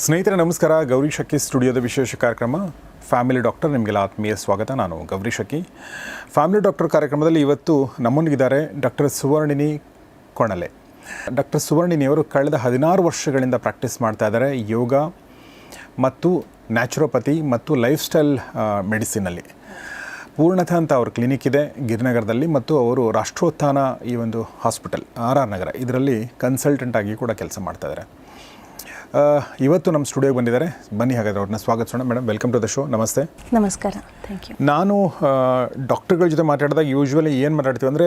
ಸ್ನೇಹಿತರೆ ನಮಸ್ಕಾರ. ಗೌರಿ ಶಕ್ಕಿ ಸ್ಟುಡಿಯೋದ ವಿಶೇಷ ಕಾರ್ಯಕ್ರಮ ಫ್ಯಾಮಿಲಿ ಡಾಕ್ಟರ್ ನಿಮಗೆಲ್ಲ ಆತ್ಮೀಯ ಸ್ವಾಗತ. ನಾನು ಗೌರಿ ಶಕ್ಕಿ. ಫ್ಯಾಮಿಲಿ ಡಾಕ್ಟರ್ ಕಾರ್ಯಕ್ರಮದಲ್ಲಿ ಇವತ್ತು ನಮ್ಮೊಂದಿಗಿದ್ದಾರೆ ಡಾಕ್ಟರ್ ಸುವರ್ಣಿನಿ ಕೊಣಲೆ. ಡಾಕ್ಟರ್ ಸುವರ್ಣಿನಿಯವರು ಕಳೆದ 16 ವರ್ಷಗಳಿಂದ ಪ್ರಾಕ್ಟೀಸ್ ಮಾಡ್ತಾ ಇದ್ದಾರೆ ಯೋಗ ಮತ್ತು ನ್ಯಾಚುರೋಪತಿ ಮತ್ತು ಲೈಫ್ ಸ್ಟೈಲ್ ಮೆಡಿಸಿನಲ್ಲಿ. ಪೂರ್ಣತ ಅಂತ ಅವ್ರ ಕ್ಲಿನಿಕ್ ಇದೆ ಗಿರಿನಗರದಲ್ಲಿ, ಮತ್ತು ಅವರು ರಾಷ್ಟ್ರೋತ್ಥಾನ ಈ ಒಂದು ಹಾಸ್ಪಿಟಲ್ RR ನಗರ ಇದರಲ್ಲಿ ಕನ್ಸಲ್ಟೆಂಟ್ ಆಗಿ ಕೂಡ ಕೆಲಸ ಮಾಡ್ತಾ ಇದ್ದಾರೆ. ಇವತ್ತು ನಮ್ಮ ಸ್ಟುಡಿಯೋಗೆ ಬಂದಿದ್ದಾರೆ. ಬನ್ನಿ ಹಾಗಾದರೆ ಅವ್ರನ್ನ ಸ್ವಾಗತಿಸೋಣ. Madam, welcome to the show. ನಮಸ್ತೆ. ನಮಸ್ಕಾರ. Thank you. ನಾನು ಡಾಕ್ಟರ್ಗಳ ಜೊತೆ ಮಾತಾಡಿದಾಗ ಯೂಶ್ವಲಿ ಏನು ಮಾತಾಡ್ತೀವಿ ಅಂದರೆ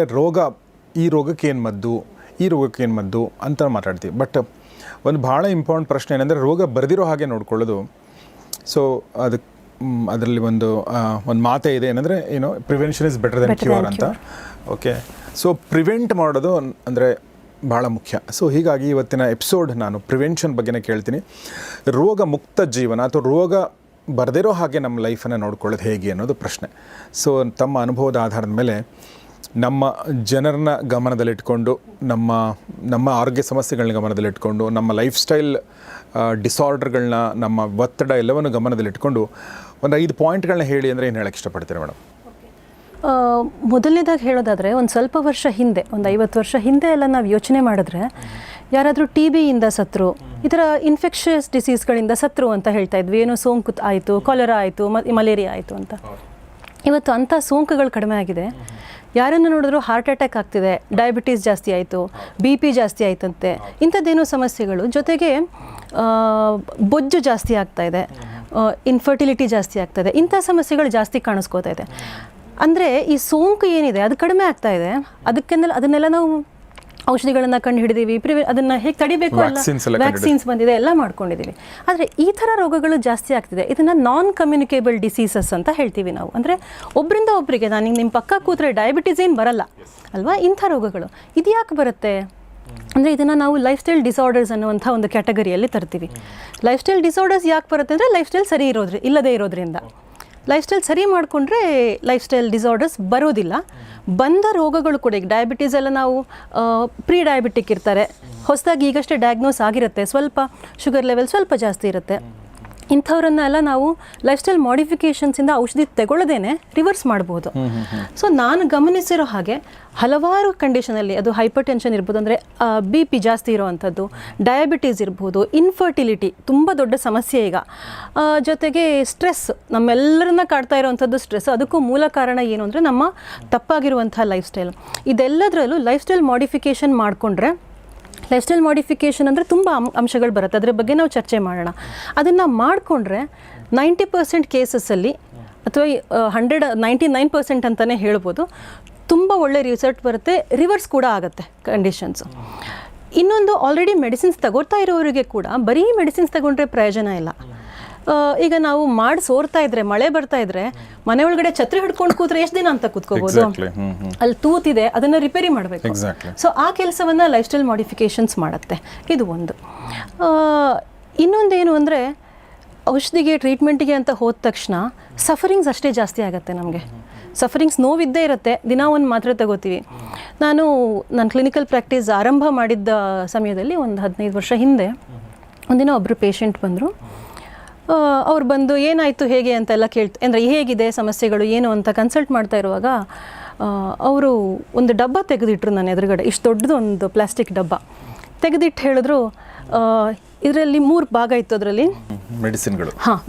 ಈ ರೋಗಕ್ಕೆ ಏನು ಮದ್ದು, ಈ ರೋಗಕ್ಕೆ ಏನು ಮದ್ದು ಅಂತ ಮಾತಾಡ್ತೀವಿ. ಬಟ್ ಒಂದು ಭಾಳ ಇಂಪಾರ್ಟೆಂಟ್ ಪ್ರಶ್ನೆ ಏನಂದರೆ ರೋಗ ಬರೆದಿರೋ ಹಾಗೆ ನೋಡ್ಕೊಳ್ಳೋದು. ಸೊ ಅದರಲ್ಲಿ ಒಂದು ಮಾತೇ ಇದೆ, ಏನಂದರೆ prevention is better then cure ಅಂತ. ಓಕೆ, ಸೊ ಪ್ರಿವೆಂಟ್ ಮಾಡೋದು ಅಂದರೆ ಭಾಳ ಮುಖ್ಯ. ಸೊ ಹೀಗಾಗಿ ಇವತ್ತಿನ ಎಪಿಸೋಡ್ ನಾನು ಪ್ರಿವೆನ್ಷನ್ ಬಗ್ಗೆನೇ ಕೇಳ್ತೀನಿ. ರೋಗ ಮುಕ್ತ ಜೀವನ ಅಥವಾ ರೋಗ ಬರದಿರೋ ಹಾಗೆ ನಮ್ಮ ಲೈಫನ್ನು ನೋಡ್ಕೊಳ್ಳೋದು ಹೇಗೆ ಅನ್ನೋದು ಪ್ರಶ್ನೆ. ಸೊ ತಮ್ಮ ಅನುಭವದ ಆಧಾರದ ಮೇಲೆ ನಮ್ಮ ಜನರನ್ನ ಗಮನದಲ್ಲಿಟ್ಕೊಂಡು, ನಮ್ಮ ಆರೋಗ್ಯ ಸಮಸ್ಯೆಗಳನ್ನ ಗಮನದಲ್ಲಿಟ್ಕೊಂಡು, ನಮ್ಮ ಲೈಫ್ ಸ್ಟೈಲ್ ಡಿಸಾರ್ಡರ್ಗಳನ್ನ, ನಮ್ಮ ಒತ್ತಡ ಎಲ್ಲವನ್ನು ಗಮನದಲ್ಲಿಟ್ಕೊಂಡು ಒಂದು 5 ಪಾಯಿಂಟ್ಗಳನ್ನ ಹೇಳಿ ಅಂದರೆ ಏನು ಹೇಳಕ್ಕೆ ಇಷ್ಟಪಡ್ತೀರಾ ಮೇಡಮ್? ಮೊದಲನೇದಾಗಿ ಹೇಳೋದಾದರೆ ಒಂದು ಸ್ವಲ್ಪ ವರ್ಷ ಹಿಂದೆ, ಒಂದು 50 ವರ್ಷ ಹಿಂದೆ ಎಲ್ಲ ನಾವು ಯೋಚನೆ ಮಾಡಿದ್ರೆ ಯಾರಾದರೂ TB ಯಿಂದ ಸತ್ರು, ಈ ಥರ ಇನ್ಫೆಕ್ಷಸ್ ಡಿಸೀಸ್ಗಳಿಂದ ಸತ್ರು ಅಂತ ಹೇಳ್ತಾ ಇದ್ವಿ. ಏನೋ ಸೋಂಕು ಆಯಿತು, ಕಾಲರಾ ಆಯಿತು, ಮಲೇರಿಯಾ ಆಯಿತು ಅಂತ. ಇವತ್ತು ಅಂಥ ಸೋಂಕುಗಳು ಕಡಿಮೆ ಆಗಿದೆ. ಯಾರನ್ನು ನೋಡಿದ್ರು ಹಾರ್ಟ್ ಅಟ್ಯಾಕ್ ಆಗ್ತಿದೆ, ಡಯಾಬಿಟೀಸ್ ಜಾಸ್ತಿ ಆಯಿತು, BP ಜಾಸ್ತಿ ಆಯ್ತಂತೆ, ಇಂಥದ್ದೇನೋ ಸಮಸ್ಯೆಗಳು. ಜೊತೆಗೆ ಬೊಜ್ಜು ಜಾಸ್ತಿ ಆಗ್ತಾಯಿದೆ, ಇನ್ಫರ್ಟಿಲಿಟಿ ಜಾಸ್ತಿ ಆಗ್ತಾಯಿದೆ, ಇಂಥ ಸಮಸ್ಯೆಗಳು ಜಾಸ್ತಿ ಕಾಣಿಸ್ಕೋತಾ ಇದೆ. ಅಂದರೆ ಈ ಸೋಂಕು ಏನಿದೆ ಅದು ಕಡಿಮೆ ಆಗ್ತಾ ಇದೆ. ಅದನ್ನೆಲ್ಲ ನಾವು ಔಷಧಿಗಳನ್ನು ಕಂಡು ಹಿಡಿದೀವಿ. ಅದನ್ನು ಹೇಗೆ ತಡಿಬೇಕು ಎಲ್ಲ ವ್ಯಾಕ್ಸಿನ್ಸ್ ಬಂದಿದೆ, ಎಲ್ಲ ಮಾಡ್ಕೊಂಡಿದ್ದೀವಿ. ಆದರೆ ಈ ಥರ ರೋಗಗಳು ಜಾಸ್ತಿ ಆಗ್ತಿದೆ. ಇದನ್ನು ನಾನ್ ಕಮ್ಯುನಿಕೇಬಲ್ ಡಿಸೀಸಸ್ ಅಂತ ಹೇಳ್ತೀವಿ ನಾವು. ಅಂದರೆ ಒಬ್ಬರಿಂದ ಒಬ್ಬರಿಗೆ, ನಾನು ನಿಮ್ಮ ಪಕ್ಕ ಕೂತ್ರೆ ಡಯಾಬಿಟೀಸ್ ಏನು ಬರಲ್ಲ ಅಲ್ವಾ, ಇಂಥ ರೋಗಗಳು ಇದು ಯಾಕೆ ಬರುತ್ತೆ ಅಂದರೆ ಇದನ್ನು ನಾವು ಲೈಫ್ ಸ್ಟೈಲ್ ಡಿಸಾರ್ಡರ್ಸ್ ಅನ್ನುವಂಥ ಒಂದು ಕ್ಯಾಟಗರಿಯಲ್ಲಿ ತರ್ತೀವಿ. ಲೈಫ್ ಸ್ಟೈಲ್ ಡಿಸಾರ್ಡರ್ಸ್ ಯಾಕೆ ಬರುತ್ತೆ ಅಂದರೆ ಲೈಫ್ ಸ್ಟೈಲ್ ಸರಿ ಇಲ್ಲದೇ ಇರೋದ್ರಿಂದ. ಲೈಫ್ ಸ್ಟೈಲ್ ಸರಿ ಮಾಡಿಕೊಂಡ್ರೆ ಲೈಫ್ ಸ್ಟೈಲ್ ಡಿಸಾರ್ಡರ್ಸ್ ಬರೋದಿಲ್ಲ. ಬಂದ ರೋಗಗಳು ಕೂಡ, ಈಗ ಡಯಾಬಿಟೀಸ್ ಎಲ್ಲ ನಾವು ಪ್ರೀ ಡಯಾಬಿಟಿಕ್ ಇರ್ತಾರೆ, ಹೊಸದಾಗಿ ಈಗಷ್ಟೇ ಡಯಾಗ್ನೋಸ್ ಆಗಿರುತ್ತೆ, ಸ್ವಲ್ಪ ಶುಗರ್ ಲೆವೆಲ್ ಸ್ವಲ್ಪ ಜಾಸ್ತಿ ಇರುತ್ತೆ. ಇಂಥವ್ರನ್ನೆಲ್ಲ ನಾವು ಲೈಫ್ ಸ್ಟೈಲ್ ಮಾಡಿಫಿಕೇಷನ್ಸಿಂದ ಔಷಧಿ ತಗೊಳ್ಳೋದೇನೆ ರಿವರ್ಸ್ ಮಾಡ್ಬೋದು. ಸೊ ನಾನು ಗಮನಿಸಿರೋ ಹಾಗೆ ಹಲವಾರು ಕಂಡೀಷನಲ್ಲಿ, ಅದು ಹೈಪರ್ ಟೆನ್ಷನ್ ಇರ್ಬೋದು, ಅಂದರೆ BP ಜಾಸ್ತಿ ಇರೋವಂಥದ್ದು, ಡಯಾಬಿಟೀಸ್ ಇರ್ಬೋದು, ಇನ್ಫರ್ಟಿಲಿಟಿ ತುಂಬ ದೊಡ್ಡ ಸಮಸ್ಯೆ ಈಗ, ಜೊತೆಗೆ ಸ್ಟ್ರೆಸ್, ನಮ್ಮೆಲ್ಲರನ್ನ ಕಾಡ್ತಾ ಇರೋವಂಥದ್ದು ಸ್ಟ್ರೆಸ್. ಅದಕ್ಕೂ ಮೂಲ ಕಾರಣ ಏನು ಅಂದರೆ ನಮ್ಮ ತಪ್ಪಾಗಿರುವಂಥ ಲೈಫ್ ಸ್ಟೈಲ್. ಇದೆಲ್ಲದರಲ್ಲೂ ಲೈಫ್ ಸ್ಟೈಲ್ ಮಾಡಿಫಿಕೇಷನ್ ಮಾಡಿಕೊಂಡ್ರೆ, ಲೈಫ್ ಸ್ಟೈಲ್ ಮಾಡಿಫಿಕೇಷನ್ ಅಂದರೆ ತುಂಬ ಅಂಶಗಳು ಬರುತ್ತೆ, ಅದರ ಬಗ್ಗೆ ನಾವು ಚರ್ಚೆ ಮಾಡೋಣ. ಅದನ್ನು ಮಾಡಿಕೊಂಡ್ರೆ 90% ಕೇಸಸ್ಸಲ್ಲಿ, ಅಥವಾ 99% ಅಂತಲೇ ಹೇಳ್ಬೋದು, ತುಂಬ ಒಳ್ಳೆ ರಿಸಲ್ಟ್ ಬರುತ್ತೆ. ರಿವರ್ಸ್ ಕೂಡ ಆಗುತ್ತೆ ಕಂಡೀಷನ್ಸು. ಇನ್ನೊಂದು, ಆಲ್ರೆಡಿ ಮೆಡಿಸಿನ್ಸ್ ತಗೋತಾ ಇರೋರಿಗೆ ಕೂಡ ಬರೀ ಮೆಡಿಸಿನ್ಸ್ ತಗೊಂಡ್ರೆ ಪ್ರಯೋಜನ ಇಲ್ಲ. ಈಗ ನಾವು ಸೋರ್ತಾ ಇದ್ರೆ, ಮಳೆ ಬರ್ತಾ ಇದ್ರೆ, ಮನೆ ಒಳಗಡೆ ಛತ್ರಿ ಹಿಡ್ಕೊಂಡು ಕೂತ್ರೆ ಎಷ್ಟು ದಿನ ಅಂತ ಕೂತ್ಕೋಬಹುದು? ಅಲ್ಲಿ ತೂತಿದೆ, ಅದನ್ನು ರಿಪೇರಿ ಮಾಡಬೇಕು. ಸೊ ಆ ಕೆಲಸವನ್ನು ಲೈಫ್ ಸ್ಟೈಲ್ ಮಾಡಿಫಿಕೇಷನ್ಸ್ ಮಾಡುತ್ತೆ. ಇದು ಒಂದು. ಇನ್ನೊಂದೇನು ಅಂದರೆ, ಔಷಧಿಗೆ ಟ್ರೀಟ್ಮೆಂಟಿಗೆ ಅಂತ ಹೋದ ತಕ್ಷಣ ಸಫರಿಂಗ್ಸ್ ಅಷ್ಟೇ ಜಾಸ್ತಿ ಆಗುತ್ತೆ ನಮಗೆ. ಸಫರಿಂಗ್ಸ್ ನೋವಿದ್ದೇ ಇರುತ್ತೆ, ದಿನ ಒಂದು ಮಾತ್ರೆ ತಗೋತೀವಿ. ನಾನು ಕ್ಲಿನಿಕಲ್ ಪ್ರಾಕ್ಟೀಸ್ ಆರಂಭ ಮಾಡಿದ್ದ ಸಮಯದಲ್ಲಿ ಒಂದು 15 ವರ್ಷ ಹಿಂದೆ ಒಂದಿನ ಒಬ್ಬರು ಪೇಷಂಟ್ ಬಂದರು. ಅವ್ರು ಬಂದು ಏನಾಯಿತು ಹೇಗೆ ಅಂತೆಲ್ಲ ಅಂದರೆ ಹೇಗಿದೆ ಸಮಸ್ಯೆಗಳು ಏನು ಅಂತ ಕನ್ಸಲ್ಟ್ ಮಾಡ್ತಾ ಇರುವಾಗ ಅವರು ಒಂದು ಡಬ್ಬ ತೆಗೆದಿಟ್ರು ನನ್ನ ಎದುರುಗಡೆ. ಇಷ್ಟು ದೊಡ್ಡದು ಒಂದು ಪ್ಲಾಸ್ಟಿಕ್ ಡಬ್ಬ ತೆಗೆದಿಟ್ಟು ಹೇಳಿದ್ರು, ಇದರಲ್ಲಿ 3 ಭಾಗ ಇತ್ತು. ಅದರಲ್ಲಿ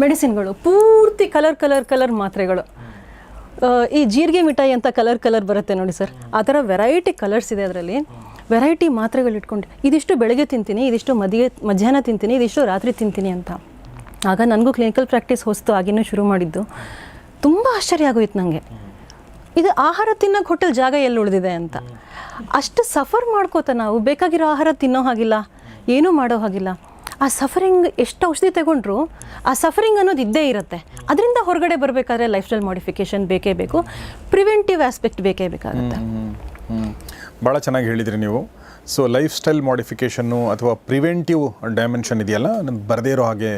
ಮೆಡಿಸಿನ್ಗಳು ಪೂರ್ತಿ ಕಲರ್ ಮಾತ್ರೆಗಳು. ಈ ಜೀರಿಗೆ ಮಿಠಾಯಿ ಅಂತ ಕಲರ್ ಬರುತ್ತೆ ನೋಡಿ ಸರ್, ಆ ಥರ ವೆರೈಟಿ ಕಲರ್ಸ್ ಇದೆ ಅದರಲ್ಲಿ. ವೆರೈಟಿ ಮಾತ್ರೆಗಳು ಇಟ್ಕೊಂಡು, ಇದಿಷ್ಟು ಬೆಳಗ್ಗೆ ತಿಂತೀನಿ, ಇದಿಷ್ಟು ಮಧ್ಯಾಹ್ನ ತಿಂತೀನಿ, ಇದಿಷ್ಟು ರಾತ್ರಿ ತಿಂತೀನಿ ಅಂತ. ಆಗ ನನಗೂ ಕ್ಲಿನಿಕಲ್ ಪ್ರಾಕ್ಟೀಸ್ ಹೊಸ್ತು, ಆಗಿನ್ನೂ ಶುರು ಮಾಡಿದ್ದು. ತುಂಬ ಆಶ್ಚರ್ಯ ಆಗೋಯ್ತು ನನಗೆ, ಇದು ಆಹಾರ ತಿನ್ನೋಕೆ ಹೊಟ್ಟೆಲ್ ಜಾಗ ಎಲ್ಲಿ ಉಳಿದಿದೆ ಅಂತ. ಅಷ್ಟು ಸಫರ್ ಮಾಡ್ಕೋತ ನಾವು ಬೇಕಾಗಿರೋ ಆಹಾರ ತಿನ್ನೋ ಹಾಗಿಲ್ಲ, ಏನೂ ಮಾಡೋ ಹಾಗಿಲ್ಲ. ಆ ಸಫರಿಂಗ್ ಎಷ್ಟು ಔಷಧಿ ತಗೊಂಡ್ರು ಆ ಸಫರಿಂಗ್ ಅನ್ನೋದು ಇದ್ದೇ ಇರುತ್ತೆ. ಅದರಿಂದ ಹೊರಗಡೆ ಬರಬೇಕಾದ್ರೆ ಲೈಫ್ ಸ್ಟೈಲ್ ಮಾಡಿಫಿಕೇಷನ್ ಬೇಕೇ ಬೇಕು, ಪ್ರಿವೆಂಟಿವ್ ಆಸ್ಪೆಕ್ಟ್ ಬೇಕೇ ಬೇಕಾಗುತ್ತೆ. ಭಾಳ ಚೆನ್ನಾಗಿ ಹೇಳಿದ್ರಿ ನೀವು. ಸೊ ಲೈಫ್ ಸ್ಟೈಲ್ ಮಾಡಿಫಿಕೇಷನ್ನು ಅಥವಾ ಪ್ರಿವೆಂಟಿವ್ ಡೈಮೆನ್ಷನ್ ಇದೆಯಲ್ಲ, ಬರದೇ ಇರೋ ಹಾಗೆ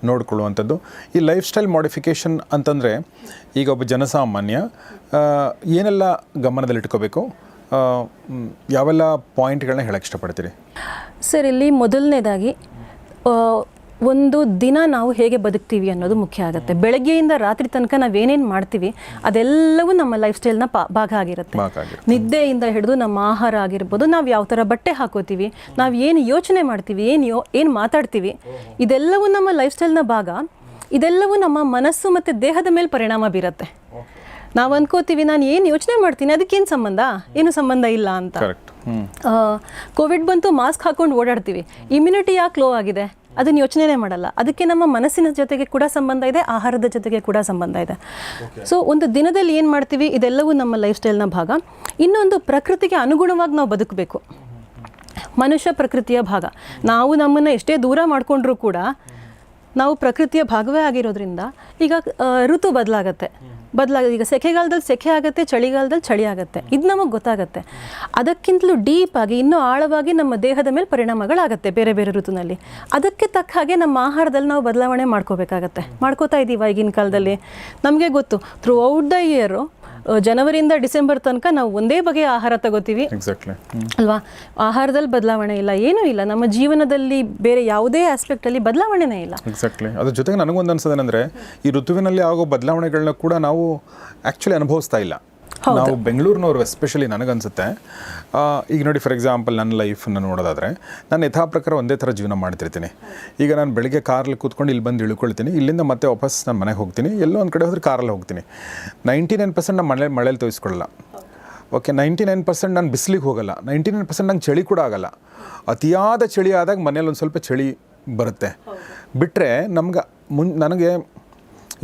ನೋಡಿಕೊಳ್ಳುವಂಥದ್ದು. ಈ ಲೈಫ್ ಸ್ಟೈಲ್ ಮಾಡಿಫಿಕೇಷನ್ ಅಂತಂದರೆ ಈಗ ಒಬ್ಬ ಜನಸಾಮಾನ್ಯ ಏನೆಲ್ಲ ಗಮನದಲ್ಲಿಟ್ಕೋಬೇಕು, ಯಾವೆಲ್ಲ ಪಾಯಿಂಟ್ಗಳನ್ನ ಹೇಳಕ್ಕೆ ಇಷ್ಟಪಡ್ತೀರಿ? ಸರ್, ಇಲ್ಲಿ ಮೊದಲನೇದಾಗಿ ಒಂದು ದಿನ ನಾವು ಹೇಗೆ ಬದುಕ್ತೀವಿ ಅನ್ನೋದು ಮುಖ್ಯ ಆಗುತ್ತೆ. ಬೆಳಗ್ಗೆಯಿಂದ ರಾತ್ರಿ ತನಕ ನಾವೇನೇನು ಮಾಡ್ತೀವಿ ಅದೆಲ್ಲವೂ ನಮ್ಮ ಲೈಫ್ ಸ್ಟೈಲ್ನ ಭಾಗ ಆಗಿರುತ್ತೆ. ನಿದ್ದೆಯಿಂದ ಹಿಡಿದು ನಮ್ಮ ಆಹಾರ ಆಗಿರ್ಬೋದು, ನಾವು ಯಾವ ಥರ ಬಟ್ಟೆ ಹಾಕೋತೀವಿ, ನಾವು ಏನು ಯೋಚನೆ ಮಾಡ್ತೀವಿ, ಏನು ಮಾತಾಡ್ತೀವಿ, ಇದೆಲ್ಲವೂ ನಮ್ಮ ಲೈಫ್ ಸ್ಟೈಲ್ನ ಭಾಗ. ಇದೆಲ್ಲವೂ ನಮ್ಮ ಮನಸ್ಸು ಮತ್ತು ದೇಹದ ಮೇಲೆ ಪರಿಣಾಮ ಬೀರುತ್ತೆ. ನಾವು ಅಂದ್ಕೋತೀವಿ ನಾನು ಏನು ಯೋಚನೆ ಮಾಡ್ತೀನಿ ಅದಕ್ಕೇನು ಸಂಬಂಧ, ಏನು ಸಂಬಂಧ ಇಲ್ಲ ಅಂತ. ಕೋವಿಡ್ ಬಂತು, ಮಾಸ್ಕ್ ಹಾಕೊಂಡು ಓಡಾಡ್ತೀವಿ, ಇಮ್ಯುನಿಟಿ ಯಾಕೆ ಲೋ ಆಗಿದೆ ಅದನ್ನು ಯೋಚನೆ ಮಾಡಲ್ಲ. ಅದಕ್ಕೆ ನಮ್ಮ ಮನಸ್ಸಿನ ಜೊತೆಗೆ ಕೂಡ ಸಂಬಂಧ ಇದೆ, ಆಹಾರದ ಜೊತೆಗೆ ಕೂಡ ಸಂಬಂಧ ಇದೆ. ಸೊ ಒಂದು ದಿನದಲ್ಲಿ ಏನು ಮಾಡ್ತೀವಿ ಇದೆಲ್ಲವೂ ನಮ್ಮ ಲೈಫ್ ಸ್ಟೈಲ್ನ ಭಾಗ. ಇನ್ನೊಂದು, ಪ್ರಕೃತಿಗೆ ಅನುಗುಣವಾಗಿ ನಾವು ಬದುಕಬೇಕು. ಮನುಷ್ಯ ಪ್ರಕೃತಿಯ ಭಾಗ. ನಾವು ನಮ್ಮನ್ನು ಎಷ್ಟೇ ದೂರ ಮಾಡಿಕೊಂಡ್ರೂ ಕೂಡ ನಾವು ಪ್ರಕೃತಿಯ ಭಾಗವೇ ಆಗಿರೋದ್ರಿಂದ ಈಗ ಋತು ಬದಲಾಗತ್ತೆ. ಈಗ ಸೆಕೆಗಾಲದಲ್ಲಿ ಸೆಕೆ ಆಗುತ್ತೆ, ಚಳಿಗಾಲದಲ್ಲಿ ಚಳಿ ಆಗುತ್ತೆ. ಇದು ನಮಗೆ ಗೊತ್ತಾಗುತ್ತೆ. ಅದಕ್ಕಿಂತಲೂ ಡೀಪ್ ಆಗಿ, ಇನ್ನೂ ಆಳವಾಗಿ ನಮ್ಮ ದೇಹದ ಮೇಲೆ ಪರಿಣಾಮಗಳಾಗುತ್ತೆ ಬೇರೆ ಬೇರೆ ಋತುನಲ್ಲಿ. ಅದಕ್ಕೆ ತಕ್ಕ ಹಾಗೆ ನಮ್ಮ ಆಹಾರದಲ್ಲಿ ನಾವು ಬದಲಾವಣೆ ಮಾಡ್ಕೋತಾ ಇದ್ದೀವಿ. ಈಗಿನ ಕಾಲದಲ್ಲಿ ನಮಗೆ ಗೊತ್ತು, ಥ್ರೂ ಔಟ್ ದ ಇಯರು ಜನವರಿಯಿಂದ ಡಿಸೆಂಬರ್ ತನಕ ನಾವು ಒಂದೇ ಬಗೆಯ ಆಹಾರ ತಗೋತೀವಿ ಅಲ್ವಾ. ಆಹಾರದಲ್ಲಿ ಬದಲಾವಣೆ ಇಲ್ಲ, ಏನೂ ಇಲ್ಲ. ನಮ್ಮ ಜೀವನದಲ್ಲಿ ಬೇರೆ ಯಾವುದೇ ಆಸ್ಪೆಕ್ಟಲ್ಲಿ ಬದಲಾವಣೆನೇ ಇಲ್ಲ. ಎಕ್ಸಾಕ್ಟ್ಲಿ. ಅದ್ರ ಜೊತೆಗೆ ನನಗೊಂದು ಅನ್ಸೋದೇನೆಂದರೆ, ಈ ಋತುವಿನಲ್ಲಿ ಆಗೋ ಬದಲಾವಣೆಗಳನ್ನ ಕೂಡ ನಾವು ಆ್ಯಕ್ಚುಲಿ ಅನುಭವಿಸ್ತಾ ಇಲ್ಲ. ನಾವು ಬೆಂಗಳೂರಿನವರು ಎಸ್ಪೆಷಲಿ ನನಗನ್ಸುತ್ತೆ. ಈಗ ನೋಡಿ, ಫಾರ್ ಎಕ್ಸಾಂಪಲ್ ನನ್ನ ಲೈಫನ್ನು ನೋಡೋದಾದರೆ, ನಾನು ಯಥಾ ಪ್ರಕಾರ ಒಂದೇ ಥರ ಜೀವನ ಮಾಡ್ತಿರ್ತೀನಿ. ಈಗ ನಾನು ಬೆಳಗ್ಗೆ ಕಾರಲ್ಲಿ ಕೂತ್ಕೊಂಡು ಇಲ್ಲಿ ಬಂದು ಇಳ್ಕೊಳ್ತೀನಿ, ಇಲ್ಲಿಂದ ಮತ್ತೆ ವಾಪಸ್ ನಾನು ಮನೆಗೆ ಹೋಗ್ತೀನಿ. ಎಲ್ಲೋ ಒಂದು ಕಡೆ ಹೋದರೆ ಕಾರಲ್ಲಿ ಹೋಗ್ತೀನಿ. 99% ನಾನು ಮಳೇಲಿ ತೋರಿಸ್ಕೊಳ್ಳಲ್ಲ. ಓಕೆ, 99% ನಾನು ಬಿಸಿಲಿಗೆ ಹೋಗಲ್ಲ. 99% ನಂಗೆ ಚಳಿ ಕೂಡ ಆಗಲ್ಲ. ಅತಿಯಾದ ಚಳಿ ಆದಾಗ ಮನೇಲಿ ಒಂದು ಸ್ವಲ್ಪ ಚಳಿ ಬರುತ್ತೆ. ಬಿಟ್ಟರೆ ನನಗೆ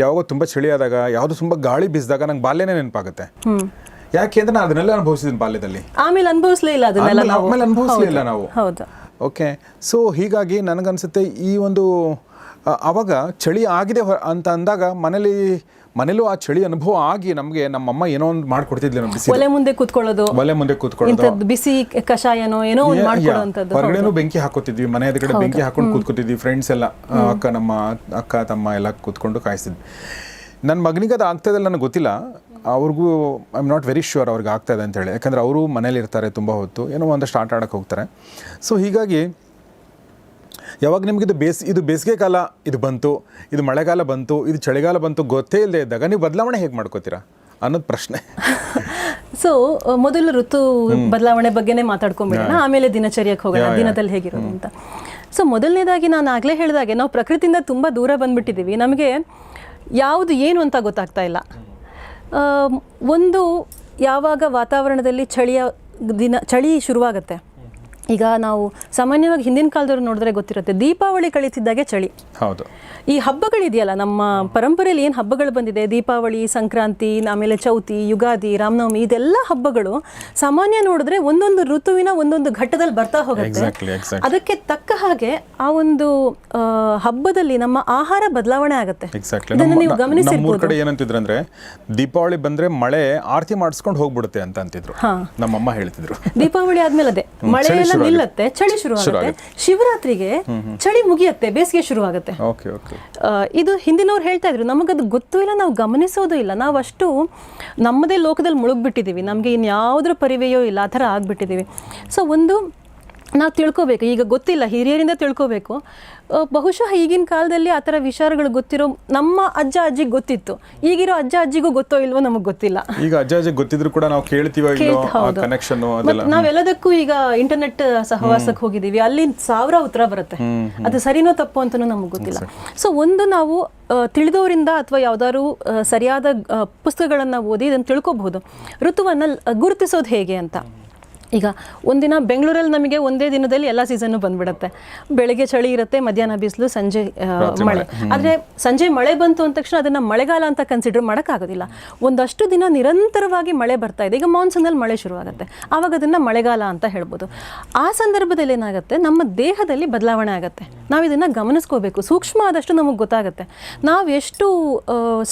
ಯಾವಾಗ ತುಂಬ ಚಳಿ ಆದಾಗ, ಯಾವುದು ತುಂಬ ಗಾಳಿ ಬೀಸಿದಾಗ ನಂಗೆ ಬಾಲ್ಯನೇ ನೆನಪಾಗುತ್ತೆ. ಯಾಕೆಂದ್ರೆ ನಾನು ಅದನ್ನೆಲ್ಲ ಅನುಭವಿಸಿದ್ದೀನಿ ಬಾಲ್ಯದಲ್ಲಿ. ಆಮೇಲೆ ಅನುಭವಿಸ್ಲಿಲ್ಲ ನಾವು. ಓಕೆ, ಸೊ ಹೀಗಾಗಿ ನನಗನ್ಸುತ್ತೆ ಈ ಒಂದು ಆವಾಗ ಚಳಿ ಆಗಿದೆ ಅಂತ ಅಂದಾಗ ಮನೇಲೂ ಆ ಚಳಿ ಅನುಭವ ಆಗಿ ನಮಗೆ ನಮ್ಮಮ್ಮ ಏನೋ ಒಂದು ಮಾಡ್ಕೊಡ್ತಿದ್ಲಿ. ನಮ್ಮ ಬಿಸಿ ಒಲೆ ಮುಂದೆ ಕೂತ್ಕೊಳ್ಳೋದು, ಬಿಸಿ ಕಷಾಯನೋ ಏನೋ ಒಂದು ಮಾಡ್ಕೊಳ್ಳೋಂಥದ್ದು. ಹೊರಗಡೆನೂ ಬೆಂಕಿ ಹಾಕೋತಿದ್ವಿ, ಮನೆ ಎದುರುಗಡೆ ಬೆಂಕಿ ಹಾಕೊಂಡು ಕೂತ್ಕೊತಿದ್ವಿ. ಫ್ರೆಂಡ್ಸ್ ಎಲ್ಲ, ನಮ್ಮ ಅಕ್ಕ ತಮ್ಮ ಎಲ್ಲ ಕೂತ್ಕೊಂಡು ಕಾಯಿಸ್ತಿದ್ವಿ. ನನ್ನ ಮಗನಿಗೆ ಅದು ಆಗ್ತಾ ಇದೆ ನನಗೆ ಗೊತ್ತಿಲ್ಲ. ಅವ್ರಿಗೂ I am not very sure ಅವ್ರಿಗೆ ಆಗ್ತಾ ಇದೆ ಅಂತೇಳಿ. ಯಾಕಂದರೆ ಅವರು ಮನೇಲಿ ಇರ್ತಾರೆ ತುಂಬ ಹೊತ್ತು, ಏನೋ ಒಂದಷ್ಟು ಆಟ ಆಡೋಕ್ಕೆ ಹೋಗ್ತಾರೆ. ಸೊ ಹೀಗಾಗಿ ಯಾವಾಗ ನಿಮಗೆ ಇದು ಬೇಸಿಗೆ ಕಾಲ ಇದು ಬಂತು, ಇದು ಮಳೆಗಾಲ ಬಂತು, ಇದು ಚಳಿಗಾಲ ಬಂತು ಗೊತ್ತೇ ಇಲ್ಲದೆ ಇದ್ದಾಗ ನೀವು ಬದಲಾವಣೆ ಹೇಗೆ ಮಾಡ್ಕೋತೀರಾ ಅನ್ನೋದು ಪ್ರಶ್ನೆ. ಸೊ ಮೊದಲು ಋತು ಬದಲಾವಣೆ ಬಗ್ಗೆನೇ ಮಾತಾಡ್ಕೊಂಡ್ಬಿಡೋಣ, ಆಮೇಲೆ ದಿನಚರ್ಯಕ್ಕೆ ಹೋಗೋಣ, ದಿನದಲ್ಲಿ ಹೇಗಿರೋದು ಅಂತ. ಸೊ ಮೊದಲನೇದಾಗಿ ನಾನು ಆಗಲೇ ಹೇಳಿದಾಗೆ, ನಾವು ಪ್ರಕೃತಿಯಿಂದ ತುಂಬ ದೂರ ಬಂದುಬಿಟ್ಟಿದ್ದೀವಿ. ನಮಗೆ ಯಾವುದು ಏನು ಅಂತ ಗೊತ್ತಾಗ್ತಾ ಇಲ್ಲ. ಒಂದು, ಯಾವಾಗ ವಾತಾವರಣದಲ್ಲಿ ಚಳಿ ಶುರುವಾಗುತ್ತೆ. ಈಗ ನಾವು ಸಾಮಾನ್ಯವಾಗಿ ಹಿಂದಿನ ಕಾಲದವ್ರು ನೋಡಿದ್ರೆ ಗೊತ್ತಿರುತ್ತೆ, ದೀಪಾವಳಿ ಕಳೀತಿದ್ದಾಗೆ ಚಳಿ. ಹೌದು. ಈ ಹಬ್ಬಗಳಿದೆಯಲ್ಲ, ನಮ್ಮ ಪರಂಪರೆಯಲ್ಲಿ ಏನು ಹಬ್ಬಗಳು ಬಂದಿದೆ, ದೀಪಾವಳಿ, ಸಂಕ್ರಾಂತಿ, ಆಮೇಲೆ ಚೌತಿ, ಯುಗಾದಿ, ರಾಮನವಮಿ, ಇದೆಲ್ಲ ಹಬ್ಬಗಳು ಸಾಮಾನ್ಯ ನೋಡಿದ್ರೆ ಒಂದೊಂದು ಋತುವಿನ ಒಂದೊಂದು ಘಟ್ಟದಲ್ಲಿ ಬರ್ತಾ ಹೋಗುತ್ತೆ. ಅದಕ್ಕೆ ತಕ್ಕ ಹಾಗೆ ಆ ಒಂದು ಹಬ್ಬದಲ್ಲಿ ನಮ್ಮ ಆಹಾರ ಬದಲಾವಣೆ ಆಗುತ್ತೆ. ಇದನ್ನು ನೀವು ಗಮನಿಸಿರ್ಬೋದು. ಕಡೆ ಏನಂತಿದ್ರು ಅಂದ್ರೆ, ದೀಪಾವಳಿ ಬಂದ್ರೆ ಮಳೆ ಆರತಿ ಮಾಡಿಸ್ಕೊಂಡು ಹೋಗ್ಬಿಡುತ್ತೆ ಅಂತ ಅಂತಿದ್ರು. ನಮ್ಮಮ್ಮ ಹೇಳ್ತಿದ್ರು. ದೀಪಾವಳಿ ಆದ್ಮೇಲೆ ಅದೇ ಮಳೆ ಎಲ್ಲ ನಿಲ್ಲತ್ತೆ, ಚಳಿ ಶುರುವಾಗುತ್ತೆ. ಶಿವರಾತ್ರಿಗೆ ಚಳಿ ಮುಗಿಯತ್ತೆ, ಬೇಸಿಗೆ ಶುರುವಾಗುತ್ತೆ. ಇದು ಹಿಂದಿನವ್ರು ಹೇಳ್ತಾ ಇದ್ರು. ನಮಗದು ಗೊತ್ತೂ ಇಲ್ಲ, ನಾವು ಗಮನಿಸೋದು ಇಲ್ಲ. ನಾವು ಅಷ್ಟು ನಮ್ಮದೇ ಲೋಕದಲ್ಲಿ ಮುಳುಗ್ಬಿಟ್ಟಿದ್ದೀವಿ, ನಮಗೆ ಇನ್ಯಾವುದ್ರ ಪರಿವೆಯೋ ಇಲ್ಲ, ಆ ಥರ ಆಗ್ಬಿಟ್ಟಿದ್ದೀವಿ. ಸೊ ಒಂದು ನಾವು ತಿಳ್ಕೊಬೇಕು, ಈಗ ಗೊತ್ತಿಲ್ಲ, ಹಿರಿಯರಿಂದ ತಿಳ್ಕೊಬೇಕು. ಬಹುಶಃ ಈಗಿನ ಕಾಲದಲ್ಲಿ ಆ ಥರ ವಿಚಾರಗಳು ಗೊತ್ತಿರೋ ನಮ್ಮ ಅಜ್ಜ ಅಜ್ಜಿಗೆ ಗೊತ್ತಿತ್ತು. ಈಗಿರೋ ಅಜ್ಜ ಅಜ್ಜಿಗೂ ಗೊತ್ತೋ ಇಲ್ವೋ ನಮಗೆ ಗೊತ್ತಿಲ್ಲ. ಈಗ ಅಜ್ಜ ಅಜ್ಜಿಗೆ ಗೊತ್ತಿದ್ರು ಕೂಡ ನಾವು ಕೇಳ್ತೀವೋ ಕನೆಕ್ಷನ್. ನಾವೆಲ್ಲದಕ್ಕೂ ಈಗ ಇಂಟರ್ನೆಟ್ ಸಹವಾಸಕ್ಕೆ ಹೋಗಿದ್ದೀವಿ, ಅಲ್ಲಿ 1000 ಉತ್ತರ ಬರುತ್ತೆ. ಅದು ಸರಿನೋ ತಪ್ಪು ಅಂತಲೂ ನಮಗೆ ಗೊತ್ತಿಲ್ಲ. ಸೊ ಒಂದು, ನಾವು ತಿಳಿದವರಿಂದ ಅಥವಾ ಯಾವ್ದಾದ್ರು ಸರಿಯಾದ ಪುಸ್ತಕಗಳನ್ನು ಓದಿ ಇದನ್ನು ತಿಳ್ಕೊಬಹುದು. ಋತುವನ್ನು ಗುರುತಿಸೋದು ಹೇಗೆ ಅಂತ. ಈಗ ಒಂದಿನ ಬೆಂಗಳೂರಲ್ಲಿ ನಮಗೆ ಒಂದೇ ದಿನದಲ್ಲಿ ಎಲ್ಲ ಸೀಸನ್ನು ಬಂದ್ಬಿಡುತ್ತೆ. ಬೆಳಗ್ಗೆ ಚಳಿ ಇರುತ್ತೆ, ಮಧ್ಯಾಹ್ನ ಬಿಸಿಲು, ಸಂಜೆ ಮಳೆ. ಆದರೆ ಸಂಜೆ ಮಳೆ ಬಂತು ಅಂದ ತಕ್ಷಣ ಅದನ್ನು ಮಳೆಗಾಲ ಅಂತ ಕನ್ಸಿಡರ್ ಮಾಡೋಕ್ಕಾಗೋದಿಲ್ಲ. ಒಂದಷ್ಟು ದಿನ ನಿರಂತರವಾಗಿ ಮಳೆ ಬರ್ತಾ ಇದೆ. ಈಗ ಮಾನ್ಸೂನಲ್ಲಿ ಮಳೆ ಶುರುವಾಗುತ್ತೆ, ಆವಾಗ ಅದನ್ನು ಮಳೆಗಾಲ ಅಂತ ಹೇಳ್ಬೋದು. ಆ ಸಂದರ್ಭದಲ್ಲಿ ಏನಾಗುತ್ತೆ, ನಮ್ಮ ದೇಹದಲ್ಲಿ ಬದಲಾವಣೆ ಆಗುತ್ತೆ. ನಾವು ಇದನ್ನು ಗಮನಿಸ್ಕೋಬೇಕು. ಸೂಕ್ಷ್ಮ ಆದಷ್ಟು ನಮಗೆ ಗೊತ್ತಾಗುತ್ತೆ. ನಾವು ಎಷ್ಟು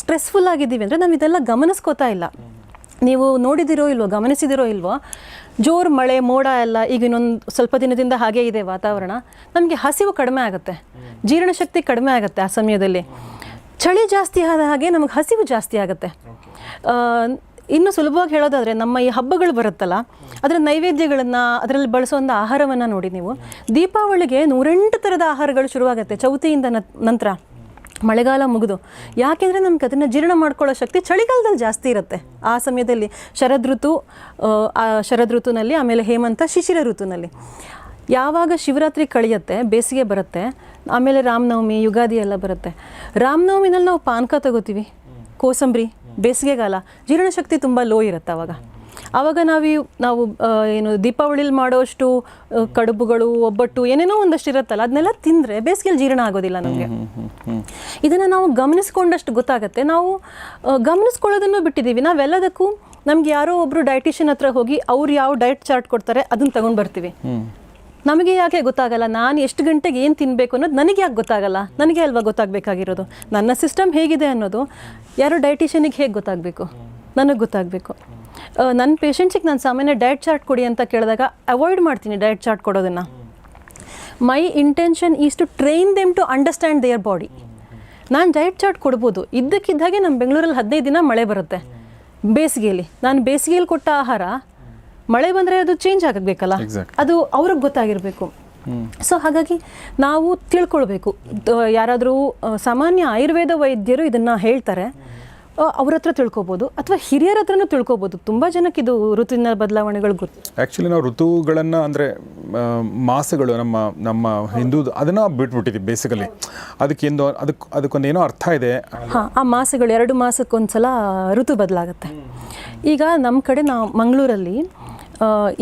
ಸ್ಟ್ರೆಸ್ಫುಲ್ ಆಗಿದ್ದೀವಿ ಅಂದರೆ ನಾವು ಇದೆಲ್ಲ ಗಮನಿಸ್ಕೋತಾ ಇಲ್ಲ. ನೀವು ನೋಡಿದಿರೋ ಇಲ್ವೋ, ಗಮನಿಸಿದಿರೋ ಇಲ್ವೋ, ಜೋರು ಮಳೆ ಮೋಡ ಎಲ್ಲ ಈಗ ಇನ್ನೊಂದು ಸ್ವಲ್ಪ ದಿನದಿಂದ ಹಾಗೇ ಇದೆ ವಾತಾವರಣ. ನಮಗೆ ಹಸಿವು ಕಡಿಮೆ ಆಗುತ್ತೆ, ಜೀರ್ಣಶಕ್ತಿ ಕಡಿಮೆ ಆಗುತ್ತೆ. ಆ ಸಮಯದಲ್ಲಿ ಚಳಿ ಜಾಸ್ತಿ ಆದ ಹಾಗೆ ನಮಗೆ ಹಸಿವು ಜಾಸ್ತಿ ಆಗುತ್ತೆ. ಇನ್ನು ಸುಲಭವಾಗಿ ಹೇಳೋದಾದರೆ ನಮ್ಮ ಈ ಹಬ್ಬಗಳು ಬರುತ್ತಲ್ಲ, ಅದರ ನೈವೇದ್ಯಗಳನ್ನು, ಅದರಲ್ಲಿ ಬಳಸುವಂಥ ಆಹಾರವನ್ನು ನೋಡಿ ನೀವು. ದೀಪಾವಳಿಗೆ 108 ಥರದ ಆಹಾರಗಳು ಶುರುವಾಗುತ್ತೆ ಚೌತಿಯಿಂದ ನಂತರ, ಮಳೆಗಾಲ ಮುಗಿದು. ಯಾಕೆಂದರೆ ನಮ್ಗೆ ಅದನ್ನು ಜೀರ್ಣ ಮಾಡ್ಕೊಳ್ಳೋ ಶಕ್ತಿ ಚಳಿಗಾಲದಲ್ಲಿ ಜಾಸ್ತಿ ಇರುತ್ತೆ. ಆ ಸಮಯದಲ್ಲಿ ಶರದ್ ಋತುನಲ್ಲಿ, ಆಮೇಲೆ ಹೇಮಂತ, ಶಿಶಿರ ಋತುನಲ್ಲಿ. ಯಾವಾಗ ಶಿವರಾತ್ರಿ ಕಳೆಯುತ್ತೆ, ಬೇಸಿಗೆ ಬರುತ್ತೆ, ಆಮೇಲೆ ರಾಮನವಮಿ, ಯುಗಾದಿ ಎಲ್ಲ ಬರುತ್ತೆ. ರಾಮನವಮಿನಲ್ಲಿ ನಾವು ಪಾನಕ ತಗೋತೀವಿ, ಕೋಸಂಬರಿ, ಬೇಸಿಗೆಗಾಲ, ಜೀರ್ಣಶಕ್ತಿ ತುಂಬ ಲೋ ಇರುತ್ತೆ ಆವಾಗ ನಾವು ಏನು ದೀಪಾವಳಿಲಿ ಮಾಡೋಷ್ಟು ಕಡುಬುಗಳು, ಒಬ್ಬಟ್ಟು, ಏನೇನೋ ಒಂದಷ್ಟು ಇರುತ್ತಲ್ಲ, ಅದನ್ನೆಲ್ಲ ತಿಂದರೆ ಬೇಸಿಗೆಯಲ್ಲಿ ಜೀರ್ಣ ಆಗೋದಿಲ್ಲ ನಮಗೆ. ಇದನ್ನು ನಾವು ಗಮನಿಸ್ಕೊಂಡಷ್ಟು ಗೊತ್ತಾಗುತ್ತೆ. ನಾವು ಗಮನಿಸ್ಕೊಳ್ಳೋದನ್ನು ಬಿಟ್ಟಿದ್ದೀವಿ. ನಾವೆಲ್ಲದಕ್ಕೂ ನಮ್ಗೆ ಯಾರೋ ಒಬ್ಬರು ಡಯಟಿಷಿಯನ್ ಹತ್ರ ಹೋಗಿ ಅವ್ರು ಯಾವ ಡಯಟ್ ಚಾರ್ಟ್ ಕೊಡ್ತಾರೆ ಅದನ್ನು ತಗೊಂಡು ಬರ್ತೀವಿ. ನಮಗೆ ಯಾಕೆ ಗೊತ್ತಾಗಲ್ಲ ನಾನು ಎಷ್ಟು ಗಂಟೆಗೆ ಏನು ತಿನ್ನಬೇಕು ಅನ್ನೋದು ನನಗೆ ಯಾಕೆ ಗೊತ್ತಾಗಲ್ಲ? ನನಗೆ ಅಲ್ವಾ ಗೊತ್ತಾಗಬೇಕಾಗಿರೋದು. ನನ್ನ ಸಿಸ್ಟಮ್ ಹೇಗಿದೆ ಅನ್ನೋದು ಯಾರೋ ಡಯಟಿಷಿಯನಿಗೆ ಹೇಗೆ ಗೊತ್ತಾಗಬೇಕು? ನನಗೆ ಗೊತ್ತಾಗಬೇಕು. ನನ್ನ ಪೇಷಂಟ್ಸಿಗೆ ನಾನು ಸಾಮಾನ್ಯ ಡಯಟ್ ಚಾರ್ಟ್ ಕೊಡಿ ಅಂತ ಕೇಳಿದಾಗ ಅವಾಯ್ಡ್ ಮಾಡ್ತೀನಿ ಡಯಟ್ ಚಾರ್ಟ್ ಕೊಡೋದನ್ನು. My intention is to train them to understand their body. ನಾನು ಡಯಟ್ ಚಾರ್ಟ್ ಕೊಡ್ಬೋದು. ಇದ್ದಕ್ಕಿದ್ದಾಗೆ ನಮ್ಮ ಬೆಂಗಳೂರಲ್ಲಿ 15 ದಿನ ಮಳೆ ಬರುತ್ತೆ ಬೇಸಿಗೆಯಲ್ಲಿ. ನಾನು ಬೇಸಿಗೆಯಲ್ಲಿ ಕೊಟ್ಟ ಆಹಾರ ಮಳೆ ಬಂದರೆ ಅದು ಚೇಂಜ್ ಆಗಬೇಕಲ್ಲ, ಅದು ಅವ್ರಿಗೆ ಗೊತ್ತಾಗಿರಬೇಕು. ಸೊ ಹಾಗಾಗಿ ನಾವು ತಿಳ್ಕೊಳ್ಬೇಕು. ಯಾರಾದರೂ ಸಾಮಾನ್ಯ ಆಯುರ್ವೇದ ವೈದ್ಯರು ಇದನ್ನು ಹೇಳ್ತಾರೆ, ಅವ್ರ ಹತ್ರ ತಿಳ್ಕೊಬೋದು, ಅಥವಾ ಹಿರಿಯರ ಹತ್ರನೂ ತಿಳ್ಕೊಬೋದು. ತುಂಬ ಜನಕ್ಕೆ ಇದು ಋತುವಿನ ಬದಲಾವಣೆಗಳು ಗೊತ್ತು. ಆ್ಯಕ್ಚುಲಿ ನಾವು ಋತುಗಳನ್ನು ಅಂದರೆ ಮಾಸಗಳು ನಮ್ಮ ಹಿಂದೂ ಅದನ್ನು ಬಿಟ್ಬಿಟ್ಟಿದ್ದೀವಿ ಬೇಸಿಕಲಿ. ಅದಕ್ಕೊಂದು ಏನೋ ಅರ್ಥ ಇದೆ. ಹಾಂ, ಆ ಮಾಸಗಳು 2 ಮಾಸಕ್ಕೊಂದ್ಸಲ ಋತು ಬದಲಾಗುತ್ತೆ. ಈಗ ನಮ್ಮ ಕಡೆ ನಾವು ಮಂಗಳೂರಲ್ಲಿ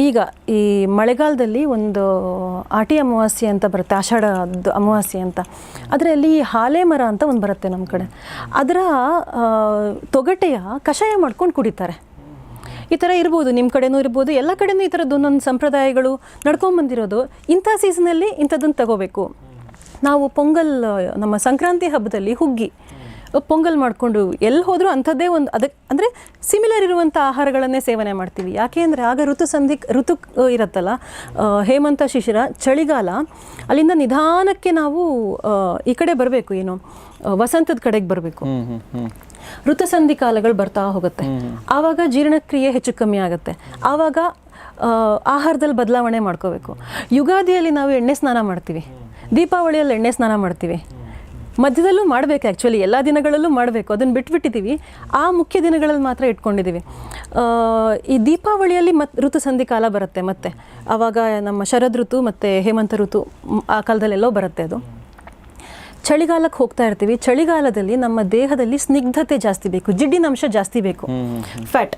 ಈಗ ಈ ಮಳೆಗಾಲದಲ್ಲಿ ಒಂದು ಆಟಿ ಅಮಾವಾಸ್ಯೆ ಅಂತ ಬರುತ್ತೆ, ಆಷಾಢದ ಅಮಾವಾಸ್ಯೆ ಅಂತ. ಅದರಲ್ಲಿ ಹಾಲೆ ಮರ ಅಂತ ಒಂದು ಬರುತ್ತೆ ನಮ್ಮ ಕಡೆ. ಅದರ ತೊಗಟೆಯ ಕಷಾಯ ಮಾಡ್ಕೊಂಡು ಕುಡಿತಾರೆ. ಈ ಥರ ಇರ್ಬೋದು, ನಿಮ್ಮ ಕಡೆನೂ ಇರ್ಬೋದು, ಎಲ್ಲ ಕಡೆನೂ ಈ ಥರದ್ದು ಒಂದೊಂದು ಸಂಪ್ರದಾಯಗಳು ನಡ್ಕೊಂಬಂದಿರೋದು. ಇಂಥ ಸೀಸನಲ್ಲಿ ಇಂಥದ್ದನ್ನು ತಗೋಬೇಕು. ನಾವು ಪೊಂಗಲ್, ನಮ್ಮ ಸಂಕ್ರಾಂತಿ ಹಬ್ಬದಲ್ಲಿ ಹುಗ್ಗಿ ಪೊಂಗಲ್ ಮಾಡಿಕೊಂಡು ಎಲ್ಲಿ ಹೋದರೂ ಅಂಥದ್ದೇ ಒಂದು ಅದಕ್ಕೆ ಅಂದರೆ ಸಿಮಿಲರ್ ಇರುವಂಥ ಆಹಾರಗಳನ್ನೇ ಸೇವನೆ ಮಾಡ್ತೀವಿ. ಯಾಕೆ ಅಂದರೆ ಆಗ ಋತು ಇರುತ್ತಲ್ಲ, ಹೇಮಂತ, ಶಿಶಿರ, ಚಳಿಗಾಲ, ಅಲ್ಲಿಂದ ನಿಧಾನಕ್ಕೆ ನಾವು ಈ ಕಡೆ ಬರಬೇಕು, ಏನು ವಸಂತದ ಕಡೆಗೆ ಬರಬೇಕು. ಋತುಸಂಧಿ ಕಾಲಗಳು ಬರ್ತಾ ಹೋಗುತ್ತೆ. ಆವಾಗ ಜೀರ್ಣಕ್ರಿಯೆ ಹೆಚ್ಚು ಕಮ್ಮಿ ಆಗುತ್ತೆ. ಆವಾಗ ಆಹಾರದಲ್ಲಿ ಬದಲಾವಣೆ ಮಾಡ್ಕೋಬೇಕು. ಯುಗಾದಿಯಲ್ಲಿ ನಾವು ಎಣ್ಣೆ ಸ್ನಾನ ಮಾಡ್ತೀವಿ, ದೀಪಾವಳಿಯಲ್ಲಿ ಎಣ್ಣೆ ಸ್ನಾನ ಮಾಡ್ತೀವಿ. ಮಧ್ಯದಲ್ಲೂ ಮಾಡಬೇಕು, ಆ್ಯಕ್ಚುಲಿ ಎಲ್ಲ ದಿನಗಳಲ್ಲೂ ಮಾಡಬೇಕು. ಅದನ್ನು ಬಿಟ್ಬಿಟ್ಟಿದ್ದೀವಿ. ಆ ಮುಖ್ಯ ದಿನಗಳಲ್ಲಿ ಮಾತ್ರ ಇಟ್ಕೊಂಡಿದ್ದೀವಿ. ಈ ದೀಪಾವಳಿಯಲ್ಲಿ ಋತುಸಂಧಿ ಕಾಲ ಬರುತ್ತೆ. ಮತ್ತು ಆವಾಗ ನಮ್ಮ ಶರದ್ ಋತು ಮತ್ತು ಹೇಮಂತ ಋತು ಆ ಕಾಲದಲ್ಲೆಲ್ಲೋ ಬರುತ್ತೆ. ಅದು ಚಳಿಗಾಲಕ್ಕೆ ಹೋಗ್ತಾ ಇರ್ತೀವಿ. ಚಳಿಗಾಲದಲ್ಲಿ ನಮ್ಮ ದೇಹದಲ್ಲಿ ಸ್ನಿಗ್ಧತೆ ಜಾಸ್ತಿ ಬೇಕು, ಜಿಡ್ಡಿನ ಅಂಶ ಜಾಸ್ತಿ ಬೇಕು, ಫ್ಯಾಟ್,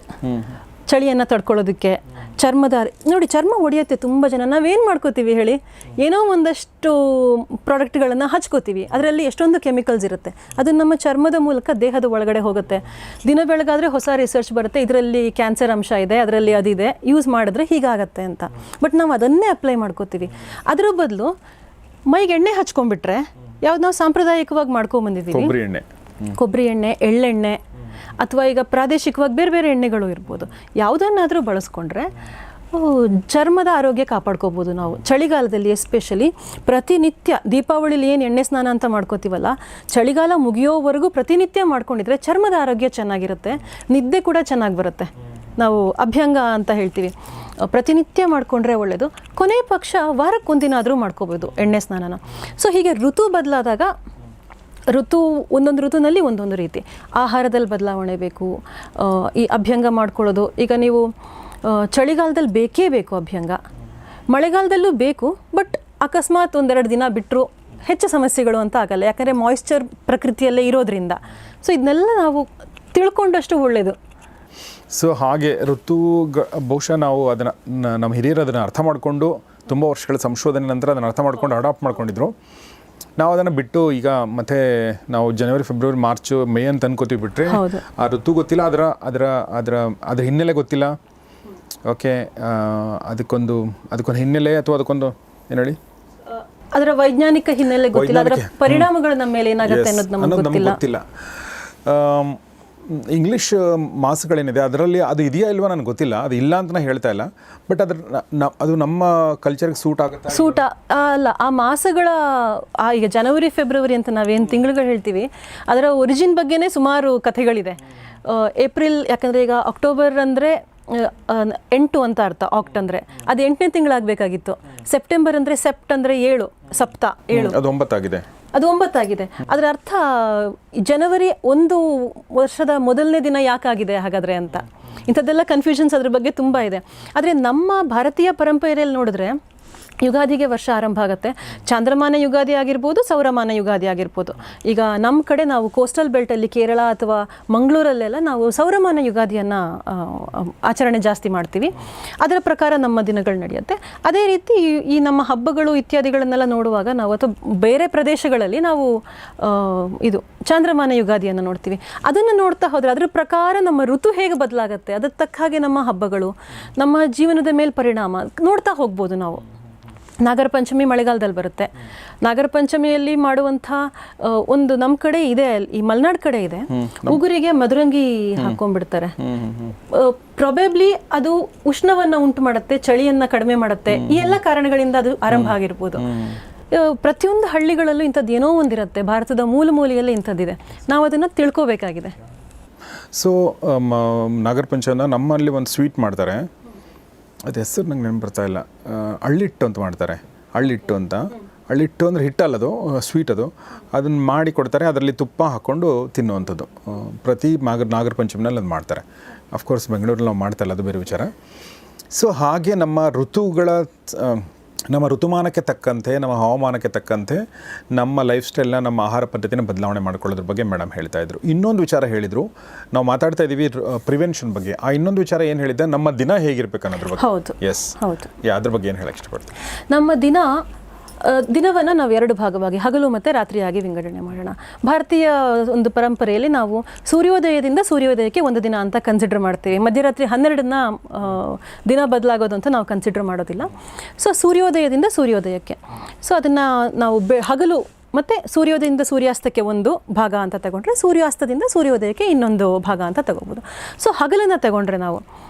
ಚಳಿಯನ್ನು ತಡ್ಕೊಳ್ಳೋದಕ್ಕೆ. ನೋಡಿ, ಚರ್ಮ ಒಡೆಯುತ್ತೆ ತುಂಬ ಜನ. ನಾವೇನು ಮಾಡ್ಕೋತೀವಿ ಹೇಳಿ? ಏನೋ ಒಂದಷ್ಟು ಪ್ರಾಡಕ್ಟ್ಗಳನ್ನು ಹಚ್ಕೋತೀವಿ, ಅದರಲ್ಲಿ ಎಷ್ಟೊಂದು ಕೆಮಿಕಲ್ಸ್ ಇರುತ್ತೆ. ಅದು ನಮ್ಮ ಚರ್ಮದ ಮೂಲಕ ದೇಹದ ಒಳಗಡೆ ಹೋಗುತ್ತೆ. ದಿನ ಬೆಳಗಾದರೆ ಹೊಸ ರಿಸರ್ಚ್ ಬರುತ್ತೆ, ಇದರಲ್ಲಿ ಕ್ಯಾನ್ಸರ್ ಅಂಶ ಇದೆ, ಅದರಲ್ಲಿ ಅದಿದೆ, ಯೂಸ್ ಮಾಡಿದ್ರೆ ಹೀಗಾಗತ್ತೆ ಅಂತ. ಬಟ್ ನಾವು ಅದನ್ನೇ ಅಪ್ಲೈ ಮಾಡ್ಕೋತೀವಿ. ಅದರ ಬದಲು ಮೈಗೆ ಎಣ್ಣೆ ಹಚ್ಕೊಂಡ್ಬಿಟ್ರೆ, ಯಾವ್ದು ನಾವು ಸಾಂಪ್ರದಾಯಿಕವಾಗಿ ಮಾಡ್ಕೊಂಬಂದಿದ್ದೀವಿ, ಕೊಬ್ಬರಿ ಎಣ್ಣೆ, ಎಳ್ಳೆಣ್ಣೆ, ಅಥವಾ ಈಗ ಪ್ರಾದೇಶಿಕವಾಗಿ ಬೇರೆ ಬೇರೆ ಎಣ್ಣೆಗಳು ಇರ್ಬೋದು, ಯಾವುದನ್ನಾದರೂ ಬಳಸ್ಕೊಂಡ್ರೆ ಚರ್ಮದ ಆರೋಗ್ಯ ಕಾಪಾಡ್ಕೋಬೋದು ನಾವು. ಚಳಿಗಾಲದಲ್ಲಿ ಎಸ್ಪೆಷಲಿ ಪ್ರತಿನಿತ್ಯ, ದೀಪಾವಳಿಲಿ ಏನು ಎಣ್ಣೆ ಸ್ನಾನ ಅಂತ ಮಾಡ್ಕೋತೀವಲ್ಲ, ಚಳಿಗಾಲ ಮುಗಿಯೋವರೆಗೂ ಪ್ರತಿನಿತ್ಯ ಮಾಡ್ಕೊಂಡಿದ್ರೆ ಚರ್ಮದ ಆರೋಗ್ಯ ಚೆನ್ನಾಗಿರುತ್ತೆ, ನಿದ್ದೆ ಕೂಡ ಚೆನ್ನಾಗಿ ಬರುತ್ತೆ. ನಾವು ಅಭ್ಯಂಗ ಅಂತ ಹೇಳ್ತೀವಿ. ಪ್ರತಿನಿತ್ಯ ಮಾಡಿಕೊಂಡ್ರೆ ಒಳ್ಳೆಯದು. ಕೊನೆ ಪಕ್ಷ ವಾರಕ್ಕೊಂದಿನಾದರೂ ಮಾಡ್ಕೋಬೋದು ಎಣ್ಣೆ ಸ್ನಾನನ. ಸೊ ಹೀಗೆ ಋತು ಬದಲಾದಾಗ ಒಂದೊಂದು ಋತುನಲ್ಲಿ ಒಂದೊಂದು ರೀತಿ ಆಹಾರದಲ್ಲಿ ಬದಲಾವಣೆ ಬೇಕು. ಈ ಅಭ್ಯಂಗ ಮಾಡ್ಕೊಳ್ಳೋದು, ಈಗ ನೀವು ಚಳಿಗಾಲದಲ್ಲಿ ಬೇಕೇ ಬೇಕು ಅಭ್ಯಂಗ, ಮಳೆಗಾಲದಲ್ಲೂ ಬೇಕು. ಬಟ್ ಅಕಸ್ಮಾತ್ 1-2 ದಿನ ಬಿಟ್ಟರು ಹೆಚ್ಚು ಸಮಸ್ಯೆಗಳು ಅಂತ ಆಗಲ್ಲ, ಯಾಕಂದರೆ ಮಾಯಿಶ್ಚರ್ ಪ್ರಕೃತಿಯಲ್ಲೇ ಇರೋದ್ರಿಂದ. ಸೊ ಇದನ್ನೆಲ್ಲ ನಾವು ತಿಳ್ಕೊಂಡಷ್ಟು ಒಳ್ಳೆಯದು. ಸೊ ಹಾಗೆ ಬಹುಶಃ ನಾವು ಅದನ್ನು ನಮ್ಮ ಹಿರಿಯರು ಅದನ್ನು ಅರ್ಥ ಮಾಡಿಕೊಂಡು ತುಂಬ ವರ್ಷಗಳ ಸಂಶೋಧನೆ ನಂತರ ಅದನ್ನು ಅರ್ಥ ಮಾಡ್ಕೊಂಡು ಅಡಾಪ್ಟ್ ಮಾಡ್ಕೊಂಡಿದ್ರು. ನಾವು ಅದನ್ನು ಬಿಟ್ಟು ಈಗ ಮತ್ತೆ ನಾವು ಜನವರಿ, ಫೆಬ್ರವರಿ, ಮಾರ್ಚ್, ಮೇ ಅಂತ ಅನ್ಕೋತೀವಿ. ಬಿಟ್ಟರೆ ಆ ಋತು ಗೊತ್ತಿಲ್ಲ, ಅದರ ಹಿನ್ನೆಲೆ ಗೊತ್ತಿಲ್ಲ. ಓಕೆ, ಅದಕ್ಕೊಂದು ಹಿನ್ನೆಲೆ ಅಥವಾ ಅದಕ್ಕೊಂದು ಏನು ಹೇಳಿ, ಅದರ ವೈಜ್ಞಾನಿಕ ಹಿನ್ನೆಲೆ ಗೊತ್ತಿಲ್ಲ, ಅದರ ಪರಿಣಾಮಗಳು ನಮ್ಮ ಮೇಲೆ ಏನಾಗುತ್ತೆ ಅನ್ನೋದು ನಮಗೆ ಗೊತ್ತಿಲ್ಲ. ಇಂಗ್ಲೀಷ್ ಮಾಸಗಳೇನಿದೆ ಅದರಲ್ಲಿ ಅದು ಇದೆಯಾ ಇಲ್ವಾ ನನಗೆ ಗೊತ್ತಿಲ್ಲ, ಅದು ಇಲ್ಲ ಅಂತ ನಾನು ಹೇಳ್ತಾ ಇಲ್ಲ, ಬಟ್ ಅದು ನಮ್ಮ ಕಲ್ಚರ್ಗೆ ಸೂಟ್ ಆಗುತ್ತೆ. ಅಲ್ಲ, ಆ ಮಾಸಗಳ ಈಗ ಜನವರಿ ಫೆಬ್ರವರಿ ಅಂತ ನಾವೇನು ತಿಂಗಳುಗಳು ಹೇಳ್ತೀವಿ ಅದರ ಒರಿಜಿನ್ ಬಗ್ಗೆನೇ ಸುಮಾರು ಕಥೆಗಳಿದೆ. ಏಪ್ರಿಲ್, ಯಾಕಂದರೆ ಈಗ ಅಕ್ಟೋಬರ್ ಅಂದರೆ 8 ಅಂತ ಅರ್ಥ, ಆಕ್ಟ್ ಅಂದರೆ ಅದು 8ನೇ ತಿಂಗಳಾಗಬೇಕಾಗಿತ್ತು. ಸೆಪ್ಟೆಂಬರ್ ಅಂದರೆ ಸೆಪ್ಟ್ ಅಂದರೆ 7, ಸಪ್ತ 7, ಅದು 9 ಆಗಿದೆ. ಅದು 9 ಆಗಿದೆ. ಅದರ ಅರ್ಥ ಜನವರಿ ಒಂದು ವರ್ಷದ ಮೊದಲನೇ ದಿನ ಯಾಕಾಗಿದೆ ಹಾಗಾದರೆ ಅಂತ. ಇಂಥದ್ದೆಲ್ಲ ಕನ್ಫ್ಯೂಷನ್ಸ್ ಅದ್ರ ಬಗ್ಗೆ ತುಂಬ ಇದೆ. ಆದರೆ ನಮ್ಮ ಭಾರತೀಯ ಪರಂಪರೆಯಲ್ಲಿ ನೋಡಿದ್ರೆ ಯುಗಾದಿಗೆ ವರ್ಷ ಆರಂಭ ಆಗುತ್ತೆ. ಚಾಂದ್ರಮಾನ ಯುಗಾದಿ ಆಗಿರ್ಬೋದು, ಸೌರಮಾನ ಯುಗಾದಿ ಆಗಿರ್ಬೋದು. ಈಗ ನಮ್ಮ ಕಡೆ ನಾವು ಕೋಸ್ಟಲ್ ಬೆಲ್ಟಲ್ಲಿ ಕೇರಳ ಅಥವಾ ಮಂಗಳೂರಲ್ಲೆಲ್ಲ ನಾವು ಸೌರಮಾನ ಯುಗಾದಿಯನ್ನು ಆಚರಣೆ ಜಾಸ್ತಿ ಮಾಡ್ತೀವಿ. ಅದರ ಪ್ರಕಾರ ನಮ್ಮ ದಿನಗಳು ನಡೆಯುತ್ತೆ. ಅದೇ ರೀತಿ ಈ ನಮ್ಮ ಹಬ್ಬಗಳು ಇತ್ಯಾದಿಗಳನ್ನೆಲ್ಲ ನೋಡುವಾಗ ನಾವು ಅಥವಾ ಬೇರೆ ಪ್ರದೇಶಗಳಲ್ಲಿ ನಾವು ಇದು ಚಾಂದ್ರಮಾನ ಯುಗಾದಿಯನ್ನು ನೋಡ್ತೀವಿ. ಅದನ್ನು ನೋಡ್ತಾ ಹೋದರೆ ಅದರ ಪ್ರಕಾರ ನಮ್ಮ ಋತು ಹೇಗೆ ಬದಲಾಗುತ್ತೆ, ಅದಕ್ಕೆ ತಕ್ಕ ಹಾಗೆ ನಮ್ಮ ಹಬ್ಬಗಳು ನಮ್ಮ ಜೀವನದ ಮೇಲೆ ಪರಿಣಾಮ ನೋಡ್ತಾ ಹೋಗ್ಬೋದು ನಾವು. ನಾಗರ ಪಂಚಮಿ ಮಳೆಗಾಲದಲ್ಲಿ ಬರುತ್ತೆ. ನಾಗರ ಪಂಚಮಿಯಲ್ಲಿ ಮಾಡುವಂಥ ಒಂದು ನಮ್ಮ ಕಡೆ ಇದೆ, ಈ ಮಲೆನಾಡು ಕಡೆ ಇದೆ, ಉಗುರಿಗೆ ಮಧುರಂಗಿ ಹಾಕೊಂಡ್ಬಿಡ್ತಾರೆ. ಪ್ರೊಬೇಬ್ಲಿ ಅದು ಉಷ್ಣವನ್ನು ಉಂಟು ಮಾಡುತ್ತೆ, ಚಳಿಯನ್ನು ಕಡಿಮೆ ಮಾಡುತ್ತೆ. ಈ ಎಲ್ಲ ಕಾರಣಗಳಿಂದ ಅದು ಆರಂಭ ಆಗಿರ್ಬೋದು. ಪ್ರತಿಯೊಂದು ಹಳ್ಳಿಗಳಲ್ಲೂ ಇಂಥದ್ದು ಏನೋ ಒಂದಿರುತ್ತೆ. ಭಾರತದ ಮೂಲೆಯಲ್ಲಿ ಇಂಥದ್ದಿದೆ. ನಾವು ಅದನ್ನು ತಿಳ್ಕೋಬೇಕಾಗಿದೆ. ಸೊ ನಾಗರ ಪಂಚಮಿನ ನಮ್ಮಲ್ಲಿ ಒಂದು ಸ್ವೀಟ್ ಮಾಡ್ತಾರೆ, ಅದು ಹೆಸರು ನಂಗೆ ನೆನಪು ಬರ್ತಾ ಇಲ್ಲ. ಅಳ್ಳಿಟ್ಟು ಅಂತ ಮಾಡ್ತಾರೆ. ಅಳ್ಳಿಟ್ಟು ಅಂದರೆ ಹಿಟ್ಟಲ್ಲದು, ಸ್ವೀಟ್ ಅದು. ಅದನ್ನು ಮಾಡಿ ಕೊಡ್ತಾರೆ, ಅದರಲ್ಲಿ ತುಪ್ಪ ಹಾಕ್ಕೊಂಡು ತಿನ್ನುವಂಥದ್ದು. ಪ್ರತಿ ನಾಗರ ಪಂಚಮಿನಲ್ಲಿ ಅದು ಮಾಡ್ತಾರೆ. ಅಫ್ಕೋರ್ಸ್ ಬೆಂಗಳೂರಲ್ಲಿ ನಾವು ಮಾಡ್ತಾ ಇಲ್ಲ, ಅದು ಬೇರೆ ವಿಚಾರ. ಸೊ ಹಾಗೆ ನಮ್ಮ ಋತುಮಾನಕ್ಕೆ ತಕ್ಕಂತೆ, ನಮ್ಮ ಹವಾಮಾನಕ್ಕೆ ತಕ್ಕಂತೆ ನಮ್ಮ ಲೈಫ್ ಸ್ಟೈಲ್ನ, ನಮ್ಮ ಆಹಾರ ಪದ್ಧತಿನ ಬದಲಾವಣೆ ಮಾಡ್ಕೊಳ್ಳೋದ್ರ ಬಗ್ಗೆ ಮೇಡಮ್ ಹೇಳ್ತಾ ಇದ್ರು. ಇನ್ನೊಂದು ವಿಚಾರ ಹೇಳಿದರು, ನಾವು ಮಾತಾಡ್ತಾ ಇದ್ದೀವಿ ಪ್ರಿವೆನ್ಷನ್ ಬಗ್ಗೆ. ಆ ಇನ್ನೊಂದು ವಿಚಾರ ಏನು ಹೇಳಿದ್ದೆ, ನಮ್ಮ ದಿನ ಹೇಗಿರ್ಬೇಕು ಅನ್ನೋದ್ರ ಬಗ್ಗೆ. ಹೌದು, ಎಸ್, ಹೌದು. ಅದ್ರ ಬಗ್ಗೆ ಏನು ಹೇಳಕ್ಕೆ ಇಷ್ಟಪಡ್ತೀನಿ. ನಮ್ಮ ದಿನವನ್ನು ನಾವು 2 ಭಾಗವಾಗಿ, ಹಗಲು ಮತ್ತು ರಾತ್ರಿಯಾಗಿ ವಿಂಗಡಣೆ ಮಾಡೋಣ. ಭಾರತೀಯ ಒಂದು ಪರಂಪರೆಯಲ್ಲಿ ನಾವು ಸೂರ್ಯೋದಯದಿಂದ ಸೂರ್ಯೋದಯಕ್ಕೆ ಒಂದು ದಿನ ಅಂತ ಕನ್ಸಿಡರ್ ಮಾಡ್ತೀವಿ. ಮಧ್ಯರಾತ್ರಿ 12ನ್ನ ದಿನ ಬದಲಾಗೋದು ಅಂತ ನಾವು ಕನ್ಸಿಡರ್ ಮಾಡೋದಿಲ್ಲ. ಸೊ ಸೂರ್ಯೋದಯದಿಂದ ಸೂರ್ಯೋದಯಕ್ಕೆ, ಸೊ ಅದನ್ನು ನಾವು ಹಗಲು ಮತ್ತು ಸೂರ್ಯೋದಯದಿಂದ ಸೂರ್ಯಾಸ್ತಕ್ಕೆ ಒಂದು ಭಾಗ ಅಂತ ತಗೊಂಡ್ರೆ, ಸೂರ್ಯಾಸ್ತದಿಂದ ಸೂರ್ಯೋದಯಕ್ಕೆ ಇನ್ನೊಂದು ಭಾಗ ಅಂತ ತಗೋಬೋದು. ಸೊ ಹಗಲನ್ನು ತಗೊಂಡ್ರೆ ನಾವು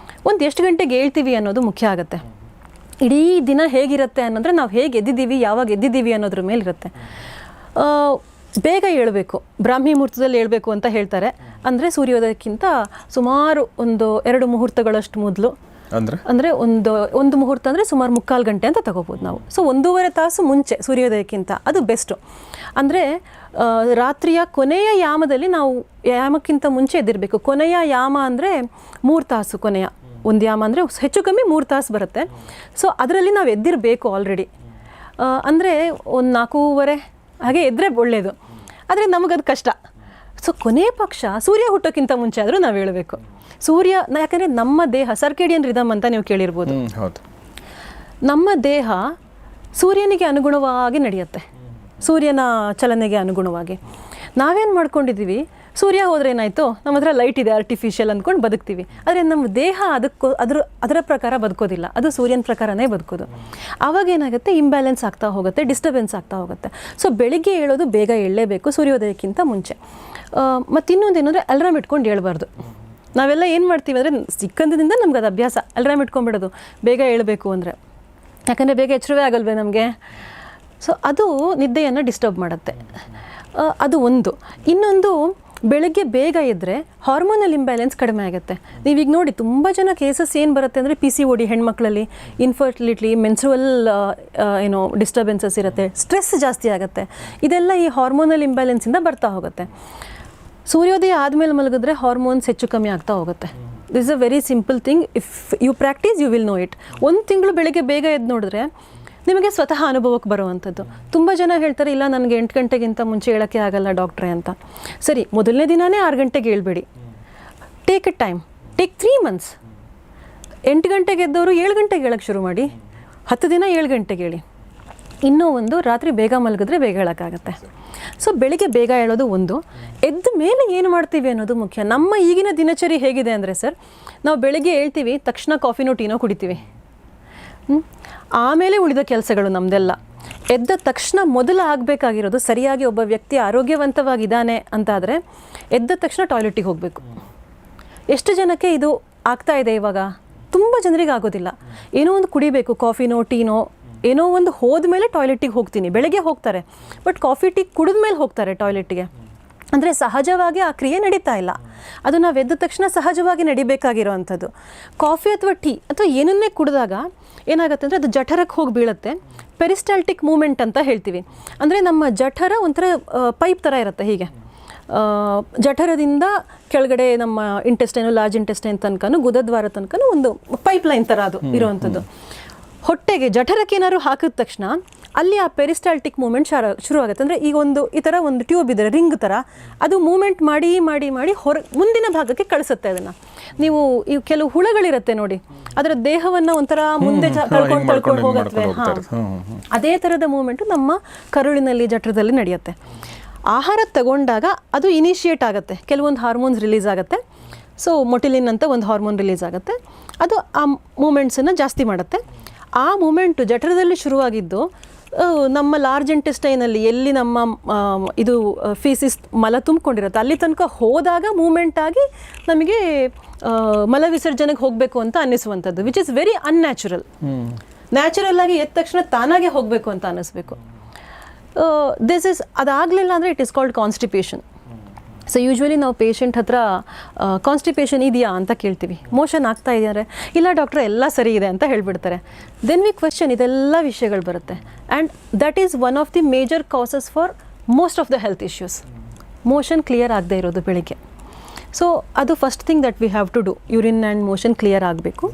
ಒಂದು ಎಷ್ಟು ಗಂಟೆಗೆ ಹೇಳ್ತೀವಿ ಅನ್ನೋದು ಮುಖ್ಯ ಆಗುತ್ತೆ. ಇಡೀ ದಿನ ಹೇಗಿರುತ್ತೆ ಅನ್ನೋದ್ರೆ ನಾವು ಹೇಗೆ ಎದ್ದಿದ್ದೀವಿ, ಯಾವಾಗ ಎದ್ದಿದ್ದೀವಿ ಅನ್ನೋದ್ರ ಮೇಲಿರುತ್ತೆ. ಬೇಗ ಏಳಬೇಕು, ಬ್ರಾಹ್ಮಿ ಮುಹೂರ್ತದಲ್ಲಿ ಏಳಬೇಕು ಅಂತ ಹೇಳ್ತಾರೆ. ಅಂದರೆ ಸೂರ್ಯೋದಯಕ್ಕಿಂತ ಸುಮಾರು ಒಂದು 2 ಮುಹೂರ್ತಗಳಷ್ಟು ಮೊದಲು. ಅಂದರೆ ಒಂದು ಮುಹೂರ್ತ ಅಂದರೆ ಸುಮಾರು 3/4 ಗಂಟೆ ಅಂತ ತಗೋಬೋದು ನಾವು. ಸೊ 1.5 ತಾಸು ಮುಂಚೆ ಸೂರ್ಯೋದಯಕ್ಕಿಂತ ಅದು ಬೆಸ್ಟು. ಅಂದರೆ ರಾತ್ರಿಯ ಕೊನೆಯ ಯಾಮದಲ್ಲಿ ನಾವು ಯಾಮಕ್ಕಿಂತ ಮುಂಚೆ ಎದ್ದಿರಬೇಕು. ಕೊನೆಯ ಯಾಮ ಅಂದರೆ 3 ತಾಸು. ಕೊನೆಯ ಒಂದು ಯಾಮ ಅಂದರೆ ಹೆಚ್ಚು ಕಮ್ಮಿ 3 ತಾಸು ಬರುತ್ತೆ. ಸೊ ಅದರಲ್ಲಿ ನಾವು ಎದ್ದಿರಬೇಕು ಆಲ್ರೆಡಿ. ಅಂದರೆ ಒಂದು 4:15 ಹಾಗೆ ಎದ್ದರೆ ಒಳ್ಳೆಯದು. ಆದರೆ ನಮಗದು ಕಷ್ಟ. ಸೊ ಕೊನೆಯ ಪಕ್ಷ ಸೂರ್ಯ ಹುಟ್ಟೋಕ್ಕಿಂತ ಮುಂಚೆ ಆದರೂ ನಾವು ಹೇಳಬೇಕು. ಯಾಕಂದರೆ ನಮ್ಮ ದೇಹ ಸರ್ಕೇಡಿಯನ್ ರಿದಮ್ ಅಂತ ನೀವು ಕೇಳಿರ್ಬೋದು. ಹೌದು, ನಮ್ಮ ದೇಹ ಸೂರ್ಯನಿಗೆ ಅನುಗುಣವಾಗಿ ನಡೆಯುತ್ತೆ, ಸೂರ್ಯನ ಚಲನೆಗೆ ಅನುಗುಣವಾಗಿ. ನಾವೇನು ಮಾಡ್ಕೊಂಡಿದ್ದೀವಿ, ಸೂರ್ಯ ಹೋದ್ರೆ ಏನಾಯಿತು, ನಮ್ಮ ಹತ್ರ ಲೈಟ್ ಇದೆ ಆರ್ಟಿಫಿಷಿಯಲ್ ಅಂದ್ಕೊಂಡು ಬದುಕ್ತೀವಿ. ಆದರೆ ನಮ್ಮ ದೇಹ ಅದರ ಪ್ರಕಾರ ಬದುಕೋದಿಲ್ಲ, ಅದು ಸೂರ್ಯನ ಪ್ರಕಾರನೇ ಬದುಕೋದು. ಆವಾಗ ಏನಾಗುತ್ತೆ, ಇಂಬ್ಯಾಲೆನ್ಸ್ ಆಗ್ತಾ ಹೋಗುತ್ತೆ, ಡಿಸ್ಟರ್ಬೆನ್ಸ್ ಆಗ್ತಾ ಹೋಗುತ್ತೆ. ಸೊ ಬೆಳಿಗ್ಗೆ ಹೇಳೋದು ಬೇಗ ಏಳಲೇಬೇಕು, ಸೂರ್ಯೋದಯಕ್ಕಿಂತ ಮುಂಚೆ. ಮತ್ತು ಇನ್ನೊಂದೇನೆಂದರೆ ಅಲ್ರಾಮ್ ಇಟ್ಕೊಂಡು ಹೇಳ್ಬಾರ್ದು. ನಾವೆಲ್ಲ ಏನು ಮಾಡ್ತೀವಿ ಅಂದರೆ, ಚಿಕ್ಕಂದಿನಿಂದ ನಮ್ಗೆ ಅದು ಅಭ್ಯಾಸ, ಅಲ್ರಾಮ್ ಇಟ್ಕೊಂಡ್ಬಿಡೋದು ಬೇಗ ಏಳಬೇಕು ಅಂದರೆ. ಯಾಕಂದರೆ ಬೇಗ ಎಚ್ಚರವೇ ಆಗಲ್ವೇ ನಮಗೆ. ಸೊ ಅದು ನಿದ್ದೆಯನ್ನು ಡಿಸ್ಟರ್ಬ್ ಮಾಡುತ್ತೆ. ಅದು ಒಂದು. ಇನ್ನೊಂದು, ಬೆಳಗ್ಗೆ ಬೇಗ ಇದ್ದರೆ ಹಾರ್ಮೋನಲ್ ಇಂಬ್ಯಾಲೆನ್ಸ್ ಕಡಿಮೆ ಆಗುತ್ತೆ. ನೀವೀಗ ನೋಡಿ, ತುಂಬ ಜನ ಕೇಸಸ್ ಏನು ಬರುತ್ತೆ ಅಂದರೆ PCOD ಹೆಣ್ಮಕ್ಳಲ್ಲಿ, ಇನ್ಫರ್ಟಿಲಿಟಿ, ಮೆನ್ಸ್ಟ್ರುವಲ್ ಡಿಸ್ಟರ್ಬೆನ್ಸಸ್ ಇರುತ್ತೆ, ಸ್ಟ್ರೆಸ್ ಜಾಸ್ತಿ ಆಗುತ್ತೆ. ಇದೆಲ್ಲ ಈ ಹಾರ್ಮೋನಲ್ ಇಂಬ್ಯಾಲೆನ್ಸಿಂದ ಬರ್ತಾ ಹೋಗುತ್ತೆ. ಸೂರ್ಯೋದಯ ಆದಮೇಲೆ ಮಲಗಿದ್ರೆ ಹಾರ್ಮೋನ್ಸ್ ಹೆಚ್ಚು ಕಮ್ಮಿ ಆಗ್ತಾ ಹೋಗುತ್ತೆ. This is a very simple thing. If you practice you will know it. 1 ತಿಂಗಳು ಬೆಳಿಗ್ಗೆ ಬೇಗ ಎದ್ದು ನೋಡಿದ್ರೆ ನಿಮಗೆ ಸ್ವತಃ ಅನುಭವಕ್ಕೆ ಬರುವಂಥದ್ದು. ತುಂಬ ಜನ ಹೇಳ್ತಾರೆ, ಇಲ್ಲ ನನಗೆ 8 ಗಂಟೆಗಿಂತ ಮುಂಚೆ ಹೇಳೋಕ್ಕೆ ಆಗಲ್ಲ ಡಾಕ್ಟ್ರೇ ಅಂತ. ಸರಿ, ಮೊದಲನೇ ದಿನವೇ 6 ಗಂಟೆಗೆ ಹೇಳ್ಬೇಡಿ. Take it time, take 3 months. 8 ಗಂಟೆಗೆ ಎದ್ದವರು 7 ಗಂಟೆಗೆ ಹೇಳೋಕ್ಕೆ ಶುರು ಮಾಡಿ, 10 ದಿನ 7 ಗಂಟೆಗೆ ಹೇಳಿ. ಇನ್ನೂ ಒಂದು, ರಾತ್ರಿ ಬೇಗ ಮಲಗಿದ್ರೆ ಬೇಗ ಹೇಳೋಕ್ಕಾಗತ್ತೆ. ಸೊ ಬೆಳಿಗ್ಗೆ ಬೇಗ ಹೇಳೋದು ಒಂದು. ಎದ್ದ ಮೇಲೆ ಏನು ಮಾಡ್ತೀವಿ ಅನ್ನೋದು ಮುಖ್ಯ. ನಮ್ಮ ಈಗಿನ ದಿನಚರಿ ಹೇಗಿದೆ ಅಂದರೆ ಸರ್, ನಾವು ಬೆಳಿಗ್ಗೆ ಹೇಳ್ತೀವಿ, ತಕ್ಷಣ ಕಾಫಿನೋ ಟೀನೋ ಕುಡಿತೀವಿ. ಆಮೇಲೆ ಉಳಿದ ಕೆಲಸಗಳು ನಮ್ಮದೆಲ್ಲ. ಎದ್ದ ತಕ್ಷಣ ಮೊದಲು ಆಗಬೇಕಾಗಿರೋದು, ಸರಿಯಾಗಿ ಒಬ್ಬ ವ್ಯಕ್ತಿ ಆರೋಗ್ಯವಂತವಾಗಿದ್ದಾನೆ ಅಂತಾದರೆ ಎದ್ದ ತಕ್ಷಣ ಟಾಯ್ಲೆಟಿಗೆ ಹೋಗಬೇಕು. ಎಷ್ಟು ಜನಕ್ಕೆ ಇದು ಆಗ್ತಾ ಇದೆ ಇವಾಗ? ತುಂಬ ಜನರಿಗೆ ಆಗೋದಿಲ್ಲ. ಏನೋ ಒಂದು ಕುಡಿಬೇಕು, ಕಾಫಿನೋ ಟೀನೋ ಏನೋ ಒಂದು ಹೋದ್ಮೇಲೆ ಟಾಯ್ಲೆಟಿಗೆ ಹೋಗ್ತೀನಿ, ಬೆಳಗ್ಗೆ ಹೋಗ್ತಾರೆ, ಬಟ್ ಕಾಫಿ ಟೀ ಕುಡಿದ್ಮೇಲೆ ಹೋಗ್ತಾರೆ ಟಾಯ್ಲೆಟಿಗೆ. ಅಂದರೆ ಸಹಜವಾಗಿ ಆ ಕ್ರಿಯೆ ನಡೀತಾ ಇಲ್ಲ. ಅದು ನಾವು ಎದ್ದ ತಕ್ಷಣ ಸಹಜವಾಗಿ ನಡಿಬೇಕಾಗಿರೋ ಅಂಥದ್ದು. ಕಾಫಿ ಅಥವಾ ಟೀ ಅಥವಾ ಏನನ್ನೇ ಕುಡಿದಾಗ ಏನಾಗುತ್ತೆ ಅಂದರೆ ಅದು ಜಠರಕ್ಕೆ ಹೋಗಿ ಬೀಳುತ್ತೆ. ಪೆರಿಸ್ಟಾಲ್ಟಿಕ್ ಮೂಮೆಂಟ್ ಅಂತ ಹೇಳ್ತೀವಿ. ಅಂದರೆ ನಮ್ಮ ಜಠರ ಒಂಥರ ಪೈಪ್ ಥರ ಇರುತ್ತೆ. ಹೀಗೆ ಜಠರದಿಂದ ಕೆಳಗಡೆ ನಮ್ಮ ಇಂಟೆಸ್ಟೈನು, ಲಾರ್ಜ್ ಇಂಟೆಸ್ಟೈನ್ ತನಕನೂ, ಗುದದ್ವಾರ ತನಕನೂ ಒಂದು ಪೈಪ್ ಲೈನ್ ಥರ ಅದು ಇರೋವಂಥದ್ದು. ಹೊಟ್ಟೆಗೆ ಜಠರಕ್ಕೆ ಏನಾದ್ರು ಹಾಕಿದ ತಕ್ಷಣ ಅಲ್ಲಿ ಆ ಪೆರಿಸ್ಟಾಲ್ಟಿಕ್ ಮೂಮೆಂಟ್ ಶುರುವಾಗುತ್ತೆ. ಅಂದರೆ ಈಗ ಈ ಥರ ಒಂದು ಟ್ಯೂಬ್ ಇದ್ದರೆ, ರಿಂಗ್ ಥರ, ಅದು ಮೂಮೆಂಟ್ ಮಾಡಿ ಮಾಡಿ ಮಾಡಿ ಮುಂದಿನ ಭಾಗಕ್ಕೆ ಕಳಿಸುತ್ತೆ ಅದನ್ನು. ನೀವು ಈ ಕೆಲವು ಹುಳಗಳಿರುತ್ತೆ ನೋಡಿ, ಅದರ ದೇಹವನ್ನು ಒಂಥರ ಮುಂದೆ ಕಳ್ಕೊಂಡು ಹೋಗತ್ವೆ. ಅದೇ ಥರದ ಮೂಮೆಂಟು ನಮ್ಮ ಕರುಳಿನಲ್ಲಿ, ಜಠರದಲ್ಲಿ ನಡೆಯುತ್ತೆ. ಆಹಾರ ತಗೊಂಡಾಗ ಅದು ಇನಿಷಿಯೇಟ್ ಆಗುತ್ತೆ, ಕೆಲವೊಂದು ಹಾರ್ಮೋನ್ಸ್ ರಿಲೀಸ್ ಆಗುತ್ತೆ. ಸೊ ಮೊಟಿಲಿನ್ ಅಂತ ಒಂದು ಹಾರ್ಮೋನ್ ರಿಲೀಸ್ ಆಗುತ್ತೆ, ಅದು ಆ ಮೂಮೆಂಟ್ಸನ್ನು ಜಾಸ್ತಿ ಮಾಡುತ್ತೆ. ಆ ಮೂಮೆಂಟು ಜಠರದಲ್ಲಿ ಶುರುವಾಗಿದ್ದು ನಮ್ಮ ಲಾರ್ಜ್ ಇಂಟೆಸ್ಟೈನಲ್ಲಿ ಎಲ್ಲಿ ನಮ್ಮ ಇದು ಫೀಸಿಸ್ ಮಲ ತುಂಬಿಕೊಂಡಿರುತ್ತೆ ಅಲ್ಲಿ ತನಕ ಹೋದಾಗ ಮೂಮೆಂಟ್ ಆಗಿ ನಮಗೆ ಮಲ ವಿಸರ್ಜನೆಗೆ ಹೋಗಬೇಕು ಅಂತ ಅನ್ನಿಸುವಂಥದ್ದು, which is very unnatural. Natural ಆಗಿ ಎದ್ದ ತಕ್ಷಣ ತಾನಾಗೆ ಹೋಗಬೇಕು ಅಂತ ಅನ್ನಿಸ್ಬೇಕು. ಅದಾಗಲಿಲ್ಲ ಅಂದರೆ it is called constipation. So usually ನಾವು ಪೇಷಂಟ್ ಹತ್ರ ಕಾನ್ಸ್ಟಿಪೇಷನ್ ಇದೆಯಾ ಅಂತ ಕೇಳ್ತೀವಿ. ಮೋಷನ್ ಆಗ್ತಾ ಇದೆ ಅಂದರೆ ಇಲ್ಲ ಡಾಕ್ಟ್ರೆ ಎಲ್ಲ ಸರಿ ಇದೆ ಅಂತ ಹೇಳಿಬಿಡ್ತಾರೆ. ದೆನ್ ವಿ ಕ್ವೆಶ್ಚನ್, ಇದೆಲ್ಲ ವಿಷಯಗಳು ಬರುತ್ತೆ. And that is one of the major causes for most of the health issues. Motion clear ಆಗದೆ ಇರೋದು ಬೆಳಿಗ್ಗೆ. ಸೊ ಅದು first thing that we have to do. Urine and motion clear ಆಗಬೇಕು.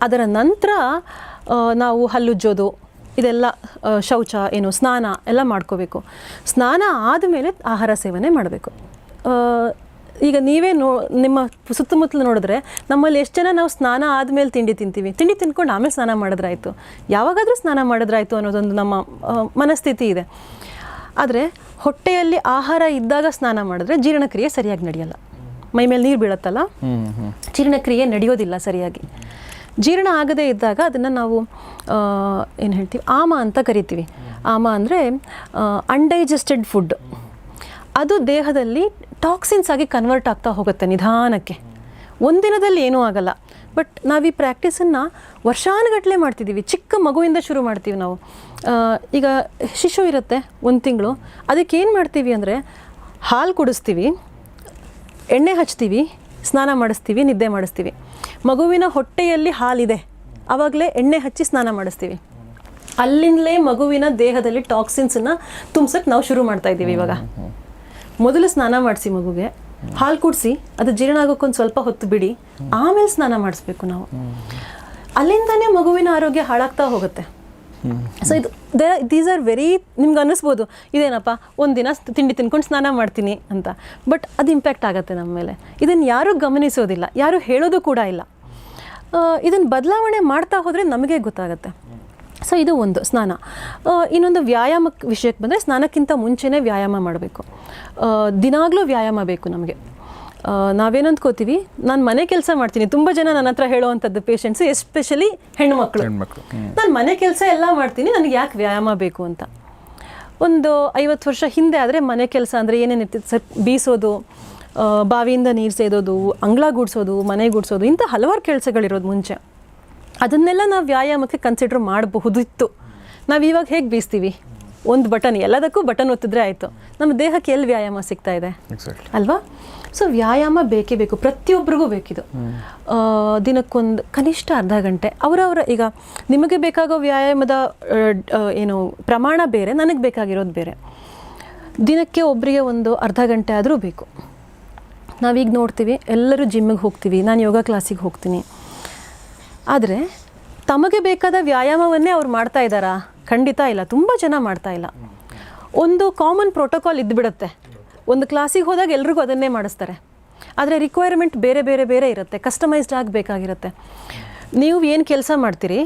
ಅದರ ನಂತರ ನಾವು ಹಲ್ಲುಜ್ಜೋದು, ಇದೆಲ್ಲ ಶೌಚ ಸ್ನಾನ ಎಲ್ಲ ಮಾಡ್ಕೋಬೇಕು. ಸ್ನಾನ ಆದಮೇಲೆ ಆಹಾರ ಸೇವನೆ ಮಾಡಬೇಕು. ಈಗ ನೀವೇ ನಿಮ್ಮ ಸುತ್ತಮುತ್ತಲು ನೋಡಿದ್ರೆ ನಮ್ಮಲ್ಲಿ ಎಷ್ಟು ಜನ ನಾವು ಸ್ನಾನ ಆದಮೇಲೆ ತಿಂಡಿ ತಿಂತೀವಿ, ತಿಂಡಿ ತಿಂದ್ಕೊಂಡು ಆಮೇಲೆ ಸ್ನಾನ ಮಾಡಿದ್ರಾಯ್ತು, ಯಾವಾಗಾದರೂ ಸ್ನಾನ ಮಾಡಿದ್ರಾಯ್ತು ಅನ್ನೋದೊಂದು ನಮ್ಮ ಮನಸ್ಥಿತಿ ಇದೆ. ಆದರೆ ಹೊಟ್ಟೆಯಲ್ಲಿ ಆಹಾರ ಇದ್ದಾಗ ಸ್ನಾನ ಮಾಡಿದ್ರೆ ಜೀರ್ಣಕ್ರಿಯೆ ಸರಿಯಾಗಿ ನಡೆಯಲ್ಲ. ಮೈ ಮೇಲೆ ನೀರು ಬೀಳುತ್ತಲ್ಲ, ಜೀರ್ಣಕ್ರಿಯೆ ನಡೆಯೋದಿಲ್ಲ ಸರಿಯಾಗಿ. ಜೀರ್ಣ ಆಗದೇ ಇದ್ದಾಗ ಅದನ್ನು ನಾವು ಏನು ಹೇಳ್ತೀವಿ, ಆಮ ಅಂತ ಕರಿತೀವಿ. ಆಮ ಅಂದರೆ ಅನ್ಡೈಜೆಸ್ಟೆಡ್ ಫುಡ್. ಅದು ದೇಹದಲ್ಲಿ ಟಾಕ್ಸಿನ್ಸ್ ಆಗಿ ಕನ್ವರ್ಟ್ ಆಗ್ತಾ ಹೋಗುತ್ತೆ ನಿಧಾನಕ್ಕೆ. ಒಂದಿನದಲ್ಲಿ ಏನೂ ಆಗಲ್ಲ. ಬಟ್ ನಾವು ಈ ಪ್ರಾಕ್ಟೀಸನ್ನು ವರ್ಷಾನುಗಟ್ಟಲೆ ಮಾಡ್ತಿದ್ದೀವಿ. ಚಿಕ್ಕ ಮಗುವಿಂದ ಶುರು ಮಾಡ್ತೀವಿ ನಾವು. ಈಗ ಶಿಶು ಇರುತ್ತೆ 1 ತಿಂಗಳು, ಅದಕ್ಕೆ ಏನು ಮಾಡ್ತೀವಿ ಅಂದರೆ ಹಾಲು ಕುಡಿಸ್ತೀವಿ, ಎಣ್ಣೆ ಹಚ್ತೀವಿ, ಸ್ನಾನ ಮಾಡಿಸ್ತೀವಿ, ನಿದ್ದೆ ಮಾಡಿಸ್ತೀವಿ. ಮಗುವಿನ ಹೊಟ್ಟೆಯಲ್ಲಿ ಹಾಲಿದೆ, ಆವಾಗಲೇ ಎಣ್ಣೆ ಹಚ್ಚಿ ಸ್ನಾನ ಮಾಡಿಸ್ತೀವಿ. ಅಲ್ಲಿಂದಲೇ ಮಗುವಿನ ದೇಹದಲ್ಲಿ ಟಾಕ್ಸಿನ್ಸನ್ನು ತುಂಬಿಸೋಕ್ಕೆ ನಾವು ಶುರು ಮಾಡ್ತಾ ಇದ್ದೀವಿ ಇವಾಗ. ಮೊದಲು ಸ್ನಾನ ಮಾಡಿಸಿ ಮಗುಗೆ, ಹಾಲು ಕುಡಿಸಿ, ಅದು ಜೀರ್ಣ ಆಗೋಕ್ಕೊಂದು ಸ್ವಲ್ಪ ಹೊತ್ತು ಬಿಡಿ, ಆಮೇಲೆ ಸ್ನಾನ ಮಾಡಿಸ್ಬೇಕು ನಾವು. ಅಲ್ಲಿಂದನೇ ಮಗುವಿನ ಆರೋಗ್ಯ ಹಾಳಾಗ್ತಾ ಹೋಗುತ್ತೆ. ಸೊ ದೀಸ್ ಆರ್ ವೆರಿ, ನಿಮ್ಗೆ ಅನ್ನಿಸ್ಬೋದು ಇದೇನಪ್ಪ ಒಂದಿನ ತಿಂಡಿ ತಿನ್ಕೊಂಡು ಸ್ನಾನ ಮಾಡ್ತೀನಿ ಅಂತ, ಬಟ್ ಅದು ಇಂಪ್ಯಾಕ್ಟ್ ಆಗುತ್ತೆ ನಮ್ಮ ಮೇಲೆ. ಇದನ್ನು ಯಾರೂ ಗಮನಿಸೋದಿಲ್ಲ, ಯಾರೂ ಹೇಳೋದು ಕೂಡ ಇಲ್ಲ. ಇದನ್ನು ಬದಲಾವಣೆ ಮಾಡ್ತಾ ಹೋದರೆ ನಮಗೆ ಗೊತ್ತಾಗುತ್ತೆ. ಸೊ ಇದು ಒಂದು ಸ್ನಾನ. ಇನ್ನೊಂದು ವ್ಯಾಯಾಮಕ್ಕೆ ವಿಷಯಕ್ಕೆ ಬಂದರೆ, ಸ್ನಾನಕ್ಕಿಂತ ಮುಂಚೆನೇ ವ್ಯಾಯಾಮ ಮಾಡಬೇಕು. ದಿನಾಗಲೂ ವ್ಯಾಯಾಮ ಬೇಕು ನಮಗೆ. ನಾವೇನಂದ್ಕೋತೀವಿ, ನಾನು ಮನೆ ಕೆಲಸ ಮಾಡ್ತೀನಿ. ತುಂಬ ಜನ ನನ್ನ ಹತ್ರ ಹೇಳೋವಂಥದ್ದು ಪೇಷಂಟ್ಸು, ಎಸ್ಪೆಷಲಿ ಹೆಣ್ಮಕ್ಳು, ನಾನು ಮನೆ ಕೆಲಸ ಎಲ್ಲ ಮಾಡ್ತೀನಿ, ನನಗೆ ಯಾಕೆ ವ್ಯಾಯಾಮ ಬೇಕು ಅಂತ. ಒಂದು 50 ವರ್ಷ ಹಿಂದೆ ಆದರೆ ಮನೆ ಕೆಲಸ ಅಂದರೆ ಏನೇನಿರ್ತಿತ್ತು, ಬೀಸೋದು, ಬಾವಿಯಿಂದ ನೀರು ಸೇದೋದು, ಅಂಗಳ ಗುಡಿಸೋದು, ಮನೆ ಗುಡಿಸೋದು, ಇಂಥ ಹಲವಾರು ಕೆಲಸಗಳಿರೋದು ಮುಂಚೆ. ಅದನ್ನೆಲ್ಲ ನಾವು ವ್ಯಾಯಾಮಕ್ಕೆ ಕನ್ಸಿಡರ್ ಮಾಡಬಹುದಿತ್ತು. ನಾವು ಇವಾಗ ಹೇಗೆ ಬೀಸ್ತೀವಿ, ಒಂದು ಬಟನ್, ಎಲ್ಲದಕ್ಕೂ ಬಟನ್ ಒತ್ತಿದ್ರೆ ಆಯಿತು. ನಮ್ಮ ದೇಹಕ್ಕೆ ಎಲ್ಲಿ ವ್ಯಾಯಾಮ ಸಿಗ್ತಾ ಇದೆ ಅಲ್ವಾ? ಸೊ ವ್ಯಾಯಾಮ ಬೇಕೇ ಬೇಕು, ಪ್ರತಿಯೊಬ್ಬರಿಗೂ ಬೇಕಿದು. ದಿನಕ್ಕೊಂದು ಕನಿಷ್ಠ ಅರ್ಧ ಗಂಟೆ ಅವರವರ, ಈಗ ನಿಮಗೆ ಬೇಕಾಗೋ ವ್ಯಾಯಾಮದ ಪ್ರಮಾಣ ಬೇರೆ, ನನಗೆ ಬೇಕಾಗಿರೋದು ಬೇರೆ. ದಿನಕ್ಕೆ ಒಬ್ಬರಿಗೆ ಒಂದು ಅರ್ಧ ಗಂಟೆ ಆದರೂ ಬೇಕು. ನಾವೀಗ ನೋಡ್ತೀವಿ, ಎಲ್ಲರೂ ಜಿಮ್ಮಿಗೆ ಹೋಗ್ತೀವಿ, ನಾನು ಯೋಗ ಕ್ಲಾಸಿಗೆ ಹೋಗ್ತೀನಿ. ಆದರೆ ತಮಗೆ ಬೇಕಾದ ವ್ಯಾಯಾಮವನ್ನೇ ಅವ್ರು ಮಾಡ್ತಾ ಇದ್ದಾರಾ? ಖಂಡಿತ ಇಲ್ಲ. ತುಂಬ ಜನ ಮಾಡ್ತಾ ಇಲ್ಲ. ಒಂದು ಕಾಮನ್ ಪ್ರೋಟೋಕಾಲ್ ಇದ್ದುಬಿಡುತ್ತೆ. ಒಂದು ಕ್ಲಾಸಿಗೆ ಹೋದಾಗ ಎಲ್ರಿಗೂ ಅದನ್ನೇ ಮಾಡಿಸ್ತಾರೆ. ಆದರೆ ರಿಕ್ವೈರ್ಮೆಂಟ್ ಬೇರೆ ಬೇರೆ ಬೇರೆ ಇರುತ್ತೆ, ಕಸ್ಟಮೈಸ್ಡ್ ಆಗಬೇಕಾಗಿರುತ್ತೆ. ನೀವು ಏನು ಕೆಲಸ ಮಾಡ್ತೀರಿ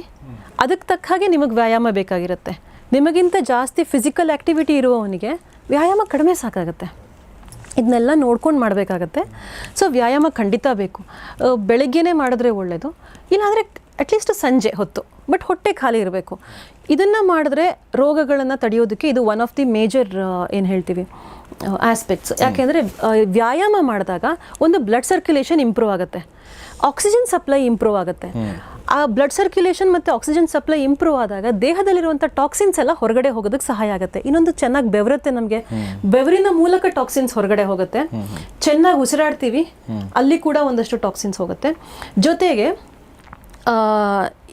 ಅದಕ್ಕೆ ತಕ್ಕ ಹಾಗೆ ನಿಮಗೆ ವ್ಯಾಯಾಮ ಬೇಕಾಗಿರುತ್ತೆ. ನಿಮಗಿಂತ ಜಾಸ್ತಿ ಫಿಸಿಕಲ್ ಆ್ಯಕ್ಟಿವಿಟಿ ಇರುವವನಿಗೆ ವ್ಯಾಯಾಮ ಕಡಿಮೆ ಸಾಕಾಗುತ್ತೆ. ಇದನ್ನೆಲ್ಲ ನೋಡ್ಕೊಂಡು ಮಾಡಬೇಕಾಗತ್ತೆ. ಸೊ ವ್ಯಾಯಾಮ ಖಂಡಿತ ಬೇಕು. ಬೆಳಗ್ಗೆನೇ ಮಾಡಿದ್ರೆ ಒಳ್ಳೆಯದು, ಇಲ್ಲಾಂದರೆ ಅಟ್ಲೀಸ್ಟ್ ಸಂಜೆ ಹೊತ್ತು ಬಟ್ ಹೊಟ್ಟೆ ಖಾಲಿ ಇರಬೇಕು. ಇದನ್ನು ಮಾಡಿದ್ರೆ ರೋಗಗಳನ್ನು ತಡೆಯೋದಕ್ಕೆ ಇದು ಒನ್ ಆಫ್ ದಿ ಮೇಜರ್ ಏನು ಹೇಳ್ತೀವಿ ಆಸ್ಪೆಕ್ಟ್ಸ್. ಯಾಕೆಂದರೆ ವ್ಯಾಯಾಮ ಮಾಡಿದಾಗ ಒಂದು ಬ್ಲಡ್ ಸರ್ಕ್ಯುಲೇಷನ್ ಇಂಪ್ರೂವ್ ಆಗುತ್ತೆ, ಆಕ್ಸಿಜನ್ ಸಪ್ಲೈ ಇಂಪ್ರೂವ್ ಆಗುತ್ತೆ. ಆ ಬ್ಲಡ್ ಸರ್ಕ್ಯುಲೇಷನ್ ಮತ್ತು ಆಕ್ಸಿಜನ್ ಸಪ್ಲೈ ಇಂಪ್ರೂವ್ ಆದಾಗ ದೇಹದಲ್ಲಿರುವಂಥ ಟಾಕ್ಸಿನ್ಸ್ ಎಲ್ಲ ಹೊರಗಡೆ ಹೋಗೋದಕ್ಕೆ ಸಹಾಯ ಆಗುತ್ತೆ. ಇನ್ನೊಂದು ಚೆನ್ನಾಗಿ ಬೆವರುತ್ತೆ, ನಮಗೆ ಬೆವರಿನ ಮೂಲಕ ಟಾಕ್ಸಿನ್ಸ್ ಹೊರಗಡೆ ಹೋಗುತ್ತೆ. ಚೆನ್ನಾಗಿ ಉಸಿರಾಡ್ತೀವಿ, ಅಲ್ಲಿ ಕೂಡ ಒಂದಷ್ಟು ಟಾಕ್ಸಿನ್ಸ್ ಹೋಗುತ್ತೆ. ಜೊತೆಗೆ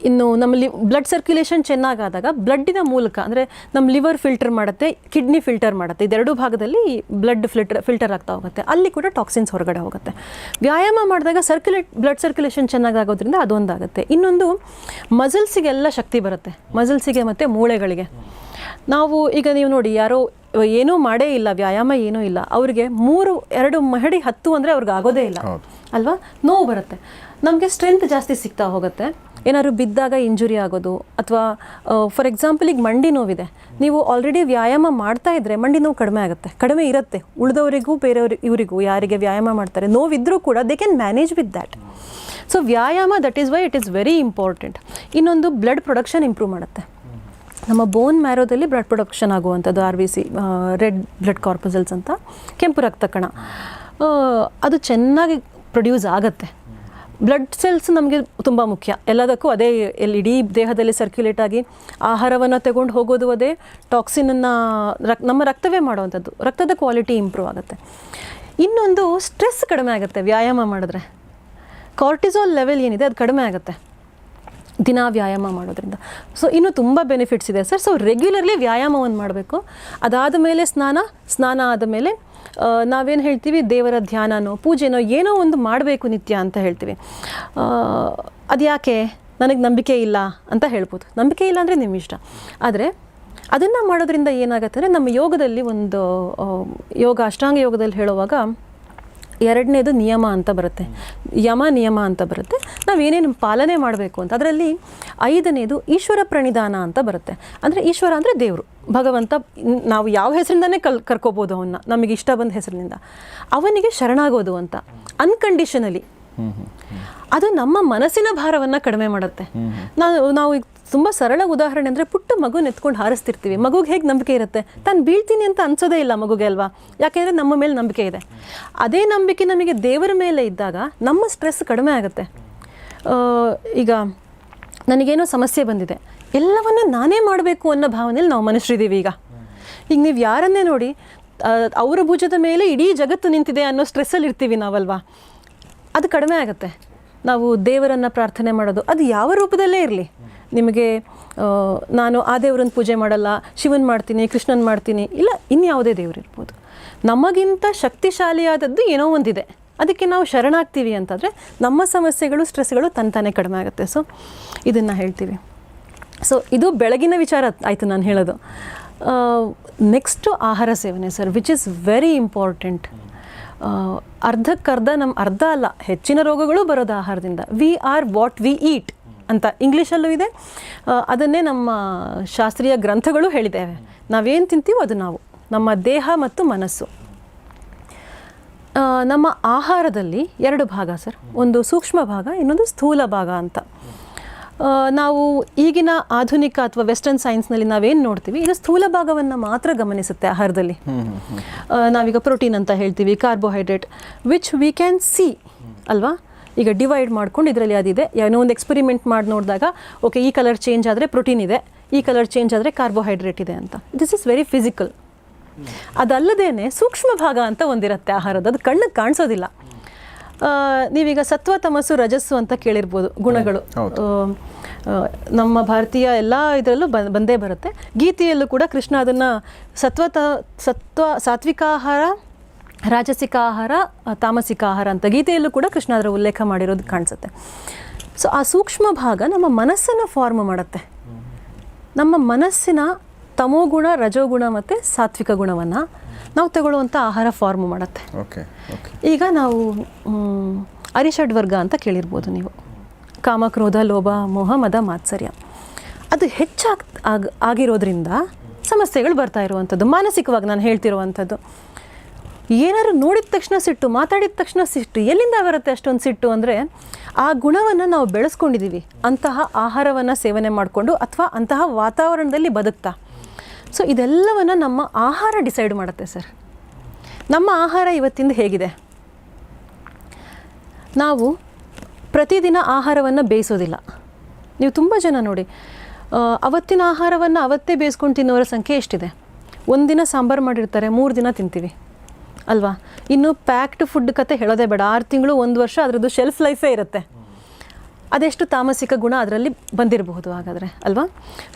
ಇನ್ನು ನಮ್ಮಲ್ಲಿ ಬ್ಲಡ್ ಸರ್ಕ್ಯುಲೇಷನ್ ಚೆನ್ನಾಗಾದಾಗ ಬ್ಲಡ್ಡಿನ ಮೂಲಕ ಅಂದರೆ ನಮ್ಮ ಲಿವರ್ ಫಿಲ್ಟರ್ ಮಾಡುತ್ತೆ, ಕಿಡ್ನಿ ಫಿಲ್ಟರ್ ಮಾಡುತ್ತೆ, ಇದೆರಡೂ ಭಾಗದಲ್ಲಿ ಬ್ಲಡ್ ಫಿಲ್ಟರ್ ಆಗ್ತಾ ಹೋಗುತ್ತೆ, ಅಲ್ಲಿ ಕೂಡ ಟಾಕ್ಸಿನ್ಸ್ ಹೊರಗಡೆ ಹೋಗುತ್ತೆ. ವ್ಯಾಯಾಮ ಮಾಡಿದಾಗ ಬ್ಲಡ್ ಸರ್ಕ್ಯುಲೇಷನ್ ಚೆನ್ನಾಗಾಗೋದ್ರಿಂದ ಅದೊಂದಾಗುತ್ತೆ. ಇನ್ನೊಂದು ಮಸಲ್ಸಿಗೆಲ್ಲ ಶಕ್ತಿ ಬರುತ್ತೆ, ಮಸಲ್ಸಿಗೆ ಮತ್ತು ಮೂಳೆಗಳಿಗೆ. ನಾವು ಈಗ ನೀವು ನೋಡಿ, ಯಾರೋ ಏನೂ ಮಾಡೇ ಇಲ್ಲ, ವ್ಯಾಯಾಮ ಏನೂ ಇಲ್ಲ, ಅವರಿಗೆ 2 ಮಹಡಿ ಹತ್ತು ಅಂದರೆ ಅವ್ರಿಗೆ ಆಗೋದೇ ಇಲ್ಲ ಅಲ್ವಾ, ನೋವು ಬರುತ್ತೆ. ನಮಗೆ ಸ್ಟ್ರೆಂತ್ ಜಾಸ್ತಿ ಸಿಗ್ತಾ ಹೋಗುತ್ತೆ. ಏನಾದ್ರು ಬಿದ್ದಾಗ ಇಂಜುರಿ ಆಗೋದು, ಅಥವಾ ಫಾರ್ ಎಕ್ಸಾಂಪಲ್ ಈಗ ಮಂಡಿ ನೋವಿದೆ, ನೀವು ಆಲ್ರೆಡಿ ವ್ಯಾಯಾಮ ಮಾಡ್ತಾ ಇದ್ದರೆ ಮಂಡಿ ನೋವು ಕಡಿಮೆ ಇರುತ್ತೆ. ಉಳಿದವರಿಗೂ ಇವರಿಗೂ ಯಾರಿಗೆ ವ್ಯಾಯಾಮ ಮಾಡ್ತಾರೆ ನೋವಿದ್ರೂ ಕೂಡ they can manage with that. So ವ್ಯಾಯಾಮ, that is why it is very important. ಇನ್ನೊಂದು ಬ್ಲಡ್ ಪ್ರೊಡಕ್ಷನ್ ಇಂಪ್ರೂವ್ ಮಾಡುತ್ತೆ. ನಮ್ಮ ಬೋನ್ ಮ್ಯಾರೋದಲ್ಲಿ ಬ್ಲಡ್ ಪ್ರೊಡಕ್ಷನ್ ಆಗುವಂಥದ್ದು RBC, ರೆಡ್ ಬ್ಲಡ್ ಕಾರ್ಪಸಲ್ಸ್ ಅಂತ, ಕೆಂಪು ರಕ್ತ ಕಣ, ಅದು ಚೆನ್ನಾಗಿ ಪ್ರೊಡ್ಯೂಸ್ ಆಗುತ್ತೆ. ಬ್ಲಡ್ ಸೆಲ್ಸ್ ನಮಗೆ ತುಂಬ ಮುಖ್ಯ, ಎಲ್ಲದಕ್ಕೂ ಅದೇ ಇಡೀ ದೇಹದಲ್ಲಿ ಸರ್ಕ್ಯುಲೇಟ್ ಆಗಿ ಆಹಾರವನ್ನು ತಗೊಂಡು ಹೋಗೋದು ಅದೇ, ಟಾಕ್ಸಿನನ್ನು ನಮ್ಮ ರಕ್ತವೇ ಮಾಡುವಂಥದ್ದು, ರಕ್ತದ ಕ್ವಾಲಿಟಿ ಇಂಪ್ರೂವ್ ಆಗುತ್ತೆ. ಇನ್ನೊಂದು ಸ್ಟ್ರೆಸ್ ಕಡಿಮೆ ಆಗುತ್ತೆ ವ್ಯಾಯಾಮ ಮಾಡಿದ್ರೆ. ಕಾರ್ಟಿಸಾಲ್ ಲೆವೆಲ್ ಏನಿದೆ ಅದು ಕಡಿಮೆ ಆಗುತ್ತೆ ದಿನ ವ್ಯಾಯಾಮ ಮಾಡೋದ್ರಿಂದ. ಸೊ ಇನ್ನೂ ತುಂಬ ಬೆನಿಫಿಟ್ಸ್ ಇದೆ ಸರ್. ಸೊ ರೆಗ್ಯುಲರ್ಲಿ ವ್ಯಾಯಾಮವನ್ನು ಮಾಡಬೇಕು. ಅದಾದ ಮೇಲೆ ಸ್ನಾನ ಆದ ಮೇಲೆ ನಾವೇನು ಹೇಳ್ತೀವಿ, ದೇವರ ಧ್ಯಾನನೋ ಪೂಜೆನೋ ಏನೋ ಒಂದು ಮಾಡಬೇಕು ನಿತ್ಯ ಅಂತ ಹೇಳ್ತೀವಿ. ಅದು ಯಾಕೆ, ನನಗೆ ನಂಬಿಕೆ ಇಲ್ಲ ಅಂತ ಹೇಳ್ಬೋದು. ನಂಬಿಕೆ ಇಲ್ಲ ಅಂದರೆ ನಿಮ್ಮ ಇಷ್ಟ. ಆದರೆ ಅದನ್ನು ಮಾಡೋದ್ರಿಂದ ಏನಾಗುತ್ತೆ ಅಂದರೆ, ನಮ್ಮ ಯೋಗದಲ್ಲಿ ಒಂದು ಅಷ್ಟಾಂಗ ಯೋಗದಲ್ಲಿ ಹೇಳುವಾಗ 2ನೇದು ನಿಯಮ ಅಂತ ಬರುತ್ತೆ, ನಿಯಮ ಅಂತ ಬರುತ್ತೆ. ನಾವೇನೇನು ಪಾಲನೆ ಮಾಡಬೇಕು ಅಂತ. ಅದರಲ್ಲಿ 5ನೇದು ಈಶ್ವರ ಪ್ರಣಿಧಾನ ಅಂತ ಬರುತ್ತೆ. ಅಂದರೆ ಈಶ್ವರ ಅಂದರೆ ದೇವರು, ಭಗವಂತ. ನಾವು ಯಾವ ಹೆಸರಿಂದನೇ ಕರ್ಕೋಬೋದು ಅವನ್ನ, ನಮಗೆ ಇಷ್ಟ ಬಂದ ಹೆಸರಿನಿಂದ. ಅವನಿಗೆ ಶರಣಾಗೋದು ಅಂತ ಅನ್ಕಂಡೀಷನಲಿ. ಅದು ನಮ್ಮ ಮನಸ್ಸಿನ ಭಾರವನ್ನು ಕಡಿಮೆ ಮಾಡುತ್ತೆ. ನಾವು ಈಗ ತುಂಬ ಸರಳ ಉದಾಹರಣೆ ಅಂದರೆ, ಪುಟ್ಟ ಮಗು ಎತ್ಕೊಂಡು ಹಾರಿಸ್ತಿರ್ತೀವಿ, ಮಗುಗೆ ಹೇಗೆ ನಂಬಿಕೆ ಇರುತ್ತೆ, ತಾನು ಬೀಳ್ತೀನಿ ಅಂತ ಅನ್ಸೋದೇ ಇಲ್ಲ ಮಗುಗೆ ಅಲ್ವಾ, ಯಾಕೆಂದರೆ ನಮ್ಮ ಮೇಲೆ ನಂಬಿಕೆ ಇದೆ. ಅದೇ ನಂಬಿಕೆ ನಮಗೆ ದೇವರ ಮೇಲೆ ಇದ್ದಾಗ ನಮ್ಮ ಸ್ಟ್ರೆಸ್ ಕಡಿಮೆ ಆಗುತ್ತೆ. ಈಗ ನನಗೇನೋ ಸಮಸ್ಯೆ ಬಂದಿದೆ, ಎಲ್ಲವನ್ನೂ ನಾನೇ ಮಾಡಬೇಕು ಅನ್ನೋ ಭಾವನೆಯಲ್ಲಿ ನಾವು ಮನುಷ್ಯರಿದ್ದೀವಿ. ಈಗ ನೀವು ಯಾರನ್ನೇ ನೋಡಿ, ಅವರ ಭುಜದ ಮೇಲೆ ಇಡೀ ಜಗತ್ತು ನಿಂತಿದೆ ಅನ್ನೋ ಸ್ಟ್ರೆಸ್ಸಲ್ಲಿ ಇರ್ತೀವಿ ನಾವಲ್ವಾ. ಅದು ಕಡಿಮೆ ಆಗುತ್ತೆ. ನಾವು ದೇವರನ್ನು ಪ್ರಾರ್ಥನೆ ಮಾಡೋದು, ಅದು ಯಾವ ರೂಪದಲ್ಲೇ ಇರಲಿ. ನಿಮಗೆ ನಾನು ಆ ದೇವ್ರನ್ನ ಪೂಜೆ ಮಾಡಲ್ಲ, ಶಿವನ್ ಮಾಡ್ತೀನಿ, ಕೃಷ್ಣನ್ ಮಾಡ್ತೀನಿ, ಇಲ್ಲ ಇನ್ಯಾವುದೇ ದೇವ್ರು ಇರ್ಬೋದು. ನಮಗಿಂತ ಶಕ್ತಿಶಾಲಿಯಾದದ್ದು ಏನೋ ಒಂದಿದೆ, ಅದಕ್ಕೆ ನಾವು ಶರಣಾಗ್ತೀವಿ ಅಂತಂದರೆ ನಮ್ಮ ಸಮಸ್ಯೆಗಳು, ಸ್ಟ್ರೆಸ್ಗಳು ತಾನೇ ಕಡಿಮೆ ಆಗುತ್ತೆ. ಸೊ ಇದನ್ನು ಹೇಳ್ತೀವಿ. ಸೊ ಇದು ಬೆಳಗಿನ ವಿಚಾರ ಆಯಿತು ನಾನು ಹೇಳೋದು. ನೆಕ್ಸ್ಟು ಆಹಾರ ಸೇವನೆ sir, which is very important. ಅರ್ಧ ಅಲ್ಲ, ಹೆಚ್ಚಿನ ರೋಗಗಳು ಬರೋದು ಆಹಾರದಿಂದ. We are what we eat ಅಂತ ಇಂಗ್ಲೀಷಲ್ಲೂ ಇದೆ, ಅದನ್ನೇ ನಮ್ಮ ಶಾಸ್ತ್ರೀಯ ಗ್ರಂಥಗಳು ಹೇಳಿದ್ದೇವೆ. ನಾವೇನು ತಿಂತೀವೋ ಅದು ನಾವು, ನಮ್ಮ ದೇಹ ಮತ್ತು ಮನಸ್ಸು. ನಮ್ಮ ಆಹಾರದಲ್ಲಿ 2 ಭಾಗ ಸರ್, ಒಂದು ಸೂಕ್ಷ್ಮ ಭಾಗ, ಇನ್ನೊಂದು ಸ್ಥೂಲ ಭಾಗ ಅಂತ. ನಾವು ಈಗಿನ ಆಧುನಿಕ ಅಥವಾ ವೆಸ್ಟರ್ನ್ ಸೈನ್ಸ್ನಲ್ಲಿ ನಾವೇನು ನೋಡ್ತೀವಿ, ಇದು ಸ್ಥೂಲ ಭಾಗವನ್ನು ಮಾತ್ರ ಗಮನಿಸುತ್ತೆ ಆಹಾರದಲ್ಲಿ. ನಾವೀಗ ಪ್ರೋಟೀನ್ ಅಂತ ಹೇಳ್ತೀವಿ, carbohydrate, which we can see ಅಲ್ವಾ. ಈಗ ಡಿವೈಡ್ ಮಾಡ್ಕೊಂಡು ಇದರಲ್ಲಿ ಅದಿದೆ, ಏನೋ ಒಂದು ಎಕ್ಸ್ಪೆರಿಮೆಂಟ್ ಮಾಡಿ ನೋಡಿದಾಗ, ಓಕೆ ಈ ಕಲರ್ ಚೇಂಜ್ ಆದರೆ ಪ್ರೋಟೀನ್ ಇದೆ, ಈ ಕಲರ್ ಚೇಂಜ್ ಆದರೆ ಕಾರ್ಬೋಹೈಡ್ರೇಟ್ ಇದೆ ಅಂತ. This is very physical. ಅದಲ್ಲದೇನೆ ಸೂಕ್ಷ್ಮ ಭಾಗ ಅಂತ ಒಂದಿರುತ್ತೆ ಆಹಾರದ, ಅದು ಕಣ್ಣಿಗೆ ಕಾಣಿಸೋದಿಲ್ಲ. ನೀವೀಗ ಸತ್ವ, ತಮಸ್ಸು, ರಜಸ್ಸು ಅಂತ ಕೇಳಿರ್ಬೋದು ಗುಣಗಳು. ನಮ್ಮ ಭಾರತೀಯ ಎಲ್ಲ ಇದರಲ್ಲೂ ಬಂದೇ ಬರುತ್ತೆ. ಗೀತೆಯಲ್ಲೂ ಕೂಡ ಕೃಷ್ಣ ಅದನ್ನು ಸಾತ್ವಿಕ ಆಹಾರ, ರಾಜಸಿಕ ಆಹಾರ, ತಾಮಸಿಕ ಆಹಾರ ಅಂತ ಗೀತೆಯಲ್ಲೂ ಕೂಡ ಕೃಷ್ಣ ಅದರ ಉಲ್ಲೇಖ ಮಾಡಿರೋದು ಕಾಣಿಸುತ್ತೆ. ಸೊ ಆ ಸೂಕ್ಷ್ಮ ಭಾಗ ನಮ್ಮ ಮನಸ್ಸನ್ನು ಫಾರ್ಮ್ ಮಾಡುತ್ತೆ. ನಮ್ಮ ಮನಸ್ಸಿನ ತಮೋಗುಣ, ರಜೋಗುಣ ಮತ್ತು ಸಾತ್ವಿಕ ಗುಣವನ್ನು ನಾವು ತಗೊಳ್ಳುವಂಥ ಆಹಾರ ಫಾರ್ಮ್ ಮಾಡುತ್ತೆ. ಈಗ ನಾವು ಅರಿಷಡ್ವರ್ಗ ಅಂತ ಕೇಳಿರ್ಬೋದು ನೀವು, ಕಾಮ, ಕ್ರೋಧ, ಲೋಭ, ಮೋಹ, ಮದ, ಮಾತ್ಸರ್ಯ. ಅದು ಆಗಿರೋದ್ರಿಂದ ಸಮಸ್ಯೆಗಳು ಬರ್ತಾ ಇರುವಂಥದ್ದು, ಮಾನಸಿಕವಾಗಿ ನಾನು ಹೇಳ್ತಿರುವಂಥದ್ದು. ಏನಾದ್ರು ನೋಡಿದ ತಕ್ಷಣ ಸಿಟ್ಟು, ಮಾತಾಡಿದ ತಕ್ಷಣ ಸಿಟ್ಟು, ಎಲ್ಲಿಂದ ಬರುತ್ತೆ ಅಷ್ಟೊಂದು ಸಿಟ್ಟು ಅಂದರೆ ಆ ಗುಣವನ್ನು ನಾವು ಬೆಳೆಸ್ಕೊಂಡಿದ್ದೀವಿ ಅಂತಹ ಆಹಾರವನ್ನು ಸೇವನೆ ಮಾಡಿಕೊಂಡು ಅಥವಾ ಅಂತಹ ವಾತಾವರಣದಲ್ಲಿ ಬದುಕ್ತಾ. ಸೊ ಇದೆಲ್ಲವನ್ನು ನಮ್ಮ ಆಹಾರ ಡಿಸೈಡ್ ಮಾಡುತ್ತೆ ಸರ್. ನಮ್ಮ ಆಹಾರ ಇವತ್ತಿಂದ ಹೇಗಿದೆ, ನಾವು ಪ್ರತಿದಿನ ಆಹಾರವನ್ನು ಬೇಯಿಸೋದಿಲ್ಲ. ನೀವು ತುಂಬ ಜನ ನೋಡಿ, ಅವತ್ತಿನ ಆಹಾರವನ್ನು ಅವತ್ತೇ ಬೇಯಿಸ್ಕೊಂಡು ತಿನ್ನೋರ ಸಂಖ್ಯೆ ಎಷ್ಟಿದೆ. ಒಂದಿನ ಸಾಂಬಾರು ಮಾಡಿರ್ತಾರೆ, 3 ದಿನ ತಿಂತೀವಿ ಅಲ್ವಾ. ಇನ್ನು ಪ್ಯಾಕ್ಡ್ ಫುಡ್ ಕತೆ ಹೇಳೋದೇ ಬೇಡ, 6 ತಿಂಗಳು 1 ವರ್ಷ ಅದರದ್ದು ಶೆಲ್ಫ್ ಲೈಫೇ ಇರುತ್ತೆ. ಅದೆಷ್ಟು ತಾಮಸಿಕ ಗುಣ ಅದರಲ್ಲಿ ಬಂದಿರಬಹುದು ಹಾಗಾದರೆ ಅಲ್ವಾ.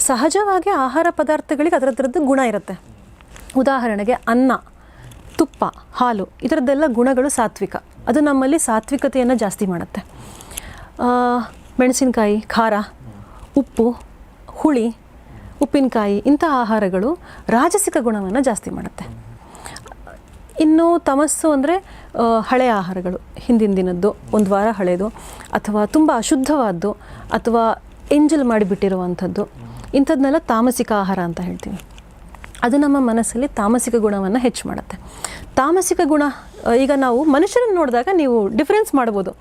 ಸಹಜವಾಗಿ ಆಹಾರ ಪದಾರ್ಥಗಳಿಗೆ ಅದರದ್ದು ಗುಣ ಇರುತ್ತೆ. ಉದಾಹರಣೆಗೆ ಅನ್ನ, ತುಪ್ಪ, ಹಾಲು, ಇದರದ್ದೆಲ್ಲ ಗುಣಗಳು ಸಾತ್ವಿಕ. ಅದು ನಮ್ಮಲ್ಲಿ ಸಾತ್ವಿಕತೆಯನ್ನು ಜಾಸ್ತಿ ಮಾಡುತ್ತೆ. ಮೆಣಸಿನಕಾಯಿ, ಖಾರ, ಉಪ್ಪು, ಹುಳಿ, ಉಪ್ಪಿನಕಾಯಿ ಇಂಥ ಆಹಾರಗಳು ರಾಜಸಿಕ ಗುಣವನ್ನು ಜಾಸ್ತಿ ಮಾಡುತ್ತೆ. ಇನ್ನು ತಮಸ್ಸು ಅಂದರೆ ಹಳೆಯ ಆಹಾರಗಳು, ಹಿಂದಿನ ದಿನದ್ದು, 1 ವಾರ ಹಳೆಯದು, ಅಥವಾ ತುಂಬ ಅಶುದ್ಧವಾದ್ದು, ಅಥವಾ ಎಂಜಲ್ ಮಾಡಿಬಿಟ್ಟಿರುವಂಥದ್ದು, ಇಂಥದ್ದನ್ನೆಲ್ಲ ತಾಮಸಿಕ ಆಹಾರ ಅಂತ ಹೇಳ್ತೀವಿ. ಅದು ನಮ್ಮ ಮನಸ್ಸಲ್ಲಿ ತಾಮಸಿಕ ಗುಣವನ್ನು ಹೆಚ್ಚು ಮಾಡುತ್ತೆ. ತಾಮಸಿಕ ಗುಣ, ಈಗ ನಾವು ಮನುಷ್ಯರನ್ನು ನೋಡಿದಾಗ ನೀವು ಡಿಫ್ರೆನ್ಸ್ ಮಾಡ್ಬೋದು.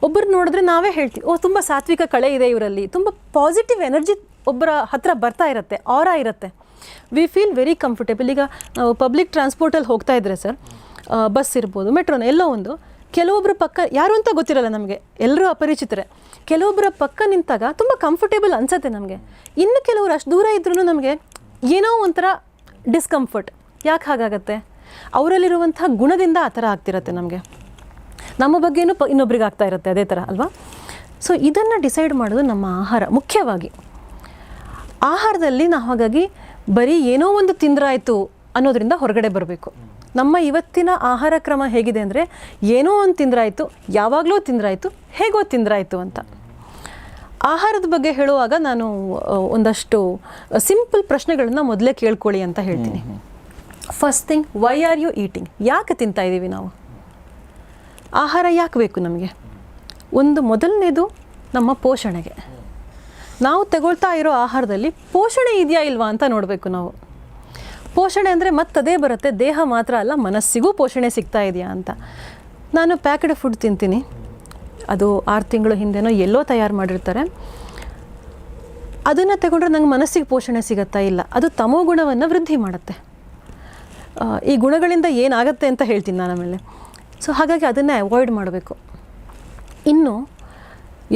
ಒಬ್ಬರು ನೋಡಿದ್ರೆ ನಾವೇ ಹೇಳ್ತೀವಿ, ಓ ತುಂಬ ಸಾತ್ವಿಕ ಕಳೆ ಇದೆ ಇವರಲ್ಲಿ, ತುಂಬ ಪಾಸಿಟಿವ್ ಎನರ್ಜಿ ಒಬ್ಬರ ಹತ್ರ ಬರ್ತಾ ಇರುತ್ತೆ, ಆರಾ ಇರುತ್ತೆ. We feel very comfortable. ಈಗ ನಾವು ಪಬ್ಲಿಕ್ ಟ್ರಾನ್ಸ್ಪೋರ್ಟಲ್ಲಿ ಹೋಗ್ತಾ ಇದ್ರೆ ಸರ್, ಬಸ್ ಇರ್ಬೋದು, ಮೆಟ್ರೋನ, ಎಲ್ಲೋ ಒಂದು, ಕೆಲವೊಬ್ಬರ ಪಕ್ಕ ಯಾರು ಅಂತ ಗೊತ್ತಿರಲ್ಲ ನಮಗೆ, ಎಲ್ಲರೂ ಅಪರಿಚಿತರೆ. ಕೆಲವೊಬ್ಬರ ಪಕ್ಕ ನಿಂತಾಗ ತುಂಬ ಕಂಫರ್ಟೇಬಲ್ ಅನಿಸುತ್ತೆ ನಮಗೆ. ಇನ್ನು ಕೆಲವರು ಅಷ್ಟು ದೂರ ಇದ್ರೂ ನಮಗೆ ಏನೋ ಒಂಥರ ಡಿಸ್ಕಂಫರ್ಟ್. ಯಾಕೆ ಹಾಗಾಗತ್ತೆ? ಅವರಲ್ಲಿರುವಂಥ ಗುಣದಿಂದ ಆ ಥರ ಆಗ್ತಿರತ್ತೆ ನಮಗೆ. ನಮ್ಮ ಬಗ್ಗೆನೂ ಇನ್ನೊಬ್ರಿಗೆ ಆಗ್ತಾ ಇರುತ್ತೆ ಅದೇ ಥರ ಅಲ್ವಾ. ಸೊ ಇದನ್ನು ಡಿಸೈಡ್ ಮಾಡೋದು ನಮ್ಮ ಆಹಾರ ಮುಖ್ಯವಾಗಿ. ಆಹಾರದಲ್ಲಿ ನಾವು ಹಾಗಾಗಿ ಬರೀ ಏನೋ ಒಂದು ತಿಂದ್ರಾಯ್ತು ಅನ್ನೋದ್ರಿಂದ ಹೊರಗಡೆ ಬರಬೇಕು. ನಮ್ಮ ಇವತ್ತಿನ ಆಹಾರ ಕ್ರಮ ಹೇಗಿದೆ ಅಂದರೆ, ಏನೋ ಒಂದು ತಿಂದ್ರಾಯ್ತು, ಯಾವಾಗಲೂ ತಿಂದ್ರಾಯ್ತು, ಹೇಗೋ ತಿಂದ್ರಾಯ್ತು ಅಂತ. ಆಹಾರದ ಬಗ್ಗೆ ಹೇಳುವಾಗ ನಾನು ಒಂದಷ್ಟು ಸಿಂಪಲ್ ಪ್ರಶ್ನೆಗಳನ್ನು ಮೊದಲೇ ಕೇಳ್ಕೊಳ್ಳಿ ಅಂತ ಹೇಳ್ತೀನಿ. First thing, why are you eating? ಯಾಕೆ ತಿಂತಾ ಇದ್ದೀವಿ ನಾವು? ಆಹಾರ ಯಾಕೆ ಬೇಕು ನಮಗೆ? ಮೊದಲನೇದು ನಮ್ಮ ಪೋಷಣೆಗೆ. ನಾವು ತಗೊಳ್ತಾ ಇರೋ ಆಹಾರದಲ್ಲಿ ಪೋಷಣೆ ಇದೆಯಾ ಇಲ್ವಾ ಅಂತ ನೋಡಬೇಕು ನಾವು. ಪೋಷಣೆ ಅಂದರೆ ಮತ್ತದೇ ಬರುತ್ತೆ, ದೇಹ ಮಾತ್ರ ಅಲ್ಲ, ಮನಸ್ಸಿಗೂ ಪೋಷಣೆ ಸಿಗ್ತಾ ಇದೆಯಾ ಅಂತ. ನಾನು ಪ್ಯಾಕ್ಡ್ ಫುಡ್ ತಿಂತೀನಿ, ಅದು 6 ತಿಂಗಳು ಹಿಂದೆನೋ ಎಲ್ಲೋ ತಯಾರು ಮಾಡಿರ್ತಾರೆ. ಅದನ್ನು ತಗೊಂಡ್ರೆ ನಂಗೆ ಮನಸ್ಸಿಗೆ ಪೋಷಣೆ ಸಿಗುತ್ತಾ? ಇಲ್ಲ, ಅದು ತಮೋ ಗುಣವನ್ನು ವೃದ್ಧಿ ಮಾಡುತ್ತೆ. ಈ ಗುಣಗಳಿಂದ ಏನಾಗುತ್ತೆ ಅಂತ ಹೇಳ್ತೀನಿ ನಾನು ಆಮೇಲೆ. ಸೊ ಹಾಗಾಗಿ ಅದನ್ನೇ ಅವಾಯ್ಡ್ ಮಾಡಬೇಕು. ಇನ್ನು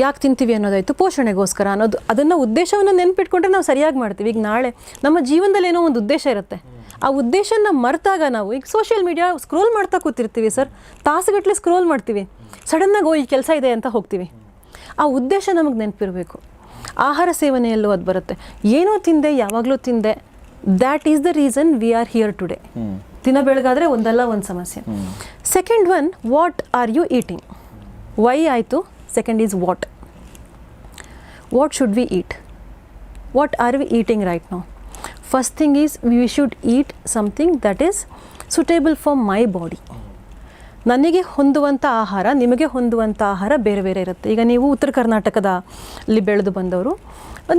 ಯಾಕೆ ತಿಂತೀವಿ ಅನ್ನೋದಾಯಿತು, ಪೋಷಣೆಗೋಸ್ಕರ ಅನ್ನೋದು, ಅದನ್ನು ಉದ್ದೇಶವನ್ನು ನೆನ್ಪಿಟ್ಕೊಂಡ್ರೆ ನಾವು ಸರಿಯಾಗಿ ಮಾಡ್ತೀವಿ. ಈಗ ನಾಳೆ ನಮ್ಮ ಜೀವನದಲ್ಲಿ ಏನೋ ಒಂದು ಉದ್ದೇಶ ಇರುತ್ತೆ, ಆ ಉದ್ದೇಶನ ಮರೆತಾಗ ನಾವು ಈಗ ಸೋಷಿಯಲ್ ಮೀಡಿಯಾ ಸ್ಕ್ರೋಲ್ ಮಾಡ್ತಾ ಕೂತಿರ್ತೀವಿ ಸರ್, ತಾಸುಗಟ್ಟಲೆ ಸ್ಕ್ರೋಲ್ ಮಾಡ್ತೀವಿ, ಸಡನ್ನಾಗಿ ಈ ಕೆಲಸ ಇದೆ ಅಂತ ಹೋಗ್ತೀವಿ. ಆ ಉದ್ದೇಶ ನಮಗೆ ನೆನಪಿರಬೇಕು. ಆಹಾರ ಸೇವನೆಯಲ್ಲೂ ಅದು ಬರುತ್ತೆ. ಏನೋ ತಿಂದೆ, ಯಾವಾಗಲೂ ತಿಂದೆ, that is the reason we are here today. ದಿನ ಬೆಳಗಾದರೆ ಒಂದಲ್ಲ ಒಂದು ಸಮಸ್ಯೆ. Second one, what are you eating? Why ಆಯಿತು, second is what. What should we eat? What are we eating right now? First thing is we should eat something that is suitable for my body. ನನಗೆ ಹೊಂದುವಂಥ ಆಹಾರ, ನಿಮಗೆ ಹೊಂದುವಂಥ ಆಹಾರ ಬೇರೆ ಬೇರೆ ಇರುತ್ತೆ. ಈಗ ನೀವು ಉತ್ತರ ಕರ್ನಾಟಕದಲ್ಲಿ ಬೆಳೆದು ಬಂದವರು,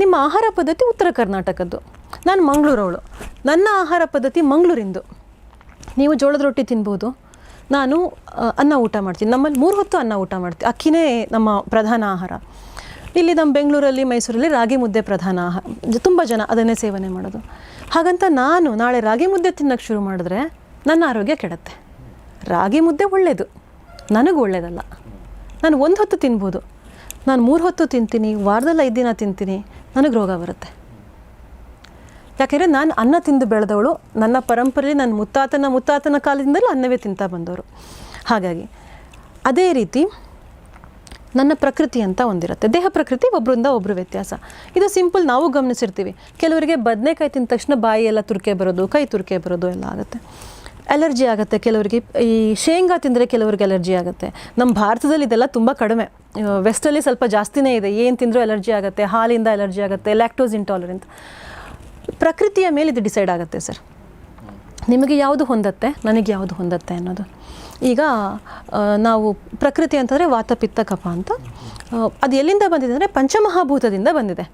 ನಿಮ್ಮ ಆಹಾರ ಪದ್ಧತಿ ಉತ್ತರ ಕರ್ನಾಟಕದ್ದು. ನಾನು ಮಂಗಳೂರವಳು, ನನ್ನ ಆಹಾರ ಪದ್ಧತಿ ಮಂಗಳೂರಿಂದು. ನೀವು ಜೋಳದ ರೊಟ್ಟಿ ತಿನ್ಬೋದು, ನಾನು ಅನ್ನ ಊಟ ಮಾಡ್ತೀನಿ. ನಮ್ಮಲ್ಲಿ 3 ಹೊತ್ತು ಅನ್ನ ಊಟ ಮಾಡ್ತೀವಿ, ಅಕ್ಕಿನೇ ನಮ್ಮ ಪ್ರಧಾನ ಆಹಾರ. ಇಲ್ಲಿ ನಮ್ಮ ಬೆಂಗಳೂರಲ್ಲಿ, ಮೈಸೂರಲ್ಲಿ ರಾಗಿ ಮುದ್ದೆ ಪ್ರಧಾನ ಆಹಾರ, ತುಂಬ ಜನ ಅದನ್ನೇ ಸೇವನೆ ಮಾಡೋದು. ಹಾಗಂತ ನಾನು ನಾಳೆ ರಾಗಿ ಮುದ್ದೆ ತಿನ್ನೋಕ್ಕೆ ಶುರು ಮಾಡಿದ್ರೆ ನನ್ನ ಆರೋಗ್ಯ ಕೆಡುತ್ತೆ. ರಾಗಿ ಮುದ್ದೆ ಒಳ್ಳೆಯದು, ನನಗೂ ಒಳ್ಳೆಯದಲ್ಲ. ನಾನು 1 ಹೊತ್ತು ತಿನ್ಬೋದು, ನಾನು 3 ಹೊತ್ತು ತಿಂತೀನಿ, ವಾರದಲ್ಲಿ 5 ದಿನ ತಿಂತೀನಿ, ನನಗೆ ರೋಗ ಬರುತ್ತೆ. ಯಾಕೆಂದರೆ ನಾನು ಅನ್ನ ತಿಂದು ಬೆಳೆದವಳು, ನನ್ನ ಪರಂಪರೆಯಲ್ಲಿ ನನ್ನ ಮುತ್ತಾತನ ಕಾಲದಿಂದಲೂ ಅನ್ನವೇ ತಿಂತಾ ಬಂದವರು. ಹಾಗಾಗಿ ಅದೇ ರೀತಿ ನನ್ನ ಪ್ರಕೃತಿ ಅಂತ ಒಂದಿರುತ್ತೆ, ದೇಹ ಪ್ರಕೃತಿ ಒಬ್ಬರಿಂದ ಒಬ್ಬರು ವ್ಯತ್ಯಾಸ. ಇದು ಸಿಂಪಲ್, ನಾವು ಗಮನಿಸಿರ್ತೀವಿ. ಕೆಲವರಿಗೆ ಬದನೆಕಾಯಿ ತಿಂದ ತಕ್ಷಣ ಬಾಯಿ ಎಲ್ಲ ತುರ್ಕೆ ಬರೋದು, ಕೈ ತುರ್ಕೆ ಬರೋದು ಎಲ್ಲ ಆಗುತ್ತೆ. ಅಲರ್ಜಿ ಆಗುತ್ತೆ ಕೆಲವರಿಗೆ. ಈ ಶೇಂಗಾ ತಿಂದರೆ ಕೆಲವ್ರಿಗೆ ಅಲರ್ಜಿ ಆಗುತ್ತೆ. ನಮ್ಮ ಭಾರತದಲ್ಲಿ ಇದೆಲ್ಲ ತುಂಬ ಕಡಿಮೆ, ವೆಸ್ಟಲ್ಲಿ ಸ್ವಲ್ಪ ಜಾಸ್ತಿನೇ ಇದೆ. ಏನು ತಿಂದರೂ ಅಲರ್ಜಿ ಆಗುತ್ತೆ, ಹಾಲಿಂದ ಅಲರ್ಜಿ ಆಗುತ್ತೆ, ಲ್ಯಾಕ್ಟೋಸ್ ಇಂಟಾಲರೆಂಟ್. ಪ್ರಕೃತಿಯ ಮೇಲೆ ಇದು ಡಿಸೈಡ್ ಆಗುತ್ತೆ ಸರ್, ನಿಮಗೆ ಯಾವುದು ಹೊಂದತ್ತೆ, ನನಗೆ ಯಾವುದು ಹೊಂದತ್ತೆ ಅನ್ನೋದು. ಈಗ ನಾವು ಪ್ರಕೃತಿ ಅಂತಂದರೆ ವಾತ ಪಿತ್ತ ಕಫ ಅಂತ, ಅದು ಎಲ್ಲಿಂದ ಬಂದಿದೆ ಅಂದರೆ ಪಂಚಮಹಾಭೂತದಿಂದ ಬಂದಿದೆ.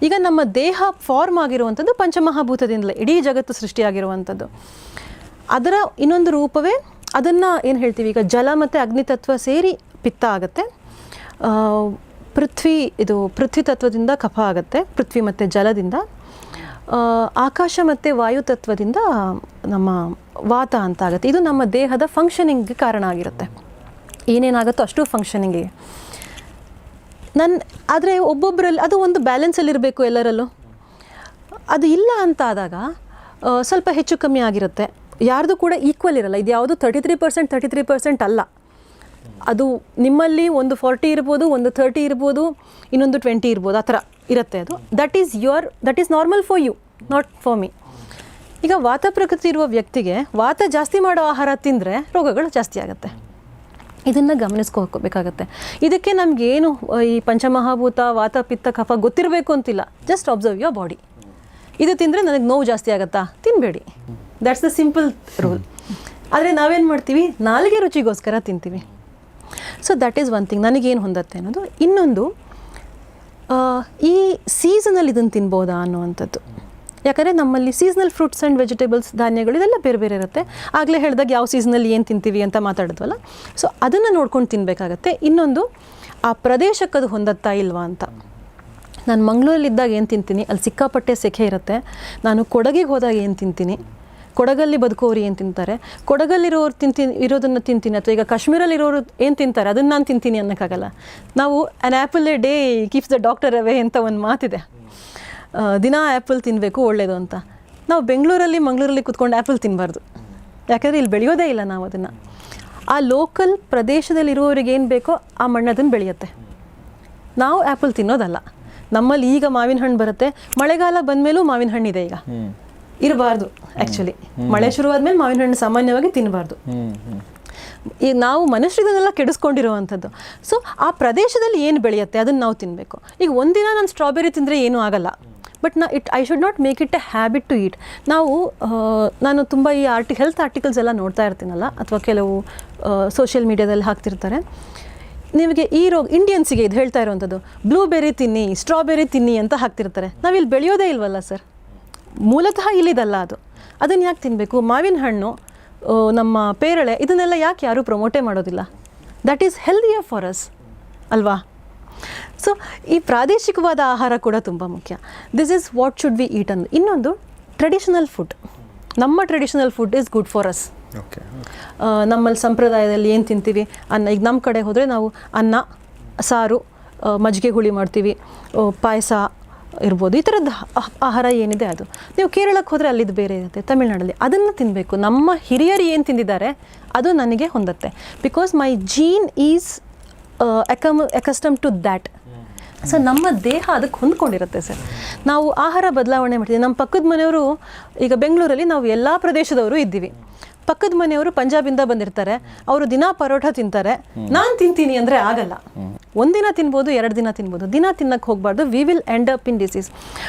ಈಗ ನಮ್ಮ ದೇಹ ಫಾರ್ಮ್ ಆಗಿರುವಂಥದ್ದು ಪಂಚಮಹಾಭೂತದಿಂದಲೇ, ಇಡೀ ಜಗತ್ತು ಸೃಷ್ಟಿಯಾಗಿರುವಂಥದ್ದು. ಅದರ ಇನ್ನೊಂದು ರೂಪವೇ ಅದನ್ನು ಏನು ಹೇಳ್ತೀವಿ ಈಗ ಜಲ ಮತ್ತು ಅಗ್ನಿ ತತ್ವ ಸೇರಿ ಪಿತ್ತ ಆಗುತ್ತೆ, ಪೃಥ್ವಿ ತತ್ವದಿಂದ ಕಫ ಆಗುತ್ತೆ, ಪೃಥ್ವಿ ಮತ್ತು ಜಲದಿಂದ, ಆಕಾಶ ಮತ್ತು ವಾಯು ತತ್ವದಿಂದ ನಮ್ಮ ವಾತ ಅಂತ ಆಗುತ್ತೆ. ಇದು ನಮ್ಮ ದೇಹದ ಫಂಕ್ಷನಿಂಗ್ಗೆ ಕಾರಣ ಆಗಿರುತ್ತೆ. ಏನೇನಾಗುತ್ತೋ ಅಷ್ಟು ಫಂಕ್ಷನಿಂಗಿಗೆ ಆದರೆ ಒಬ್ಬೊಬ್ಬರಲ್ಲಿ ಅದು ಒಂದು ಬ್ಯಾಲೆನ್ಸಲ್ಲಿರಬೇಕು ಎಲ್ಲರಲ್ಲೂ. ಅದು ಇಲ್ಲ ಅಂತ ಆದಾಗ ಸ್ವಲ್ಪ ಹೆಚ್ಚು ಕಮ್ಮಿ ಆಗಿರುತ್ತೆ. ಯಾರ್ದು ಕೂಡ ಈಕ್ವಲ್ ಇರಲ್ಲ. ಇದು ಯಾವುದು 33% ಅಲ್ಲ. ಅದು ನಿಮ್ಮಲ್ಲಿ ಒಂದು 40 ಇರ್ಬೋದು, ಒಂದು 30 ಇರ್ಬೋದು, ಇನ್ನೊಂದು 20 ಇರ್ಬೋದು, ಆ ಥರ ಇರುತ್ತೆ. ಅದು that is normal for you, not for me. ಈಗ ವಾತ ಪ್ರಕೃತಿ ಇರುವ ವ್ಯಕ್ತಿಗೆ ವಾತ ಜಾಸ್ತಿ ಮಾಡೋ ಆಹಾರ ತಿಂದರೆ ರೋಗಗಳು ಜಾಸ್ತಿ ಆಗುತ್ತೆ. ಇದನ್ನು ಗಮನಿಸ್ಕೋಬೇಕಾಗತ್ತೆ. ಇದಕ್ಕೆ ನಮಗೇನು ಈ ಪಂಚಮಹಾಭೂತ ವಾತ ಪಿತ್ತ ಕಫ ಗೊತ್ತಿರಬೇಕು ಅಂತಿಲ್ಲ. Just observe your body. ಇದು ತಿಂದರೆ ನನಗೆ ನೋವು ಜಾಸ್ತಿ ಆಗುತ್ತಾ, ತಿನ್ನಬೇಡಿ. That's the simple rule. ಆದರೆ ನಾವೇನು ಮಾಡ್ತೀವಿ, ನಾಲಿಗೆ ರುಚಿಗೋಸ್ಕರ ತಿಂತೀವಿ. So that is one thing, ನನಗೇನು ಹೊಂದತ್ತೆ ಅನ್ನೋದು. ಇನ್ನೊಂದು, ಈ ಸೀಸನಲ್ಲಿ ಇದನ್ನು ತಿನ್ಬೋದಾ ಅನ್ನುವಂಥದ್ದು. ಯಾಕಂದರೆ ನಮ್ಮಲ್ಲಿ ಸೀಸನಲ್ ಫ್ರೂಟ್ಸ್ ಆ್ಯಂಡ್ ವೆಜಿಟೇಬಲ್ಸ್, ಧಾನ್ಯಗಳು ಇದೆಲ್ಲ ಬೇರೆ ಬೇರೆ ಇರುತ್ತೆ. ಆಗಲೇ ಹೇಳಿದಾಗ ಯಾವ ಸೀಸನಲ್ಲಿ ಏನು ತಿಂತೀವಿ ಅಂತ ಮಾತಾಡಿದ್ವಲ್ಲ. ಸೊ ಅದನ್ನು ನೋಡ್ಕೊಂಡು ತಿನ್ನಬೇಕಾಗತ್ತೆ. ಇನ್ನೊಂದು, ಆ ಪ್ರದೇಶಕ್ಕೆ ಅದು ಹೊಂದತ್ತಾ ಇಲ್ವಾ ಅಂತ. ನಾನು ಮಂಗಳೂರಲ್ಲಿದ್ದಾಗ ಏನು ತಿಂತೀನಿ, ಅಲ್ಲಿ ಸಿಕ್ಕಾಪಟ್ಟೆ ಸೆಖೆ ಇರುತ್ತೆ. ನಾನು ಕೊಡಗಿಗೆ ಹೋದಾಗ ಏನು ತಿಂತೀನಿ, ಕೊಡಗಲ್ಲಿ ಬದುಕೋರು ಏನು ತಿಂತಾರೆ, ಕೊಡಗಲ್ಲಿರೋರು ಇರೋದನ್ನು ತಿಂತೀನಿ, ಅಥವಾ ಈಗ ಕಾಶ್ಮೀರಲ್ಲಿರೋರು ಏನು ತಿಂತಾರೆ ಅದನ್ನು ನಾನು ತಿಂತೀನಿ ಅನ್ನೋಕ್ಕಾಗಲ್ಲ. ನಾವು an apple A day keeps the doctor away ಅಂತ ಒಂದು ಮಾತಿದೆ. ದಿನ ಆ್ಯಪಲ್ ತಿನ್ನಬೇಕು ಒಳ್ಳೆಯದು ಅಂತ. ನಾವು ಮಂಗಳೂರಲ್ಲಿ ಕೂತ್ಕೊಂಡು ಆ್ಯಪಲ್ ತಿನ್ನಬಾರ್ದು. ಯಾಕಂದರೆ ಇಲ್ಲಿ ಬೆಳೆಯೋದೇ ಇಲ್ಲ ನಾವು ಅದನ್ನು. ಆ ಲೋಕಲ್ ಪ್ರದೇಶದಲ್ಲಿರುವವರಿಗೆ ಏನು ಬೇಕೋ ಆ ಮಣ್ಣು ಅದನ್ನು ಬೆಳೆಯುತ್ತೆ. ನಾವು ಆ್ಯಪಲ್ ತಿನ್ನೋದಲ್ಲ. ನಮ್ಮಲ್ಲಿ ಈಗ ಮಾವಿನ ಹಣ್ಣು ಬರುತ್ತೆ, ಮಳೆಗಾಲ ಬಂದಮೇಲೂ ಮಾವಿನ ಹಣ್ಣಿದೆ. ಈಗ ಇರಬಾರ್ದು ಆ್ಯಕ್ಚುಲಿ. ಮಳೆ ಶುರುವಾದ್ಮೇಲೆ ಮಾವಿನ ಹಣ್ಣು ಸಾಮಾನ್ಯವಾಗಿ ತಿನ್ನಬಾರ್ದು. ಈಗ ನಾವು ಮನುಷ್ಯರನ್ನೆಲ್ಲ ಕೆಡಿಸ್ಕೊಂಡಿರುವಂಥದ್ದು. ಸೊ ಆ ಪ್ರದೇಶದಲ್ಲಿ ಏನು ಬೆಳೆಯುತ್ತೆ ಅದನ್ನು ನಾವು ತಿನ್ನಬೇಕು. ಈಗ ಒಂದಿನ ನಾನು ಸ್ಟ್ರಾಬೆರಿ ತಿಂದರೆ ಏನೂ ಆಗಲ್ಲ, but I should not make it a habit to eat. ನಾನು ತುಂಬ ಈ ಹೆಲ್ತ್ ಆರ್ಟಿಕಲ್ಸ್ ಎಲ್ಲ ನೋಡ್ತಾ ಇರ್ತೀನಲ್ಲ, ಅಥವಾ ಕೆಲವು ಸೋಷಿಯಲ್ ಮೀಡಿಯಾದಲ್ಲಿ ಹಾಕ್ತಿರ್ತಾರೆ. ನಿಮಗೆ ಈ ರೋಗ, ಇಂಡಿಯನ್ಸಿಗೆ ಇದು ಹೇಳ್ತಾ ಇರೋವಂಥದ್ದು, ಬ್ಲೂಬೆರಿ ತಿನ್ನಿ, ಸ್ಟ್ರಾಬೆರಿ ತಿನ್ನಿ ಅಂತ ಹಾಕ್ತಿರ್ತಾರೆ. ನಾವಿಲ್ಲಿ ಬೆಳೆಯೋದೇ ಇಲ್ವಲ್ಲ ಸರ್, ಮೂಲತಃ ಇಲ್ಲಿದಲ್ಲ ಅದು. ಅದನ್ನು ಯಾಕೆ ತಿನ್ನಬೇಕು? ಮಾವಿನ ಹಣ್ಣು, ನಮ್ಮ ಪೇರಳೆ, ಇದನ್ನೆಲ್ಲ ಯಾಕೆ ಯಾರೂ ಪ್ರಮೋಟೇ ಮಾಡೋದಿಲ್ಲ? That is healthier for us ಅಲ್ವಾ? ಸೊ ಈ ಪ್ರಾದೇಶಿಕವಾದ ಆಹಾರ ಕೂಡ ತುಂಬ ಮುಖ್ಯ. This is what should we ಈಟ್ ಅನ್ನೋದು. ಇನ್ನೊಂದು, ಟ್ರೆಡಿಷನಲ್ ಫುಡ್. ನಮ್ಮ traditional food is good for us. ನಮ್ಮಲ್ಲಿ ಸಂಪ್ರದಾಯದಲ್ಲಿ ಏನು ತಿಂತೀವಿ, ಅನ್ನ. ಈಗ ನಮ್ಮ ಕಡೆ ಹೋದರೆ ನಾವು ಅನ್ನ, ಸಾರು, ಮಜ್ಜಿಗೆ ಹುಳಿ ಮಾಡ್ತೀವಿ, ಪಾಯಸ ಇರ್ಬೋದು. ಈ ಥರದ್ದು ಆಹಾರ ಏನಿದೆ ಅದು. ನೀವು ಕೇರಳಕ್ಕೆ ಹೋದರೆ ಅಲ್ಲಿದ್ದು ಬೇರೆ ಇರುತ್ತೆ, ತಮಿಳ್ನಾಡಲ್ಲಿ ಅದನ್ನು ತಿನ್ನಬೇಕು. ನಮ್ಮ ಹಿರಿಯರು ಏನು ತಿಂದಿದ್ದಾರೆ ಅದು ನನಗೆ ಹೊಂದತ್ತೆ. Because my gene is accustom to that. So ನಮ್ಮ ದೇಹ ಅದಕ್ಕೆ ಹೊಂದ್ಕೊಂಡಿರುತ್ತೆ ಸರ್. ನಾವು ಆಹಾರ ಬದಲಾವಣೆ ಮಾಡ್ತೀವಿ. ನಮ್ಮ ಪಕ್ಕದ ಮನೆಯವರು, ಈಗ ಬೆಂಗಳೂರಲ್ಲಿ ನಾವು ಎಲ್ಲ ಪ್ರದೇಶದವರು ಇದ್ದೀವಿ. ಪಕ್ಕದ ಮನೆಯವರು ಪಂಜಾಬಿಂದ ಬಂದಿರ್ತಾರೆ, ಅವರು ದಿನ ಪರೋಟ ತಿಂತಾರೆ. ನಾನು ತಿಂತೀನಿ ಅಂದರೆ ಆಗಲ್ಲ. ಒಂದಿನ ತಿನ್ಬೋದು, 2 ದಿನ ತಿನ್ಬೋದು, ದಿನ ತಿನ್ನಕ್ಕೆ ಹೋಗಬಾರ್ದು. We will end up in disease.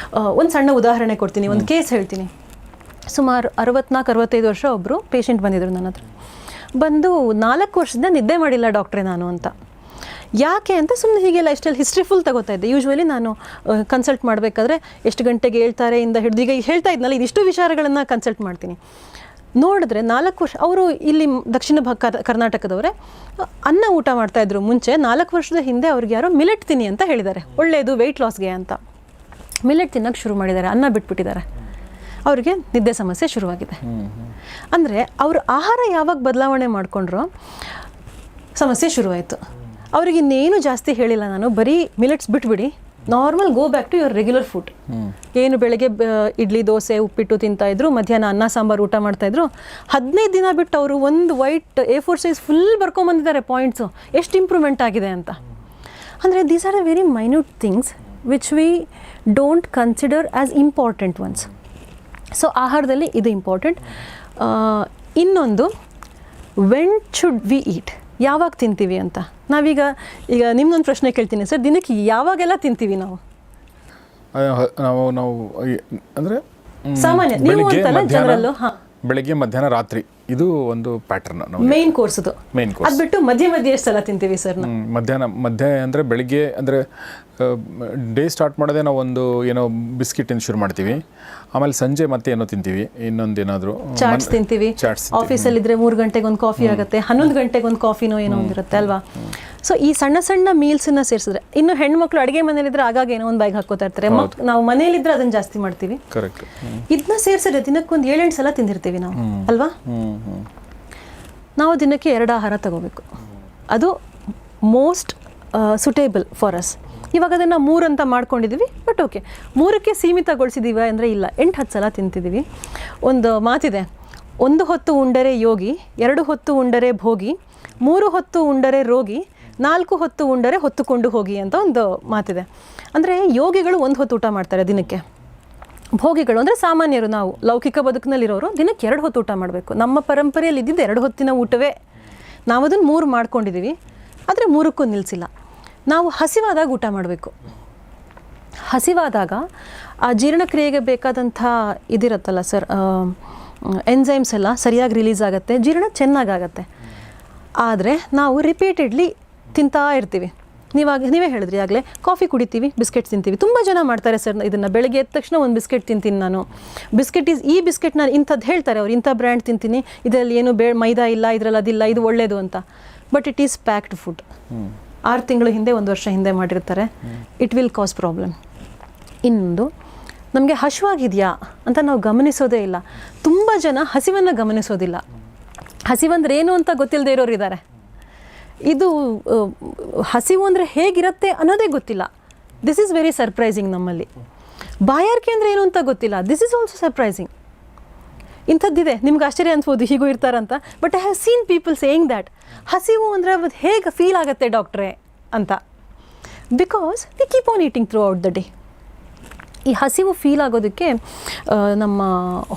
ಒಂದು ಸಣ್ಣ ಉದಾಹರಣೆ ಕೊಡ್ತೀನಿ, ಒಂದು ಕೇಸ್ ಹೇಳ್ತೀನಿ. ಸುಮಾರು 64-65 ವರ್ಷ ಒಬ್ಬರು ಪೇಷಂಟ್ ಬಂದಿದ್ರು ನನ್ನ ಹತ್ರ. ಬಂದು 4 ವರ್ಷದಿಂದ ನಿದ್ದೆ ಮಾಡಿಲ್ಲ ಡಾಕ್ಟ್ರೇ ನಾನು ಅಂತ. ಯಾಕೆ ಅಂತ ಸುಮ್ಮನೆ ಹೀಗೆ ಲೈಫ್ ಸ್ಟೈಲ್ ಹಿಸ್ಟ್ರಿ ಫುಲ್ ತಗೋತಾ ಇದ್ದೆ. ಯೂಶ್ವಲಿ ನಾನು ಕನ್ಸಲ್ಟ್ ಮಾಡಬೇಕಾದ್ರೆ ಎಷ್ಟು ಗಂಟೆಗೆ ಹೇಳ್ತಾರೆ ಇಂದ ಹಿಡಿದು, ಈಗ ಹೇಳ್ತಾ ಇದ್ನಲ್ಲ, ಇದಿಷ್ಟು ವಿಚಾರಗಳನ್ನು ಕನ್ಸಲ್ಟ್ ಮಾಡ್ತೀನಿ. ನೋಡಿದ್ರೆ 4 ವರ್ಷ ಅವರು ಇಲ್ಲಿ ದಕ್ಷಿಣ ಕರ್ನಾಟಕದವರೇ. ಅನ್ನ ಊಟ ಮಾಡ್ತಾಯಿದ್ರು ಮುಂಚೆ. 4 ವರ್ಷದ ಹಿಂದೆ ಅವ್ರಿಗೆ ಯಾರೋ ಮಿಲೆಟ್ ತಿನ್ನಿ ಅಂತ ಹೇಳಿದ್ದಾರೆ, ಒಳ್ಳೆಯದು ವೆಯ್ಟ್ ಲಾಸ್ಗೆ ಅಂತ. ಮಿಲೆಟ್ ತಿನ್ನೋಕ್ಕೆ ಶುರು ಮಾಡಿದ್ದಾರೆ, ಅನ್ನ ಬಿಟ್ಬಿಟ್ಟಿದ್ದಾರೆ. ಅವರಿಗೆ ನಿದ್ದೆ ಸಮಸ್ಯೆ ಶುರುವಾಗಿದೆ. ಅಂದರೆ ಅವರು ಆಹಾರ ಯಾವಾಗ ಬದಲಾವಣೆ ಮಾಡಿಕೊಂಡ್ರೋ ಸಮಸ್ಯೆ ಶುರುವಾಯಿತು. ಅವ್ರಿಗೆ ಇನ್ನೇನು ಜಾಸ್ತಿ ಹೇಳಿಲ್ಲ ನಾನು, ಬರೀ ಮಿಲೆಟ್ಸ್ ಬಿಟ್ಬಿಡಿ, normal go back to your regular food. ಏನು ಬೆಳಗ್ಗೆ ಇಡ್ಲಿ ದೋಸೆ ಉಪ್ಪಿಟ್ಟು ತಿಂತಾಯಿದ್ರು, ಮಧ್ಯಾಹ್ನ ಅನ್ನ ಸಾಂಬಾರು ಊಟ ಮಾಡ್ತಾಯಿದ್ರು. 15 ದಿನ ಬಿಟ್ಟು ಅವರು ಒಂದು ವೈಟ್ A4 ಸೈಜ್ ಫುಲ್ ಬರ್ಕೊಂಬಂದಿದ್ದಾರೆ ಪಾಯಿಂಟ್ಸು, ಎಷ್ಟು ಇಂಪ್ರೂವ್ಮೆಂಟ್ ಆಗಿದೆ ಅಂತ. ಅಂದರೆ these are a very minute things which we don't consider as important ones. So ಆಹಾರದಲ್ಲಿ ಇದು ಇಂಪಾರ್ಟೆಂಟ್. ಇನ್ನೊಂದು, ವೆನ್ ಶುಡ್ ವಿ ಈಟ್, ಯಾವಾಗ ತಿಂತೀವಿ ಅಂತ. ನಾವೀಗ ನಿಮ್ಗೊಂದು ಪ್ರಶ್ನೆ ಕೇಳ್ತೀನಿ ಸರ್, ದಿನಕ್ಕೆ ಯಾವಾಗೆಲ್ಲ ತಿಂತೀವಿ ನಾವು? ನಾವು ಅಂದರೆ ಸಾಮಾನ್ಯ ನೀವು ಅಂತಲ್ಲ ಜನರಲ್ಲೂ. ಬೆಳಗ್ಗೆ, ಮಧ್ಯಾಹ್ನ, ರಾತ್ರಿ ಇದು ಒಂದು ಪ್ಯಾಟರ್ನ್ ನಾವು ಮೇನ್ ಕೋರ್ಸ್ ಅದು. Main course. ಅದು ಬಿಟ್ಟು ಮಧ್ಯೆ ಎಷ್ಟು ಸಲ ತಿಂತೀವಿ ಸರ್? ಮಧ್ಯ ಅಂದರೆ ಬೆಳಿಗ್ಗೆ ಅಂದರೆ ಡೇ ಸ್ಟಾರ್ಟ್ ಮಾಡೋದೇ ನಾವು ಒಂದು ಏನೋ ಬಿಸ್ಕಿಟಿಂದ ಶುರು ಮಾಡ್ತೀವಿ, ಆಮೇಲೆ ಸಂಜೆ ಮತ್ತೆ ಏನೋ ತಿಂತೀವಿ, ಇನ್ನೊಂದು ಏನಾದರೂ ಚಾಟ್ಸ್ ತಿಂತೀವಿ. ಆಫೀಸಲ್ಲಿ ಇದ್ರೆ 3 ಗಂಟೆಗೆ ಒಂದು ಕಾಫಿ ಆಗುತ್ತೆ, 11 ಗಂಟೆಗೆ ಒಂದು ಕಾಫಿನೋ ಏನೋ ಒಂದಿರುತ್ತೆ ಅಲ್ವಾ. ಸೊ ಈ ಸಣ್ಣ ಸಣ್ಣ ಮೀಲ್ಸನ್ನ ಸೇರಿಸಿದ್ರೆ, ಇನ್ನು ಹೆಣ್ಮಕ್ಳು ಅಡುಗೆ ಮನೇಲಿದ್ರೆ ಆಗಾಗ ಏನೋ ಒಂದು ಬ್ಯಾಗ್ ಹಾಕೋತಾ ಇರ್ತಾರೆ, ನಾವು ಮನೇಲಿದ್ರೆ ಅದನ್ನ ಜಾಸ್ತಿ ಮಾಡ್ತೀವಿ. ಕರೆಕ್ಟ್. ಇದನ್ನ ಸೇರಿಸಿದ್ರೆ ದಿನಕ್ಕೊಂದು 7-8 ಸಲ ತಿಂದಿರ್ತೀವಿ ನಾವು ಅಲ್ವಾ. ನಾವು ದಿನಕ್ಕೆ 2 ಆಹಾರ ತಗೋಬೇಕು, ಅದು ಮೋಸ್ಟ್ ಸುಟೇಬಲ್ ಫಾರ್ ಅಸ್. ಇವಾಗ ಅದನ್ನು 3 ಅಂತ ಮಾಡ್ಕೊಂಡಿದ್ದೀವಿ, ಬಟ್ ಓಕೆ 3ಕ್ಕೆ ಸೀಮಿತಗೊಳಿಸಿದ್ದೀವಿ ಅಂದರೆ ಇಲ್ಲ, 8-10 ಸಲ ತಿಂತಿದ್ದೀವಿ. ಒಂದು ಮಾತಿದೆ, 1 ಹೊತ್ತು ಉಂಡರೆ ಯೋಗಿ, 2 ಹೊತ್ತು ಉಂಡರೆ ಭೋಗಿ, 3 ಹೊತ್ತು ಉಂಡರೆ ರೋಗಿ, 4 ಹೊತ್ತು ಉಂಡರೆ ಹೊತ್ತುಕೊಂಡು ಹೋಗಿ ಅಂತ ಒಂದು ಮಾತಿದೆ. ಅಂದರೆ ಯೋಗಿಗಳು 1 ಹೊತ್ತು ಊಟ ಮಾಡ್ತಾರೆ ದಿನಕ್ಕೆ, ಭೋಗಿಗಳು ಅಂದರೆ ಸಾಮಾನ್ಯರು, ನಾವು ಲೌಕಿಕ ಬದುಕಿನಲ್ಲಿರೋರು ದಿನಕ್ಕೆ 2 ಹೊತ್ತು ಊಟ ಮಾಡಬೇಕು. ನಮ್ಮ ಪರಂಪರೆಯಲ್ಲಿ ಇದ್ದಿದ್ದು 2 ಹೊತ್ತಿನ ಊಟವೇ. ನಾವು ಅದನ್ನು 3 ಮಾಡ್ಕೊಂಡಿದ್ದೀವಿ, ಆದರೆ 3ಕ್ಕೂ ನಿಲ್ಲಿಸಿಲ್ಲ. ನಾವು ಹಸಿವಾದಾಗ ಊಟ ಮಾಡಬೇಕು. ಹಸಿವಾದಾಗ ಆ ಜೀರ್ಣಕ್ರಿಯೆಗೆ ಬೇಕಾದಂಥ ಇದಿರುತ್ತಲ್ಲ ಸರ್, ಎನ್ಸೈಮ್ಸ್ ಎಲ್ಲ ಸರಿಯಾಗಿ ರಿಲೀಸ್ ಆಗುತ್ತೆ, ಜೀರ್ಣ ಚೆನ್ನಾಗಾಗತ್ತೆ. ಆದರೆ ನಾವು ರಿಪೀಟೆಡ್ಲಿ ತಿಂತಾ ಇರ್ತೀವಿ. ನೀವೇ ಹೇಳಿದ್ರಿ ಆಗಲೇ, ಕಾಫಿ ಕುಡಿತೀವಿ, ಬಿಸ್ಕೆಟ್ ತಿಂತೀವಿ. ತುಂಬ ಜನ ಮಾಡ್ತಾರೆ ಸರ್ ಇದನ್ನು. ಬೆಳಗ್ಗೆ ಎದ್ದ ತಕ್ಷಣ ಒಂದು ಬಿಸ್ಕೆಟ್ ತಿಂತೀನಿ ನಾನು, ಈ ಬಿಸ್ಕೆಟ್ ನಾನು ಇಂಥದ್ದು ಹೇಳ್ತಾರೆ ಅವ್ರು, ಇಂಥ ಬ್ರ್ಯಾಂಡ್ ತಿಂತೀನಿ, ಇದರಲ್ಲಿ ಏನು ಮೈದಾ ಇಲ್ಲ, ಇದರಲ್ಲಿ ಅದಿಲ್ಲ, ಇದು ಒಳ್ಳೆಯದು ಅಂತ. But it is packed food. 6 ತಿಂಗಳು ಹಿಂದೆ, 1 ವರ್ಷ ಹಿಂದೆ ಮಾಡಿರ್ತಾರೆ. It will cause problem. ಇನ್ನೊಂದು, ನಮಗೆ ಹಸಿವಾಗಿದೆಯಾ ಅಂತ ನಾವು ಗಮನಿಸೋದೇ ಇಲ್ಲ. ತುಂಬ ಜನ ಹಸಿವನ್ನು ಗಮನಿಸೋದಿಲ್ಲ. ಹಸಿವಂದ್ರೆ ಏನು ಅಂತ ಗೊತ್ತಿಲ್ಲದೆ ಇರೋರು ಇದ್ದಾರೆ. ಇದು ಹಸಿವು ಅಂದರೆ ಹೇಗಿರುತ್ತೆ ಅನ್ನೋದೇ ಗೊತ್ತಿಲ್ಲ. This is very surprising. ನಮ್ಮಲ್ಲಿ ಬಾಯಾರಿಕೆ ಅಂದರೆ ಏನು ಅಂತ ಗೊತ್ತಿಲ್ಲ. This is also surprising. ಇಂಥದ್ದಿದೆ, ನಿಮ್ಗೆ ಆಶ್ಚರ್ಯ ಅನ್ಸ್ಬೋದು ಹೀಗೂ ಇರ್ತಾರಂತ, but I have seen people saying that ಹಸಿವು ಅಂದರೆ ಅದು ಹೇಗೆ ಫೀಲ್ ಆಗುತ್ತೆ ಡಾಕ್ಟ್ರೇ ಅಂತ. Because we keep on eating throughout the day. ಈ ಹಸಿವು ಫೀಲ್ ಆಗೋದಕ್ಕೆ ನಮ್ಮ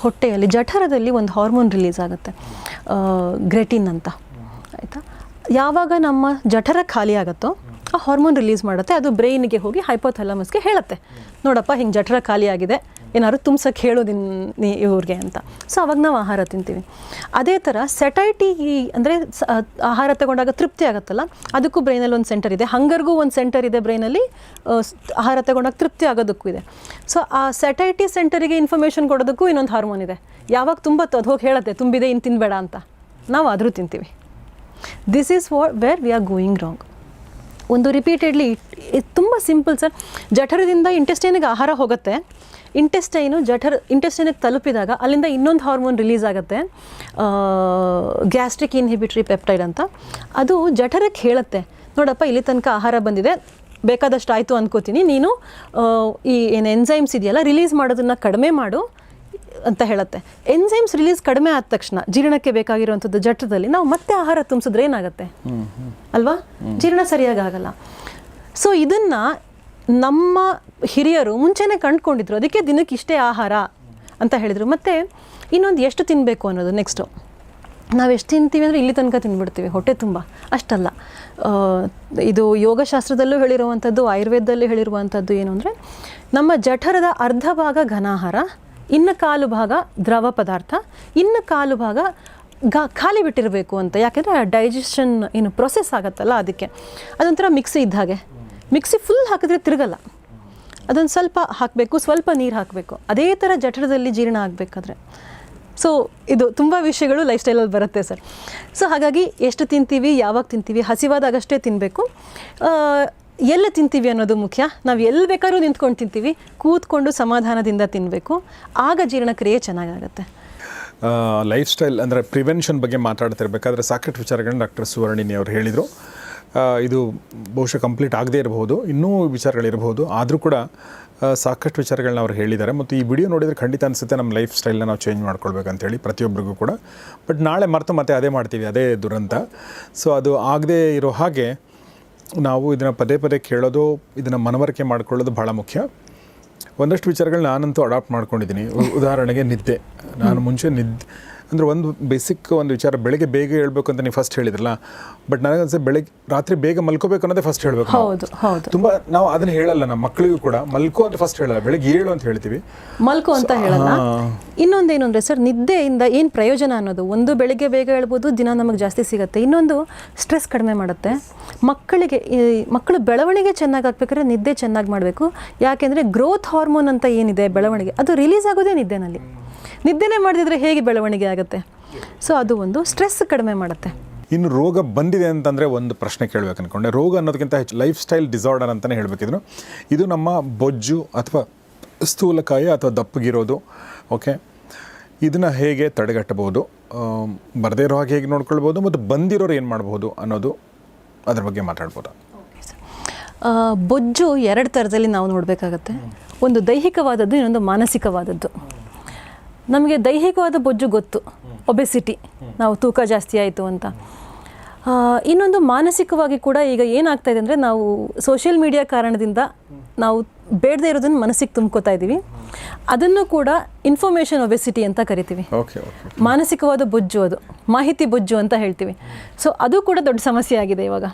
ಹೊಟ್ಟೆಯಲ್ಲಿ ಜಠರದಲ್ಲಿ ಒಂದು ಹಾರ್ಮೋನ್ ರಿಲೀಸ್ ಆಗುತ್ತೆ, ಗ್ರೆಟಿನ್ ಅಂತ, ಆಯಿತಾ. ಯಾವಾಗ ನಮ್ಮ ಜಠರ ಖಾಲಿ ಆಗುತ್ತೋ ಆ ಹಾರ್ಮೋನ್ ರಿಲೀಸ್ ಮಾಡುತ್ತೆ. ಅದು ಬ್ರೈನಿಗೆ ಹೋಗಿ ಹೈಪೋಥಾಲಮಸ್ಗೆ ಹೇಳುತ್ತೆ, ನೋಡಪ್ಪ ಹಿಂಗೆ ಜಠರ ಖಾಲಿ ಆಗಿದೆ, ಏನಾದ್ರು ತುಂಬ್ಸಕ್ಕೆ ಹೇಳೋದು ಇವ್ರಿಗೆ ಅಂತ. ಸೊ ಅವಾಗ ನಾವು ಆಹಾರ ತಿಂತೀವಿ. ಅದೇ ಥರ ಸೆಟೈಟಿ ಅಂದರೆ ಆಹಾರ ತಗೊಂಡಾಗ ತೃಪ್ತಿ ಆಗುತ್ತಲ್ಲ, ಅದಕ್ಕೂ ಬ್ರೈನಲ್ಲಿ ಒಂದು ಸೆಂಟರ್ ಇದೆ. ಹಂಗರ್ಗೂ ಒಂದು ಸೆಂಟರ್ ಇದೆ ಬ್ರೈನಲ್ಲಿ, ಆಹಾರ ತಗೊಂಡಾಗ ತೃಪ್ತಿ ಆಗೋದಕ್ಕೂ ಇದೆ. ಸೊ ಆ ಸೆಟೈಟಿ ಸೆಂಟರಿಗೆ ಇನ್ಫಾರ್ಮೇಷನ್ ಕೊಡೋದಕ್ಕೂ ಇನ್ನೊಂದು ಹಾರ್ಮೋನ್ ಇದೆ. ಯಾವಾಗ ತುಂಬತ್ತೋ ಅದು ಹೋಗಿ ಹೇಳುತ್ತೆ ತುಂಬಿದೆ, ಇನ್ನು ತಿನ್ನಬೇಡ ಅಂತ. ನಾವು ಆದರೂ ತಿಂತೀವಿ. This is where we are going wrong. ಒಂದು ರಿಪೀಟೆಡ್ಲಿ ತುಂಬ ಸಿಂಪಲ್ ಸರ್. ಜಠರದಿಂದ ಇಂಟೆಸ್ಟೈನಿಗೆ ಆಹಾರ ಹೋಗುತ್ತೆ, ಇಂಟೆಸ್ಟೈನಿಗೆ ತಲುಪಿದಾಗ ಅಲ್ಲಿಂದ ಇನ್ನೊಂದು ಹಾರ್ಮೋನ್ ರಿಲೀಸ್ ಆಗುತ್ತೆ, ಗ್ಯಾಸ್ಟ್ರಿಕ್ ಇನ್ಹಿಬಿಟರಿ ಪೆಪ್ಟೈಡ್ ಅಂತ. ಅದು ಜಠರಕ್ಕೆ ಹೇಳುತ್ತೆ, ನೋಡಪ್ಪ ಇಲ್ಲಿ ತನಕ ಆಹಾರ ಬಂದಿದೆ, ಬೇಕಾದಷ್ಟು ಆಯಿತು ಅಂದ್ಕೋತೀನಿ, ನೀನು ಈ ಏನು ಎನ್ಸೈಮ್ಸ್ ಇದೆಯಲ್ಲ ರಿಲೀಸ್ ಮಾಡೋದನ್ನು ಕಡಿಮೆ ಮಾಡು ಅಂತ ಹೇಳುತ್ತೆ. ಎನ್ಸೈಮ್ಸ್ ರಿಲೀಸ್ ಕಡಿಮೆ ಆದ ತಕ್ಷಣ ಜೀರ್ಣಕ್ಕೆ ಬೇಕಾಗಿರುವಂಥದ್ದು ಜಠರದಲ್ಲಿ ನಾವು ಮತ್ತೆ ಆಹಾರ ತುಂಬಿಸಿದ್ರೆ ಏನಾಗುತ್ತೆ ಅಲ್ವಾ, ಜೀರ್ಣ ಸರಿಯಾಗಿ ಆಗಲ್ಲ. ಸೊ ಇದನ್ನು ನಮ್ಮ ಹಿರಿಯರು ಮುಂಚೆನೇ ಕಂಡುಕೊಂಡಿದ್ರು, ಅದಕ್ಕೆ ದಿನಕ್ಕೆ ಇಷ್ಟೇ ಆಹಾರ ಅಂತ ಹೇಳಿದರು. ಮತ್ತು ಇನ್ನೊಂದು ಎಷ್ಟು ತಿನ್ನಬೇಕು ಅನ್ನೋದು ನೆಕ್ಸ್ಟು. ನಾವು ಎಷ್ಟು ತಿಂತೀವಿ ಅಂದರೆ ಇಲ್ಲಿ ತನಕ ತಿಂದ್ಬಿಡ್ತೀವಿ ಹೊಟ್ಟೆ ತುಂಬ, ಅಷ್ಟಲ್ಲ. ಇದು ಯೋಗಶಾಸ್ತ್ರದಲ್ಲೂ ಹೇಳಿರುವಂಥದ್ದು, ಆಯುರ್ವೇದದಲ್ಲೂ ಹೇಳಿರುವಂಥದ್ದು ಏನು ಅಂದರೆ, ನಮ್ಮ ಜಠರದ ಅರ್ಧ ಭಾಗ ಘನಾಹಾರ, ಇನ್ನು ಕಾಲು ಭಾಗ ದ್ರವ ಪದಾರ್ಥ, ಇನ್ನು ಕಾಲು ಭಾಗ ಖಾಲಿ ಬಿಟ್ಟಿರಬೇಕು ಅಂತ. ಯಾಕೆಂದರೆ ಡೈಜೆಷನ್ ಏನು ಪ್ರೊಸೆಸ್ ಆಗುತ್ತಲ್ಲ, ಅದಕ್ಕೆ ಅದೊಂಥರ ಮಿಕ್ಸಿ ಇದ್ದ ಹಾಗೆ. ಮಿಕ್ಸಿ ಫುಲ್ ಹಾಕಿದ್ರೆ ತಿರುಗಲ್ಲ, ಅದೊಂದು ಸ್ವಲ್ಪ ಹಾಕಬೇಕು, ಸ್ವಲ್ಪ ನೀರು ಹಾಕಬೇಕು. ಅದೇ ಥರ ಜಠರದಲ್ಲಿ ಜೀರ್ಣ ಆಗಬೇಕಾದ್ರೆ. ಸೊ ಇದು ತುಂಬ ವಿಷಯಗಳು ಲೈಫ್ ಸ್ಟೈಲಲ್ಲಿ ಬರುತ್ತೆ ಸರ್. ಸೊ ಹಾಗಾಗಿ ಎಷ್ಟು ತಿಂತೀವಿ, ಯಾವಾಗ ತಿಂತೀವಿ, ಹಸಿವಾದಾಗಷ್ಟೇ ತಿನ್ನಬೇಕು. ಎಲ್ಲ ತಿಂತೀವಿ ಅನ್ನೋದು ಮುಖ್ಯ. ನಾವು ಎಲ್ಲಿ ಬೇಕಾದ್ರೂ ನಿಂತ್ಕೊಂಡು ತಿಂತೀವಿ, ಕೂತ್ಕೊಂಡು ಸಮಾಧಾನದಿಂದ ತಿನ್ನಬೇಕು, ಆಗ ಜೀರ್ಣಕ್ರಿಯೆ ಚೆನ್ನಾಗಾಗುತ್ತೆ. ಲೈಫ್ ಸ್ಟೈಲ್ ಅಂದರೆ ಪ್ರಿವೆನ್ಷನ್ ಬಗ್ಗೆ ಮಾತಾಡ್ತಿರ್ಬೇಕಾದ್ರೆ ಸಾಕಷ್ಟು ವಿಚಾರಗಳನ್ನ ಡಾಕ್ಟರ್ ಸುವರ್ಣಿನಿ ಅವರು ಹೇಳಿದರು. ಇದು ಬಹುಶಃ ಕಂಪ್ಲೀಟ್ ಆಗದೇ ಇರಬಹುದು, ಇನ್ನೂ ವಿಚಾರಗಳಿರಬಹುದು, ಆದರೂ ಕೂಡ ಸಾಕಷ್ಟು ವಿಚಾರಗಳನ್ನ ಅವ್ರು ಹೇಳಿದ್ದಾರೆ. ಮತ್ತು ಈ ವಿಡಿಯೋ ನೋಡಿದರೆ ಖಂಡಿತ ಅನಿಸುತ್ತೆ ನಮ್ಮ ಲೈಫ್ ಸ್ಟೈಲನ್ನ ನಾವು ಚೇಂಜ್ ಮಾಡ್ಕೊಳ್ಬೇಕಂತೇಳಿ ಪ್ರತಿಯೊಬ್ಬರಿಗೂ ಕೂಡ. ಬಟ್ ನಾಳೆ ಮತ್ತೆ ಅದೇ ಮಾಡ್ತೀವಿ, ಅದೇ ದುರಂತ. ಸೊ ಅದು ಆಗದೇ ಇರೋ ಹಾಗೆ ನಾವು ಇದನ್ನು ಪದೇ ಪದೇ ಕೇಳೋದು, ಇದನ್ನು ಮನವರಿಕೆ ಮಾಡ್ಕೊಳ್ಳೋದು ಭಾಳ ಮುಖ್ಯ. ಒಂದಷ್ಟು ವಿಚಾರಗಳು ನಾನಂತೂ ಅಡಾಪ್ಟ್ ಮಾಡ್ಕೊಂಡಿದ್ದೀನಿ. ಉದಾಹರಣೆಗೆ ನಿದ್ದೆ. ನಾನು ಮುಂಚೆ ಅಂದರೆ ಒಂದು ಬೇಸಿಕ್ ಒಂದು ವಿಚಾರ, ಬೆಳಗ್ಗೆ ಬೇಗ ಹೇಳ್ಬೇಕು ಅಂತ ನೀವು ಫಸ್ಟ್ ಹೇಳಿದ್ರಲ್ಲ, ಬಟ್ ನನಗನ್ಸೆ ಬೆಳಗ್ಗೆ ರಾತ್ರಿ ಬೇಗ ಮಲ್ಕೋಬೇಕು ಅನ್ನೋದೇ ಫಸ್ಟ್ ಹೇಳಬೇಕು. ಹೌದು ಹೌದು, ತುಂಬ ನಾವು ಅದನ್ನು ಹೇಳಲ್ಲ ನಮ್ಮ ಮಕ್ಕಳಿಗೂ ಕೂಡ, ಮಲ್ಕೋ ಅಂತ ಫಸ್ಟ್ ಹೇಳಲ್ಲ, ಬೆಳಗ್ಗೆ ಏಳು ಅಂತ ಹೇಳ್ತೀವಿ, ಮಲ್ಕೋ ಅಂತ ಹೇಳಲ್ಲ. ಇನ್ನೊಂದೇನು ಅಂದರೆ ಸರ್, ನಿದ್ದೆಯಿಂದ ಏನು ಪ್ರಯೋಜನ ಅನ್ನೋದು, ಒಂದು ಬೆಳಿಗ್ಗೆ ಬೇಗ ಹೇಳ್ಬೋದು, ದಿನ ನಮಗೆ ಜಾಸ್ತಿ ಸಿಗುತ್ತೆ. ಇನ್ನೊಂದು ಸ್ಟ್ರೆಸ್ ಕಡಿಮೆ ಮಾಡುತ್ತೆ. ಮಕ್ಕಳು ಬೆಳವಣಿಗೆ ಚೆನ್ನಾಗಿ ಆಗ್ಬೇಕಾದ್ರೆ ನಿದ್ದೆ ಚೆನ್ನಾಗಿ ಮಾಡಬೇಕು. ಯಾಕೆಂದರೆ ಗ್ರೋತ್ ಹಾರ್ಮೋನ್ ಅಂತ ಏನಿದೆ ಬೆಳವಣಿಗೆ, ಅದು ರಿಲೀಸ್ ಆಗೋದೇ ನಿದ್ದೆನಲ್ಲಿ. ನಿದ್ದೆನೇ ಮಾಡದಿದ್ರೆ ಹೇಗೆ ಬೆಳವಣಿಗೆ ಆಗುತ್ತೆ? ಸೊ ಅದು ಒಂದು ಸ್ಟ್ರೆಸ್ ಕಡಿಮೆ ಮಾಡುತ್ತೆ. ಇನ್ನು ರೋಗ ಬಂದಿದೆ ಅಂತಂದರೆ ಒಂದು ಪ್ರಶ್ನೆ ಕೇಳಬೇಕು ಅಂದ್ಕೊಂಡೆ. ರೋಗ ಅನ್ನೋದಕ್ಕಿಂತ ಹೆಚ್ಚು ಲೈಫ್ ಸ್ಟೈಲ್ ಡಿಸಾರ್ಡರ್ ಅಂತಲೇ ಹೇಳಬೇಕಿದ್ರು. ಇದು ನಮ್ಮ ಬೊಜ್ಜು ಅಥವಾ ಸ್ಥೂಲಕಾಯ ಅಥವಾ ದಪ್ಪಗಿರೋದು, ಓಕೆ, ಇದನ್ನು ಹೇಗೆ ತಡೆಗಟ್ಟಬಹುದು, ಬರದೇ ಇರೋ ಹಾಗೆ ಹೇಗೆ ನೋಡ್ಕೊಳ್ಬೋದು, ಮತ್ತು ಬಂದಿರೋರು ಏನು ಮಾಡ್ಬೋದು ಅನ್ನೋದು, ಅದ್ರ ಬಗ್ಗೆ ಮಾತಾಡ್ಬೋದಾ? ಬೊಜ್ಜು ಎರಡು ಥರದಲ್ಲಿ ನಾವು ನೋಡಬೇಕಾಗತ್ತೆ. ಒಂದು ದೈಹಿಕವಾದದ್ದು, ಇನ್ನೊಂದು ಮಾನಸಿಕವಾದದ್ದು. ನಮಗೆ ದೈಹಿಕವಾದ ಬೊಜ್ಜು ಗೊತ್ತು, ಒಬೆಸಿಟಿ, ನಾವು ತೂಕ ಜಾಸ್ತಿ ಆಯಿತು ಅಂತ. ಇನ್ನೊಂದು ಮಾನಸಿಕವಾಗಿ ಕೂಡ ಈಗ ಏನಾಗ್ತಾ ಇದೆ ಅಂದರೆ, ನಾವು ಸೋಷಿಯಲ್ ಮೀಡಿಯಾ ಕಾರಣದಿಂದ ನಾವು ಬೇಡದೇ ಇರೋದನ್ನು ಮನಸ್ಸಿಗೆ ತುಂಬ್ಕೋತಾ ಇದ್ದೀವಿ. ಅದನ್ನು ಕೂಡ ಇನ್ಫಾರ್ಮೇಷನ್ ಒಬೆಸಿಟಿ ಅಂತ ಕರಿತೀವಿ. ಮಾನಸಿಕವಾದ ಬೊಜ್ಜು, ಅದು ಮಾಹಿತಿ ಬೊಜ್ಜು ಅಂತ ಹೇಳ್ತೀವಿ. ಸೊ ಅದು ಕೂಡ ದೊಡ್ಡ ಸಮಸ್ಯೆ ಆಗಿದೆ ಇವಾಗ.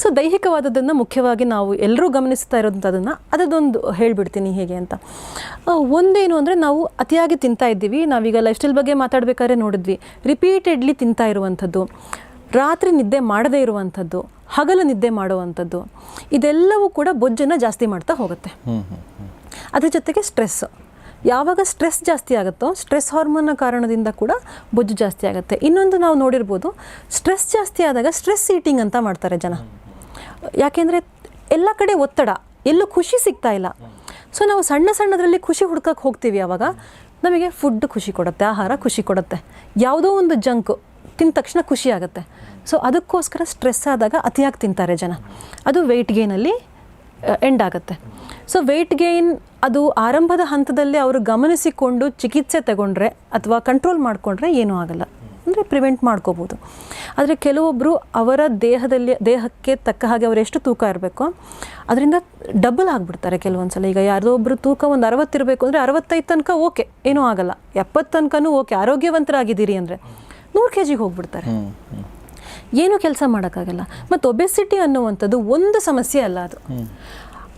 ಸೊ ದೈಹಿಕವಾದದ್ದನ್ನು ಮುಖ್ಯವಾಗಿ ನಾವು ಎಲ್ಲರೂ ಗಮನಿಸ್ತಾ ಇರೋದಂಥದ್ದನ್ನು ಅದೊಂದು ಹೇಳಿಬಿಡ್ತೀನಿ ಹೇಗೆ ಅಂತ. ಒಂದೇನು ಅಂದರೆ, ನಾವು ಅತಿಯಾಗಿ ತಿಂತಾ ಇದ್ದೀವಿ. ನಾವೀಗ ಲೈಫ್ ಸ್ಟೈಲ್ ಬಗ್ಗೆ ಮಾತಾಡಬೇಕಾದ್ರೆ ನೋಡಿದ್ವಿ, ರಿಪೀಟೆಡ್ಲಿ ತಿಂತಾ ಇರುವಂಥದ್ದು, ರಾತ್ರಿ ನಿದ್ದೆ ಮಾಡದೇ ಇರುವಂಥದ್ದು, ಹಗಲು ನಿದ್ದೆ ಮಾಡುವಂಥದ್ದು, ಇದೆಲ್ಲವೂ ಕೂಡ ಬೊಜ್ಜನ್ನು ಜಾಸ್ತಿ ಮಾಡ್ತಾ ಹೋಗುತ್ತೆ. ಅದ್ರ ಜೊತೆಗೆ ಸ್ಟ್ರೆಸ್, ಯಾವಾಗ ಸ್ಟ್ರೆಸ್ ಜಾಸ್ತಿ ಆಗುತ್ತೋ, ಸ್ಟ್ರೆಸ್ ಹಾರ್ಮೋನ್ನ ಕಾರಣದಿಂದ ಕೂಡ ಬೊಜ್ಜು ಜಾಸ್ತಿ ಆಗುತ್ತೆ. ಇನ್ನೊಂದು ನಾವು ನೋಡಿರ್ಬೋದು, ಸ್ಟ್ರೆಸ್ ಜಾಸ್ತಿ ಆದಾಗ ಸ್ಟ್ರೆಸ್ ಈಟಿಂಗ್ ಅಂತ ಮಾಡ್ತಾರೆ ಜನ. ಯಾಕೆಂದರೆ ಎಲ್ಲ ಕಡೆ ಒತ್ತಡ, ಎಲ್ಲೂ ಖುಷಿ ಸಿಗ್ತಾ ಇಲ್ಲ. ಸೊ ನಾವು ಸಣ್ಣ ಸಣ್ಣದರಲ್ಲಿ ಖುಷಿ ಹುಡ್ಕಕ್ಕೆ ಹೋಗ್ತೀವಿ. ಆವಾಗ ನಮಗೆ ಫುಡ್ ಖುಷಿ ಕೊಡುತ್ತೆ, ಆಹಾರ ಖುಷಿ ಕೊಡುತ್ತೆ, ಯಾವುದೋ ಒಂದು ಜಂಕು ತಿಂದ ತಕ್ಷಣ ಖುಷಿ ಆಗುತ್ತೆ. ಸೊ ಅದಕ್ಕೋಸ್ಕರ ಸ್ಟ್ರೆಸ್ ಆದಾಗ ಅತಿಯಾಗಿ ತಿಂತಾರೆ ಜನ. ಅದು ವೆಯ್ಟ್ ಗೇನಲ್ಲಿ ಎಂಡ್ ಆಗುತ್ತೆ. ಸೊ ವೆಯ್ಟ್ ಗೇನ್ ಅದು ಆರಂಭದ ಹಂತದಲ್ಲಿ ಅವರು ಗಮನಿಸಿಕೊಂಡು ಚಿಕಿತ್ಸೆ ತಗೊಂಡ್ರೆ ಅಥವಾ ಕಂಟ್ರೋಲ್ ಮಾಡಿಕೊಂಡ್ರೆ ಏನೂ ಆಗಲ್ಲ, ಅಂದರೆ ಪ್ರಿವೆಂಟ್ ಮಾಡ್ಕೋಬೋದು. ಆದರೆ ಕೆಲವೊಬ್ಬರು ಅವರ ದೇಹಕ್ಕೆ ತಕ್ಕ ಹಾಗೆ ಅವರು ಎಷ್ಟು ತೂಕ ಇರಬೇಕೋ ಅದರಿಂದ ಡಬಲ್ ಆಗಿಬಿಡ್ತಾರೆ ಕೆಲವೊಂದು ಸಲ. ಈಗ ಯಾರೋ ಒಬ್ಬರು ತೂಕ ಒಂದು 60 ಇರಬೇಕು ಅಂದರೆ 65 ತನಕ ಓಕೆ, ಏನೂ ಆಗಲ್ಲ. 70 ತನಕನೂ ಓಕೆ, ಆರೋಗ್ಯವಂತರಾಗಿದ್ದೀರಿ ಅಂದರೆ 100 kg ಹೋಗ್ಬಿಡ್ತಾರೆ, ಏನೂ ಕೆಲಸ ಮಾಡೋಕ್ಕಾಗಲ್ಲ. ಮತ್ತು ಒಬೆಸಿಟಿ ಅನ್ನುವಂಥದ್ದು ಒಂದು ಸಮಸ್ಯೆ ಅಲ್ಲ,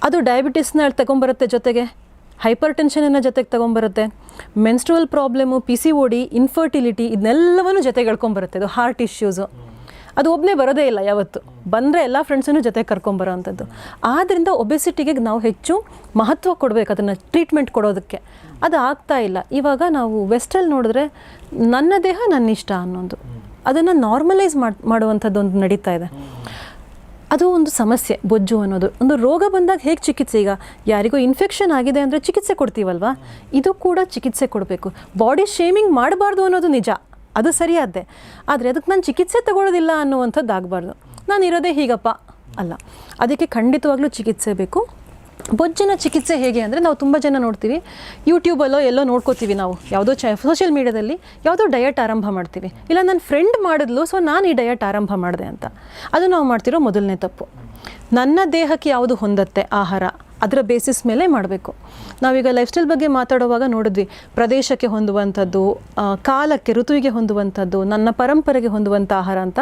ಅದು ಡಯಾಬಿಟಿಸ್ನ ತಗೊಂಬರುತ್ತೆ, ಜೊತೆಗೆ ಹೈಪರ್ ಟೆನ್ಷನನ್ನು ಜೊತೆಗೆ ತೊಗೊಂಬರುತ್ತೆ, ಮೆನ್ಸ್ಟ್ರುವಲ್ ಪ್ರಾಬ್ಲಮ್ಮು, PCOD, ಇನ್ಫರ್ಟಿಲಿಟಿ, ಇದನ್ನೆಲ್ಲವನ್ನೂ ಜೊತೆಗೆ ಎಳ್ಕೊಂಬರುತ್ತೆ. ಅದು ಹಾರ್ಟ್ ಇಶ್ಯೂಸು, ಅದು ಒಬ್ಬನೇ ಬರೋದೇ ಇಲ್ಲ. ಯಾವತ್ತು ಬಂದರೆ ಎಲ್ಲ ಫ್ರೆಂಡ್ಸನ್ನು ಜೊತೆಗೆ ಕರ್ಕೊಂಬರೋ ಅಂಥದ್ದು. ಆದ್ದರಿಂದ ಒಬೆಸಿಟಿಗೆ ನಾವು ಹೆಚ್ಚು ಮಹತ್ವ ಕೊಡಬೇಕು, ಅದನ್ನು ಟ್ರೀಟ್ಮೆಂಟ್ ಕೊಡೋದಕ್ಕೆ. ಅದು ಆಗ್ತಾ ಇಲ್ಲ. ಇವಾಗ ನಾವು ವೆಸ್ಟಲ್ಲಿ ನೋಡಿದ್ರೆ ನನ್ನ ದೇಹ ನನ್ನ ಇಷ್ಟ ಅನ್ನೋದು, ಅದನ್ನು ನಾರ್ಮಲೈಸ್ ಮಾಡುವಂಥದ್ದು ಒಂದು ನಡೀತಾ ಇದೆ. ಅದು ಒಂದು ಸಮಸ್ಯೆ. ಬೊಜ್ಜು ಅನ್ನೋದು ಒಂದು ರೋಗ ಬಂದಾಗ ಹೇಗೆ ಚಿಕಿತ್ಸೆ, ಈಗ ಯಾರಿಗೂ ಇನ್ಫೆಕ್ಷನ್ ಆಗಿದೆ ಅಂದರೆ ಚಿಕಿತ್ಸೆ ಕೊಡ್ತೀವಲ್ವ, ಇದು ಕೂಡ ಚಿಕಿತ್ಸೆ ಕೊಡಬೇಕು. ಬಾಡಿ ಶೇಮಿಂಗ್ ಮಾಡಬಾರ್ದು ಅನ್ನೋದು ನಿಜ, ಅದು ಸರಿಯಾದ್ದೆ. ಆದರೆ ಅದಕ್ಕೆ ನಾನು ಚಿಕಿತ್ಸೆ ತಗೊಳ್ಳೋದಿಲ್ಲ ಅನ್ನುವಂಥದ್ದು ಆಗಬಾರ್ದು. ನಾನು ಇರೋದೇ ಹೀಗಪ್ಪ ಅಲ್ಲ, ಅದಕ್ಕೆ ಖಂಡಿತವಾಗ್ಲೂ ಚಿಕಿತ್ಸೆ ಬೇಕು. ಬೊಜ್ಜಿನ ಚಿಕಿತ್ಸೆ ಹೇಗೆ ಅಂದರೆ, ನಾವು ತುಂಬ ಜನ ನೋಡ್ತೀವಿ, ಯೂಟ್ಯೂಬಲ್ಲೋ ಎಲ್ಲೋ ನೋಡ್ಕೋತೀವಿ, ನಾವು ಯಾವುದೋ ಸೋಷಿಯಲ್ ಮೀಡಿಯಾದಲ್ಲಿ ಯಾವುದೋ ಡಯಟ್ ಆರಂಭ ಮಾಡ್ತೀವಿ, ಇಲ್ಲ ನನ್ನ ಫ್ರೆಂಡ್ ಮಾಡಿದ್ಲು ಸೊ ನಾನು ಈ ಡಯಟ್ ಆರಂಭ ಮಾಡಿದೆ ಅಂತ. ಅದು ನಾವು ಮಾಡ್ತಿರೋ ಮೊದಲನೇ ತಪ್ಪು. ನನ್ನ ದೇಹಕ್ಕೆ ಯಾವುದು ಹೊಂದತ್ತೆ ಆಹಾರ, ಅದರ ಬೇಸಿಸ್ ಮೇಲೆ ಮಾಡಬೇಕು. ನಾವೀಗ ಲೈಫ್ ಸ್ಟೈಲ್ ಬಗ್ಗೆ ಮಾತಾಡುವಾಗ ನೋಡಿದ್ವಿ, ಪ್ರದೇಶಕ್ಕೆ ಹೊಂದುವಂಥದ್ದು, ಕಾಲಕ್ಕೆ ಋತುವಿಗೆ ಹೊಂದುವಂಥದ್ದು, ನನ್ನ ಪರಂಪರೆಗೆ ಹೊಂದುವಂಥ ಆಹಾರ ಅಂತ.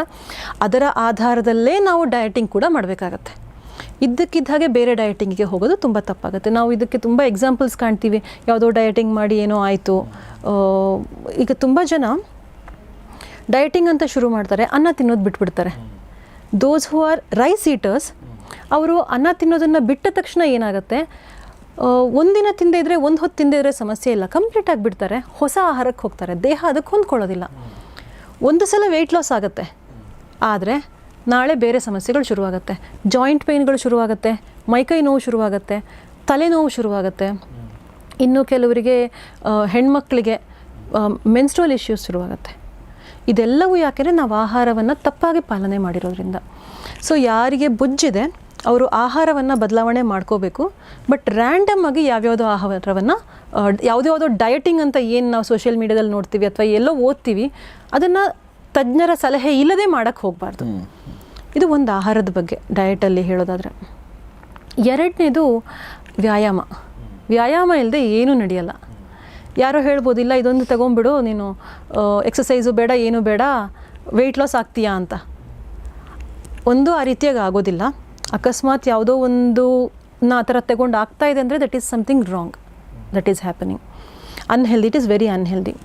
ಅದರ ಆಧಾರದಲ್ಲೇ ನಾವು ಡಯಟಿಂಗ್ ಕೂಡ ಮಾಡಬೇಕಾಗತ್ತೆ. ಇದ್ದಕ್ಕಿದ್ದ ಹಾಗೆ ಬೇರೆ ಡಯಟಿಂಗಿಗೆ ಹೋಗೋದು ತುಂಬ ತಪ್ಪಾಗುತ್ತೆ. ನಾವು ಇದಕ್ಕೆ ತುಂಬ ಎಕ್ಸಾಂಪಲ್ಸ್ ಕಾಣ್ತೀವಿ. ಯಾವುದೋ ಡಯಟಿಂಗ್ ಮಾಡಿ ಏನೋ ಆಯಿತು. ಈಗ ತುಂಬ ಜನ ಡಯಟಿಂಗ್ ಅಂತ ಶುರು ಮಾಡ್ತಾರೆ, ಅನ್ನ ತಿನ್ನೋದು ಬಿಟ್ಬಿಡ್ತಾರೆ. ದೋಸ್ ಹೂ ಆರ್ ರೈಸ್ ಈಟರ್ಸ್, ಅವರು ಅನ್ನ ತಿನ್ನೋದನ್ನು ಬಿಟ್ಟ ತಕ್ಷಣ ಏನಾಗುತ್ತೆ, ಒಂದಿನ ತಿಂದೇ ಇದ್ದರೆ, ಒಂದು ಹೊತ್ತು ತಿಂದೇ ಇದ್ದರೆ ಸಮಸ್ಯೆ ಇಲ್ಲ, ಕಂಪ್ಲೀಟಾಗಿ ಬಿಡ್ತಾರೆ, ಹೊಸ ಆಹಾರಕ್ಕೆ ಹೋಗ್ತಾರೆ. ದೇಹ ಅದಕ್ಕೆ ಹೊಂದ್ಕೊಳ್ಳೋದಿಲ್ಲ. ಒಂದು ಸಲ ವೆಯ್ಟ್ ಲಾಸ್ ಆಗುತ್ತೆ, ಆದರೆ ನಾಳೆ ಬೇರೆ ಸಮಸ್ಯೆಗಳು ಶುರುವಾಗುತ್ತೆ. ಜಾಯಿಂಟ್ ಪೇಯ್ನ್ಗಳು ಶುರುವಾಗುತ್ತೆ, ಮೈಕೈ ನೋವು ಶುರುವಾಗುತ್ತೆ, ತಲೆನೋವು ಶುರುವಾಗುತ್ತೆ. ಇನ್ನು ಕೆಲವರಿಗೆ ಹೆಣ್ಮಕ್ಳಿಗೆ ಮೆನ್ಸ್ಟ್ರುವಲ್ ಇಶ್ಯೂಸ್ ಶುರುವಾಗುತ್ತೆ. ಇದೆಲ್ಲವೂ ಯಾಕೆಂದರೆ ನಾವು ಆಹಾರವನ್ನು ತಪ್ಪಾಗಿ ಪಾಲನೆ ಮಾಡಿರೋದ್ರಿಂದ. ಸೊ ಯಾರಿಗೆ ಬೊಜ್ಜಿದೆ ಅವರು ಆಹಾರವನ್ನು ಬದಲಾವಣೆ ಮಾಡ್ಕೋಬೇಕು. ಬಟ್ ರ್ಯಾಂಡಮ್ ಆಗಿ ಯಾವ್ಯಾವುದೋ ಆಹಾರವನ್ನು, ಯಾವುದ್ಯಾವುದೋ ಡಯಟಿಂಗ್ ಅಂತ ಏನು ನಾವು ಸೋಷಿಯಲ್ ಮೀಡಿಯಾದಲ್ಲಿ ನೋಡ್ತೀವಿ ಅಥವಾ ಎಲ್ಲೋ ಓದ್ತೀವಿ, ಅದನ್ನು ತಜ್ಞರ ಸಲಹೆ ಇಲ್ಲದೆ ಮಾಡೋಕ್ಕೆ ಹೋಗಬಾರ್ದು. ಇದು ಒಂದು ಆಹಾರದ ಬಗ್ಗೆ ಡಯಟಲ್ಲಿ ಹೇಳೋದಾದರೆ. ಎರಡನೇದು ವ್ಯಾಯಾಮ. ವ್ಯಾಯಾಮ ಇಲ್ಲದೆ ಏನೂ ನಡೆಯಲ್ಲ. ಯಾರೋ ಹೇಳ್ಬೋದು, ಇಲ್ಲ ಇದೊಂದು ತಗೊಂಬಿಡು ನೀನು, ಎಕ್ಸಸೈಸು ಬೇಡ ಏನು ಬೇಡ, ವೆಯ್ಟ್ ಲಾಸ್ ಆಗ್ತೀಯಾ ಅಂತ. ಒಂದು ಆ ರೀತಿಯಾಗಿ ಆಗೋದಿಲ್ಲ. ಅಕಸ್ಮಾತ್ ಯಾವುದೋ ಒಂದು ಆ ಥರ ತಗೊಂಡು ಆಗ್ತಾ ಇದೆ ಅಂದರೆ that is something wrong, that is happening. Unhealthy, it is very unhealthy.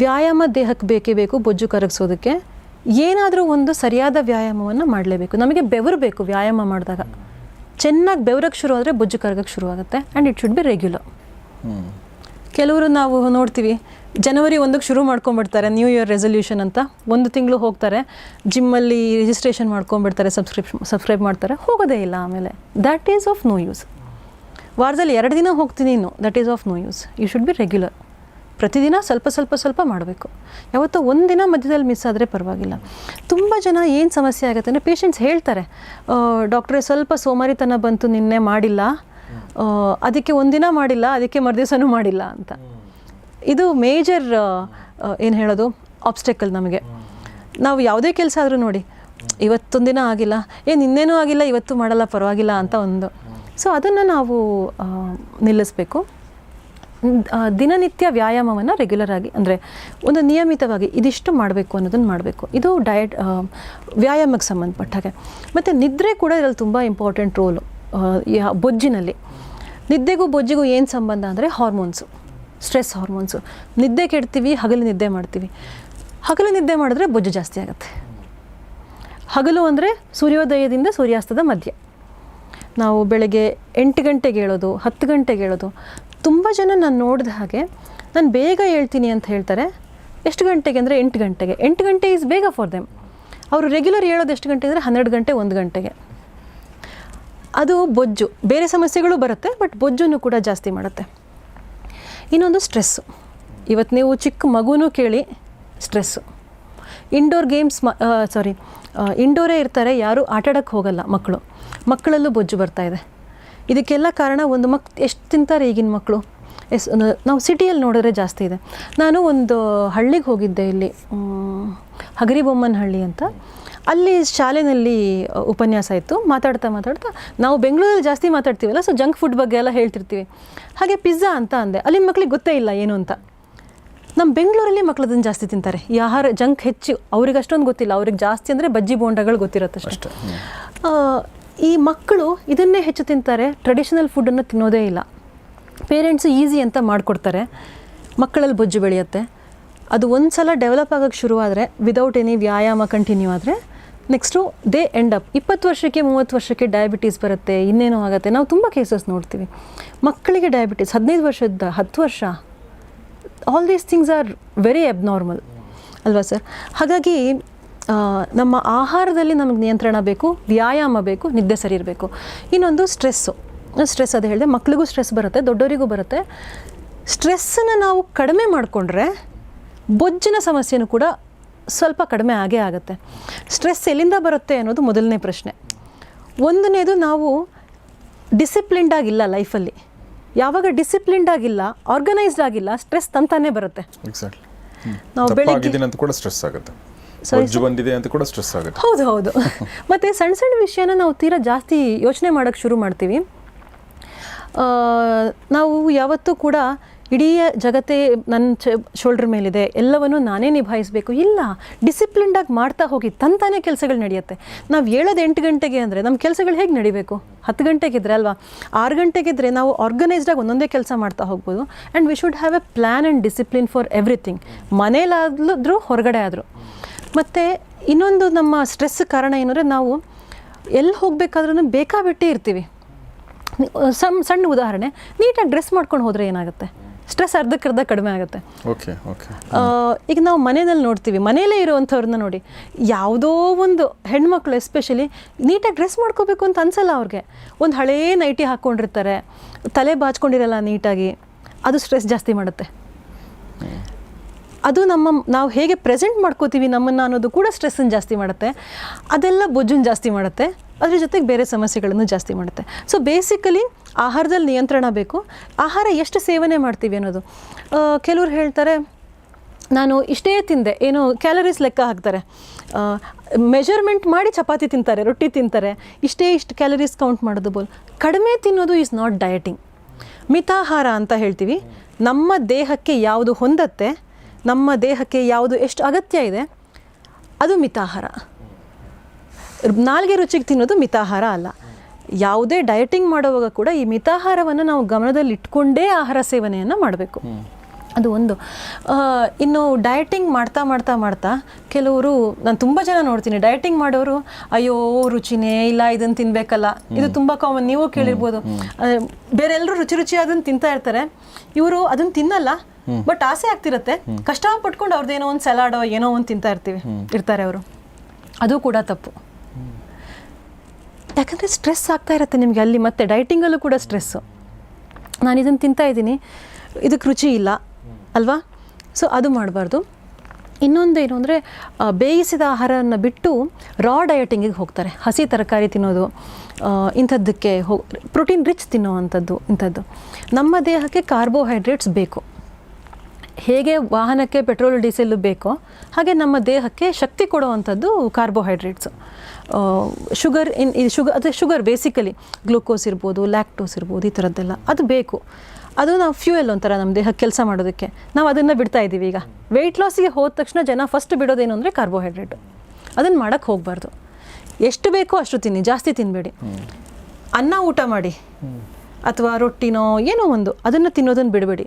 ವ್ಯಾಯಾಮ ದೇಹಕ್ಕೆ ಬೇಕೇ ಬೇಕು ಬೊಜ್ಜು ಕರಗಿಸೋದಕ್ಕೆ. ಏನಾದರೂ ಒಂದು ಸರಿಯಾದ ವ್ಯಾಯಾಮವನ್ನು ಮಾಡಲೇಬೇಕು. ನಮಗೆ ಬೆವರು ಬೇಕು ವ್ಯಾಯಾಮ ಮಾಡಿದಾಗ. ಚೆನ್ನಾಗಿ ಬೆವರಕ್ಕೆ ಶುರು ಆದರೆ ಬೊಜ್ಜು ಕರಗಕ್ಕೆ ಶುರು ಆಗುತ್ತೆ. And it should be regular. ಕೆಲವರು ನಾವು ನೋಡ್ತೀವಿ ಜನವರಿ 1ಕ್ಕೆ ಶುರು ಮಾಡ್ಕೊಂಬಿಡ್ತಾರೆ ನ್ಯೂ ಇಯರ್ ರೆಸಲ್ಯೂಷನ್ ಅಂತ. 1 ತಿಂಗಳು ಹೋಗ್ತಾರೆ, ಜಿಮ್ಮಲ್ಲಿ ರಿಜಿಸ್ಟ್ರೇಷನ್ ಮಾಡ್ಕೊಂಬಿಡ್ತಾರೆ, ಸಬ್ಸ್ಕ್ರೈಬ್ ಮಾಡ್ತಾರೆ, ಹೋಗೋದೇ ಇಲ್ಲ ಆಮೇಲೆ. That is of no use. ವಾರದಲ್ಲಿ 2 ದಿನ ಹೋಗ್ತೀನಿ ಇನ್ನು, that is of no use. You should be regular. ಪ್ರತಿದಿನ ಸ್ವಲ್ಪ ಮಾಡಬೇಕು. ಯಾವತ್ತೋ ಒಂದು ದಿನ ಮಧ್ಯದಲ್ಲಿ ಮಿಸ್ ಆದರೆ ಪರವಾಗಿಲ್ಲ. ತುಂಬ ಜನ ಏನು ಸಮಸ್ಯೆ ಆಗುತ್ತೆ ಅಂದರೆ ಪೇಷಂಟ್ಸ್ ಹೇಳ್ತಾರೆ, ಡಾಕ್ಟ್ರೇ ಸ್ವಲ್ಪ ಸೋಮಾರಿತನ ಬಂತು, ನಿನ್ನೆ ಮಾಡಿಲ್ಲ, ಅದಕ್ಕೆ ಒಂದಿನ ಮಾಡಿಲ್ಲ, ಅದಕ್ಕೆ ಮರುದಿವಸನೂ ಮಾಡಿಲ್ಲ ಅಂತ. ಇದು ಮೇಜರ್ ಏನು ಹೇಳೋದು ಆಬ್ಸ್ಟೆಕಲ್ ನಮಗೆ. ನಾವು ಯಾವುದೇ ಕೆಲಸ ಆದರೂ ನೋಡಿ, ಇವತ್ತೊಂದಿನ ಆಗಿಲ್ಲ, ನಿನ್ನೇನೂ ಆಗಿಲ್ಲ, ಇವತ್ತು ಮಾಡಲ್ಲ ಪರವಾಗಿಲ್ಲ ಅಂತ ಒಂದು. ಸೊ ಅದನ್ನು ನಾವು ನಿಲ್ಲಿಸಬೇಕು. ದಿನನಿತ್ಯ ವ್ಯಾಯಾಮವನ್ನು ರೆಗ್ಯುಲರ್ ಆಗಿ, ಅಂದರೆ ಒಂದು ನಿಯಮಿತವಾಗಿ ಇದಿಷ್ಟು ಮಾಡಬೇಕು ಅನ್ನೋದನ್ನು ಮಾಡಬೇಕು. ಇದು ಡಯಟ್, ವ್ಯಾಯಾಮಕ್ಕೆ ಸಂಬಂಧಪಟ್ಟ ಹಾಗೆ. ಮತ್ತು ನಿದ್ರೆ ಕೂಡ ಇದರಲ್ಲಿ ತುಂಬ ಇಂಪಾರ್ಟೆಂಟ್ ರೋಲು ಬೊಜ್ಜಿನಲ್ಲಿ. ನಿದ್ದೆಗೂ ಬೊಜ್ಜಿಗೂ ಏನು ಸಂಬಂಧ ಅಂದರೆ ಹಾರ್ಮೋನ್ಸು, ಸ್ಟ್ರೆಸ್ ಹಾರ್ಮೋನ್ಸು. ನಿದ್ದೆ ಕೆಡ್ತೀವಿ, ಹಗಲು ನಿದ್ದೆ ಮಾಡ್ತೀವಿ. ಹಗಲು ನಿದ್ದೆ ಮಾಡಿದ್ರೆ ಬೊಜ್ಜು ಜಾಸ್ತಿ ಆಗುತ್ತೆ. ಹಗಲು ಅಂದರೆ ಸೂರ್ಯೋದಯದಿಂದ ಸೂರ್ಯಾಸ್ತದ ಮಧ್ಯೆ. ನಾವು ಬೆಳಗ್ಗೆ 8 ಗಂಟೆಗೆ ಹೇಳೋದು, 10 ಗಂಟೆಗೆ ಹೇಳೋದು. ತುಂಬ ಜನ ನಾನು ನೋಡಿದ ಹಾಗೆ, ನಾನು ಬೇಗ ಹೇಳ್ತೀನಿ ಅಂತ ಹೇಳ್ತಾರೆ. ಎಷ್ಟು ಗಂಟೆಗೆ ಅಂದರೆ 8 ಗಂಟೆಗೆ. 8 ಗಂಟೆ ಈಸ್ ಬೇಗ ಫಾರ್ ದೆಮ್. ಅವರು ರೆಗ್ಯುಲರ್ ಹೇಳೋದು ಎಷ್ಟು ಗಂಟೆ ಅಂದರೆ 12 ಗಂಟೆ, 1 ಗಂಟೆಗೆ. ಅದು ಬೊಜ್ಜು. ಬೇರೆ ಸಮಸ್ಯೆಗಳು ಬರುತ್ತೆ, ಬಟ್ ಬೊಜ್ಜನ್ನು ಕೂಡ ಜಾಸ್ತಿ ಮಾಡುತ್ತೆ. ಇನ್ನೊಂದು ಸ್ಟ್ರೆಸ್ಸು. ಇವತ್ತು ನೀವು ಚಿಕ್ಕ ಮಗುನೂ ಕೇಳಿ, ಸ್ಟ್ರೆಸ್ಸು. ಇಂಡೋರ್ ಗೇಮ್ಸ್, ಇಂಡೋರೇ ಇರ್ತಾರೆ, ಯಾರೂ ಆಟಾಡೋಕ್ಕೆ ಹೋಗಲ್ಲ ಮಕ್ಕಳಲ್ಲೂ ಬೊಜ್ಜು ಬರ್ತಾಯಿದೆ. ಇದಕ್ಕೆಲ್ಲ ಕಾರಣ ಒಂದು ಎಷ್ಟು ತಿಂತಾರೆ ಈಗಿನ ಮಕ್ಕಳು. ನಾವು ಸಿಟಿಯಲ್ಲಿ ನೋಡಿದ್ರೆ ಜಾಸ್ತಿ ಇದೆ. ನಾನು ಒಂದು ಹಳ್ಳಿಗೆ ಹೋಗಿದ್ದೆ, ಇಲ್ಲಿ ಹಗರಿಬೊಮ್ಮನಹಳ್ಳಿ ಅಂತ. ಅಲ್ಲಿ ಶಾಲೆಯಲ್ಲಿ ಉಪನ್ಯಾಸ ಇತ್ತು. ಮಾತಾಡ್ತಾ ನಾವು ಬೆಂಗಳೂರಲ್ಲಿ ಜಾಸ್ತಿ ಮಾತಾಡ್ತೀವಲ್ಲ, ಸೊ ಜಂಕ್ ಫುಡ್ ಬಗ್ಗೆ ಎಲ್ಲ ಹೇಳ್ತಿರ್ತೀವಿ. ಹಾಗೆ ಪಿಜ್ಜಾ ಅಂತ ಅಂದೆ. ಅಲ್ಲಿನ ಮಕ್ಳಿಗೆ ಗೊತ್ತೇ ಇಲ್ಲ ಏನು ಅಂತ. ನಮ್ಮ ಬೆಂಗಳೂರಲ್ಲಿ ಮಕ್ಳು ಅದನ್ನು ಜಾಸ್ತಿ ತಿಂತಾರೆ. ಈ ಆಹಾರ ಜಂಕ್ ಹೆಚ್ಚು, ಅವ್ರಿಗೆ ಅಷ್ಟೊಂದು ಗೊತ್ತಿಲ್ಲ. ಅವ್ರಿಗೆ ಜಾಸ್ತಿ ಅಂದರೆ ಬಜ್ಜಿ ಬೋಂಡಗಳು ಗೊತ್ತಿರುತ್ತೆ ಅಷ್ಟೇ. ಈ ಮಕ್ಕಳು ಇದನ್ನೇ ಹೆಚ್ಚು ತಿಂತಾರೆ, ಟ್ರೆಡಿಷನಲ್ ಫುಡ್ಡನ್ನು ತಿನ್ನೋದೇ ಇಲ್ಲ. ಪೇರೆಂಟ್ಸು ಈಸಿ ಅಂತ ಮಾಡಿಕೊಡ್ತಾರೆ, ಮಕ್ಕಳಲ್ಲಿ ಬೊಜ್ಜು ಬೆಳೆಯುತ್ತೆ. ಅದು ಒಂದು ಸಲ ಡೆವಲಪ್ ಆಗೋಕ್ಕೆ ಶುರುವಾದರೆ, ವಿದೌಟ್ ಎನಿ ವ್ಯಾಯಾಮ ಕಂಟಿನ್ಯೂ ಆದರೆ, ನೆಕ್ಸ್ಟು ದೇ ಎಂಡ್ ಅಪ್ 20 ವರ್ಷಕ್ಕೆ 30 ವರ್ಷಕ್ಕೆ ಡಯಾಬಿಟೀಸ್ ಬರುತ್ತೆ, ಇನ್ನೇನೋ ಆಗುತ್ತೆ. ನಾವು ತುಂಬ ಕೇಸಸ್ ನೋಡ್ತೀವಿ. ಮಕ್ಕಳಿಗೆ ಡಯಾಬಿಟೀಸ್ 15 ವರ್ಷದ, 10 ವರ್ಷ. All these things are very abnormal ಅಲ್ವಾ ಸರ್? ಹಾಗಾಗಿ ನಮ್ಮ ಆಹಾರದಲ್ಲಿ ನಮಗೆ ನಿಯಂತ್ರಣ ಬೇಕು, ವ್ಯಾಯಾಮ ಬೇಕು, ನಿದ್ದೆ ಸರಿ ಇರಬೇಕು. ಇನ್ನೊಂದು ಸ್ಟ್ರೆಸ್ ಅದು ಹೇಳಿದೆ, ಮಕ್ಕಳಿಗೂ ಸ್ಟ್ರೆಸ್ ಬರುತ್ತೆ, ದೊಡ್ಡವರಿಗೂ ಬರುತ್ತೆ. ಸ್ಟ್ರೆಸ್ಸನ್ನು ನಾವು ಕಡಿಮೆ ಮಾಡಿಕೊಂಡ್ರೆ ಬೊಜ್ಜಿನ ಸಮಸ್ಯೆನೂ ಕೂಡ ಸ್ವಲ್ಪ ಕಡಿಮೆ ಆಗೇ ಆಗುತ್ತೆ. ಸ್ಟ್ರೆಸ್ ಎಲ್ಲಿಂದ ಬರುತ್ತೆ ಅನ್ನೋದು ಮೊದಲನೇ ಪ್ರಶ್ನೆ. ಒಂದನೇದು, ನಾವು ಡಿಸಿಪ್ಲಿನ್ಡ್ ಆಗಿಲ್ಲ ಲೈಫಲ್ಲಿ. ಯಾವಾಗ ಡಿಸಿಪ್ಲಿನ್ಡ್ ಆಗಿಲ್ಲ, ಆರ್ಗನೈಸ್ಡ್ ಆಗಿಲ್ಲ, ಸ್ಟ್ರೆಸ್ ತಂತಾನೇ ಬರುತ್ತೆ. ನಾವು ಬೆಳಿಗ್ಗೆ ಕೂಡ ಸ್ಟ್ರೆಸ್ ಆಗುತ್ತೆ, ಬಂದಿದೆ ಅಂತ ಕೂಡ ಸ್ಟ್ರೆಸ್ ಆಗುತ್ತೆ. ಹೌದು. ಮತ್ತು ಸಣ್ಣ ವಿಷಯನ ನಾವು ತೀರಾ ಜಾಸ್ತಿ ಯೋಚನೆ ಮಾಡೋಕ್ಕೆ ಶುರು ಮಾಡ್ತೀವಿ. ನಾವು ಯಾವತ್ತೂ ಕೂಡ ಇಡೀ ಜಗತ್ತೇ ನನ್ನ ಶೋಲ್ಡ್ರ್ ಮೇಲಿದೆ, ಎಲ್ಲವನ್ನೂ ನಾನೇ ನಿಭಾಯಿಸಬೇಕು, ಇಲ್ಲ. ಡಿಸಿಪ್ಲಿನ್ಡಾಗಿ ಮಾಡ್ತಾ ಹೋಗಿ ತಂತಾನೇ ಕೆಲಸಗಳು ನಡೆಯುತ್ತೆ. ನಾವು ಹೇಳೋದು 8 ಗಂಟೆಗೆ ಅಂದರೆ ನಮ್ಮ ಕೆಲಸಗಳು ಹೇಗೆ ನಡಿಬೇಕು? 10 ಗಂಟೆಗಿದ್ರೆ ಅಲ್ವಾ? 6 ಗಂಟೆಗಿದ್ರೆ ನಾವು ಆರ್ಗನೈಸ್ಡಾಗಿ ಒಂದೊಂದೇ ಕೆಲಸ ಮಾಡ್ತಾ ಹೋಗ್ಬೋದು. And we should have a plan and discipline for everything. ಮನೇಲಾದ್ರೂ ಹೊರಗಡೆ ಆದರೂ. ಮತ್ತು ಇನ್ನೊಂದು ನಮ್ಮ ಸ್ಟ್ರೆಸ್ ಕಾರಣ ಏನಂದರೆ, ನಾವು ಎಲ್ಲಿ ಹೋಗಬೇಕಾದ್ರೂ ಬೇಕಾಬಿಟ್ಟೇ ಇರ್ತೀವಿ. ಸಣ್ಣ ಉದಾಹರಣೆ, ನೀಟಾಗಿ ಡ್ರೆಸ್ ಮಾಡ್ಕೊಂಡು ಹೋದರೆ ಏನಾಗುತ್ತೆ? ಸ್ಟ್ರೆಸ್ ಅರ್ಧಕ್ಕರ್ಧ ಕಡಿಮೆ ಆಗುತ್ತೆ. ಈಗ ನಾವು ಮನೆಯಲ್ಲಿ ನೋಡ್ತೀವಿ, ಮನೆಯಲ್ಲೇ ಇರೋವಂಥವ್ರನ್ನ ನೋಡಿ, ಯಾವುದೋ ಒಂದು ಹೆಣ್ಮಕ್ಳು ಎಸ್ಪೆಷಲಿ ನೀಟಾಗಿ ಡ್ರೆಸ್ ಮಾಡ್ಕೋಬೇಕು ಅಂತ ಅನ್ಸಲ್ಲ ಅವ್ರಿಗೆ. ಒಂದು ಹಳೇ ನೈಟಿ ಹಾಕ್ಕೊಂಡಿರ್ತಾರೆ, ತಲೆ ಬಾಚ್ಕೊಂಡಿರಲ್ಲ ನೀಟಾಗಿ. ಅದು ಸ್ಟ್ರೆಸ್ ಜಾಸ್ತಿ ಮಾಡುತ್ತೆ. ಅದು ನಾವು ಹೇಗೆ ಪ್ರೆಸೆಂಟ್ ಮಾಡ್ಕೋತೀವಿ ನಮ್ಮನ್ನು ಅನ್ನೋದು ಕೂಡ ಸ್ಟ್ರೆಸ್ಸನ್ನು ಜಾಸ್ತಿ ಮಾಡುತ್ತೆ. ಅದೆಲ್ಲ ಬೊಜ್ಜನ್ನು ಜಾಸ್ತಿ ಮಾಡುತ್ತೆ, ಅದ್ರ ಜೊತೆಗೆ ಬೇರೆ ಸಮಸ್ಯೆಗಳನ್ನು ಜಾಸ್ತಿ ಮಾಡುತ್ತೆ. ಸೊ ಬೇಸಿಕಲಿ ಆಹಾರದಲ್ಲಿ ನಿಯಂತ್ರಣ ಬೇಕು. ಆಹಾರ ಎಷ್ಟು ಸೇವನೆ ಮಾಡ್ತೀವಿ ಅನ್ನೋದು. ಕೆಲವ್ರು ಹೇಳ್ತಾರೆ, ನಾನು ಇಷ್ಟೇ ತಿಂದೆ, ಏನೋ ಕ್ಯಾಲರೀಸ್ ಲೆಕ್ಕ ಹಾಕ್ತಾರೆ, ಮೆಜರ್ಮೆಂಟ್ ಮಾಡಿ ಚಪಾತಿ ತಿಂತಾರೆ, ರೊಟ್ಟಿ ತಿಂತಾರೆ, ಇಷ್ಟು ಕ್ಯಾಲರೀಸ್ ಕೌಂಟ್ ಮಾಡೋದು. ಕಡಿಮೆ ತಿನ್ನೋದು ಈಸ್ ನಾಟ್ ಡಯಟಿಂಗ್. ಮಿತಾಹಾರ ಅಂತ ಹೇಳ್ತೀವಿ. ನಮ್ಮ ದೇಹಕ್ಕೆ ಯಾವುದು ಹೊಂದತ್ತೆ, ನಮ್ಮ ದೇಹಕ್ಕೆ ಯಾವುದು ಎಷ್ಟು ಅಗತ್ಯ ಇದೆ, ಅದು ಮಿತಾಹಾರ. ನಾಲ್ಗೆ ರುಚಿಗೆ ತಿನ್ನೋದು ಮಿತಾಹಾರ ಅಲ್ಲ. ಯಾವುದೇ ಡಯಟಿಂಗ್ ಮಾಡುವಾಗ ಕೂಡ ಈ ಮಿತಾಹಾರವನ್ನು ನಾವು ಗಮನದಲ್ಲಿ ಇಟ್ಕೊಂಡೇ ಆಹಾರ ಸೇವನೆಯನ್ನು ಮಾಡಬೇಕು. ಅದು ಒಂದು. ಇನ್ನು ಡಯಟಿಂಗ್ ಮಾಡ್ತಾ ಮಾಡ್ತಾ ಮಾಡ್ತಾ ಕೆಲವರು, ನಾನು ತುಂಬ ಜನ ನೋಡ್ತೀನಿ, ಡಯಟಿಂಗ್ ಮಾಡೋರು ಅಯ್ಯೋ ರುಚಿನೇ ಇಲ್ಲ, ಇದನ್ನು ತಿನ್ನಬೇಕಲ್ಲ, ಇದು ತುಂಬ ಕಾಮನ್, ನೀವು ಕೇಳಿರ್ಬೋದು. ಬೇರೆಲ್ಲರೂ ರುಚಿ ರುಚಿ ಅದನ್ನು ತಿಂತಾ ಇರ್ತಾರೆ, ಇವರು ಅದನ್ನು ತಿನ್ನಲ್ಲ, ಬಟ್ ಆಸೆ ಆಗ್ತಿರತ್ತೆ, ಕಷ್ಟಪಟ್ಕೊಂಡು ಅವ್ರದ್ದೇನೋ ಒಂದು ಸಲಾಡೋ ಏನೋ ಒಂದು ತಿಂತಾ ಇರ್ತಾರೆ ಅವರು. ಅದು ಕೂಡ ತಪ್ಪು. ಯಾಕಂದರೆ ಸ್ಟ್ರೆಸ್ ಆಗ್ತಾ ಇರುತ್ತೆ ನಿಮಗೆ ಅಲ್ಲಿ, ಮತ್ತೆ ಡಯಟಿಂಗಲ್ಲೂ ಕೂಡ ಸ್ಟ್ರೆಸ್ಸು. ನಾನು ಇದನ್ನು ತಿಂತಾ ಇದ್ದೀನಿ, ಇದಕ್ಕೆ ರುಚಿ ಇಲ್ಲ ಅಲ್ವಾ? ಸೊ ಅದು ಮಾಡಬಾರ್ದು. ಇನ್ನೊಂದು ಏನು ಅಂದರೆ, ಬೇಯಿಸಿದ ಆಹಾರವನ್ನು ಬಿಟ್ಟು ರಾ ಡಯಟಿಂಗಿಗೆ ಹೋಗ್ತಾರೆ. ಹಸಿ ತರಕಾರಿ ತಿನ್ನೋದು, ಇಂಥದ್ದಕ್ಕೆ ಪ್ರೋಟೀನ್ ರಿಚ್ ತಿನ್ನೋವಂಥದ್ದು, ಇಂಥದ್ದು. ನಮ್ಮ ದೇಹಕ್ಕೆ ಕಾರ್ಬೋಹೈಡ್ರೇಟ್ಸ್ ಬೇಕು. ಹೇಗೆ ವಾಹನಕ್ಕೆ ಪೆಟ್ರೋಲ್ ಡೀಸೆಲ್ಲು ಬೇಕೋ ಹಾಗೆ ನಮ್ಮ ದೇಹಕ್ಕೆ ಶಕ್ತಿ ಕೊಡುವಂಥದ್ದು ಕಾರ್ಬೋಹೈಡ್ರೇಟ್ಸು. ಶುಗರ್ ಬೇಸಿಕಲಿ ಗ್ಲೂಕೋಸ್ ಇರ್ಬೋದು, ಲ್ಯಾಕ್ಟೋಸ್ ಇರ್ಬೋದು, ಈ ಥರದ್ದೆಲ್ಲ ಅದು ಬೇಕು. ಅದು ನಾವು ಫ್ಯೂಯಲ್ ಒಂಥರ ನಮ್ಮ ದೇಹಕ್ಕೆ ಕೆಲಸ ಮಾಡೋದಕ್ಕೆ. ನಾವು ಅದನ್ನು ಬಿಡ್ತಾ ಇದ್ದೀವಿ. ಈಗ ವೆಯ್ಟ್ ಲಾಸಿಗೆ ಹೋದ ತಕ್ಷಣ ಜನ ಫಸ್ಟ್ ಬಿಡೋದೇನು ಅಂದರೆ ಕಾರ್ಬೋಹೈಡ್ರೇಟು. ಅದನ್ನು ಮಾಡೋಕ್ಕೆ ಹೋಗಬಾರ್ದು. ಎಷ್ಟು ಬೇಕೋ ಅಷ್ಟು ತಿನ್ನಿ, ಜಾಸ್ತಿ ತಿನ್ನಬೇಡಿ. ಅನ್ನ ಊಟ ಮಾಡಿ ಅಥವಾ ರೊಟ್ಟಿನೋ ಏನೋ ಒಂದು, ಅದನ್ನು ತಿನ್ನೋದನ್ನು ಬಿಡಬೇಡಿ.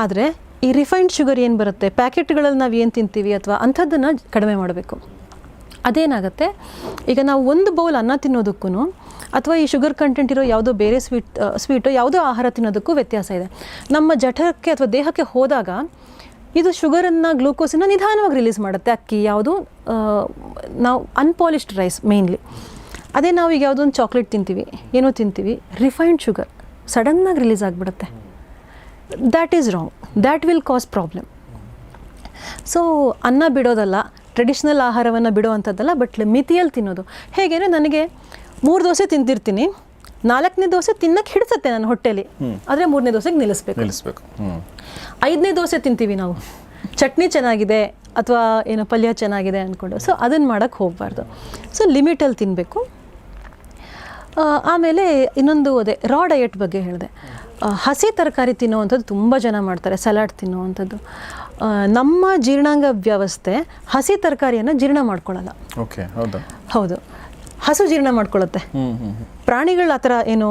ಆದರೆ ಈ ರಿಫೈನ್ಡ್ ಶುಗರ್ ಏನು ಬರುತ್ತೆ, ಪ್ಯಾಕೆಟ್ಗಳಲ್ಲಿ ನಾವು ಏನು ತಿಂತೀವಿ ಅಥವಾ ಅಂಥದ್ದನ್ನು ಕಡಿಮೆ ಮಾಡಬೇಕು. ಅದೇನಾಗುತ್ತೆ, ಈಗ ನಾವು ಒಂದು ಬೌಲ್ ಅನ್ನ ತಿನ್ನೋದಕ್ಕೂ ಅಥವಾ ಈ ಶುಗರ್ ಕಂಟೆಂಟ್ ಇರೋ ಯಾವುದೋ ಬೇರೆ ಸ್ವೀಟು ಯಾವುದೋ ಆಹಾರ ತಿನ್ನೋದಕ್ಕೂ ವ್ಯತ್ಯಾಸ ಇದೆ. ನಮ್ಮ ಜಠರಕ್ಕೆ ಅಥವಾ ದೇಹಕ್ಕೆ ಹೋದಾಗ ಇದು ಶುಗರನ್ನು, ಗ್ಲೂಕೋಸನ್ನು ನಿಧಾನವಾಗಿ ರಿಲೀಸ್ ಮಾಡುತ್ತೆ. ಅಕ್ಕಿ ಯಾವುದು, ನಾವು ಅನ್ಪಾಲಿಶ್ಡ್ ರೈಸ್ ಮೇನ್ಲಿ. ಅದೇ ನಾವು ಈಗ ಯಾವುದೋ ಒಂದು ಚಾಕ್ಲೇಟ್ ತಿಂತೀವಿ, ಏನೋ ತಿಂತೀವಿ, ರಿಫೈನ್ಡ್ ಶುಗರ್ ಸಡನ್ನಾಗಿ ರಿಲೀಸ್ ಆಗಿಬಿಡುತ್ತೆ. That is wrong. That will cause problem. So ಅನ್ನ ಬಿಡೋದಲ್ಲ, ಟ್ರೆಡಿಷ್ನಲ್ ಆಹಾರವನ್ನು ಬಿಡುವಂಥದ್ದಲ್ಲ, ಬಟ್ ಮಿತಿಯಲ್ಲಿ ತಿನ್ನೋದು. ಹೇಗೆಂದರೆ, ನನಗೆ 3 ದೋಸೆ ತಿಂತಿರ್ತೀನಿ, 4ನೇ ದೋಸೆ ತಿನ್ನಕ್ಕೆ ಹಿಡಿಸತ್ತೆ ನನ್ನ ಹೊಟ್ಟೆಲಿ, ಆದರೆ 3ನೇ ದೋಸೆಗೆ ನಿಲ್ಲಿಸ್ಬೇಕು. 5ನೇ ದೋಸೆ ತಿಂತೀವಿ ನಾವು, ಚಟ್ನಿ ಚೆನ್ನಾಗಿದೆ ಅಥವಾ ಏನೋ ಪಲ್ಯ ಚೆನ್ನಾಗಿದೆ ಅಂದ್ಕೊಂಡು. ಸೊ ಅದನ್ನು ಮಾಡೋಕ್ಕೆ ಹೋಗಬಾರ್ದು. ಸೊ ಲಿಮಿಟಲ್ಲಿ ತಿನ್ನಬೇಕು. ಆಮೇಲೆ ಇನ್ನೊಂದು ಅದೇ ರಾ ಡಯಟ್ ಬಗ್ಗೆ ಹೇಳಿದೆ. ಹಸಿ ತರಕಾರಿ ತಿನ್ನುವಂಥದ್ದು ತುಂಬ ಜನ ಮಾಡ್ತಾರೆ, ಸಲಾಡ್ ತಿನ್ನುವಂಥದ್ದು. ನಮ್ಮ ಜೀರ್ಣಾಂಗ ವ್ಯವಸ್ಥೆ ಹಸಿ ತರಕಾರಿಯನ್ನು ಜೀರ್ಣ ಮಾಡ್ಕೊಳ್ಳಲ್ಲ. ಓಕೆ, ಹೌದಾ? ಹೌದು, ಹಸು ಜೀರ್ಣ ಮಾಡ್ಕೊಳ್ಳುತ್ತೆ. ಪ್ರಾಣಿಗಳು ಆ ಥರ ಏನೋ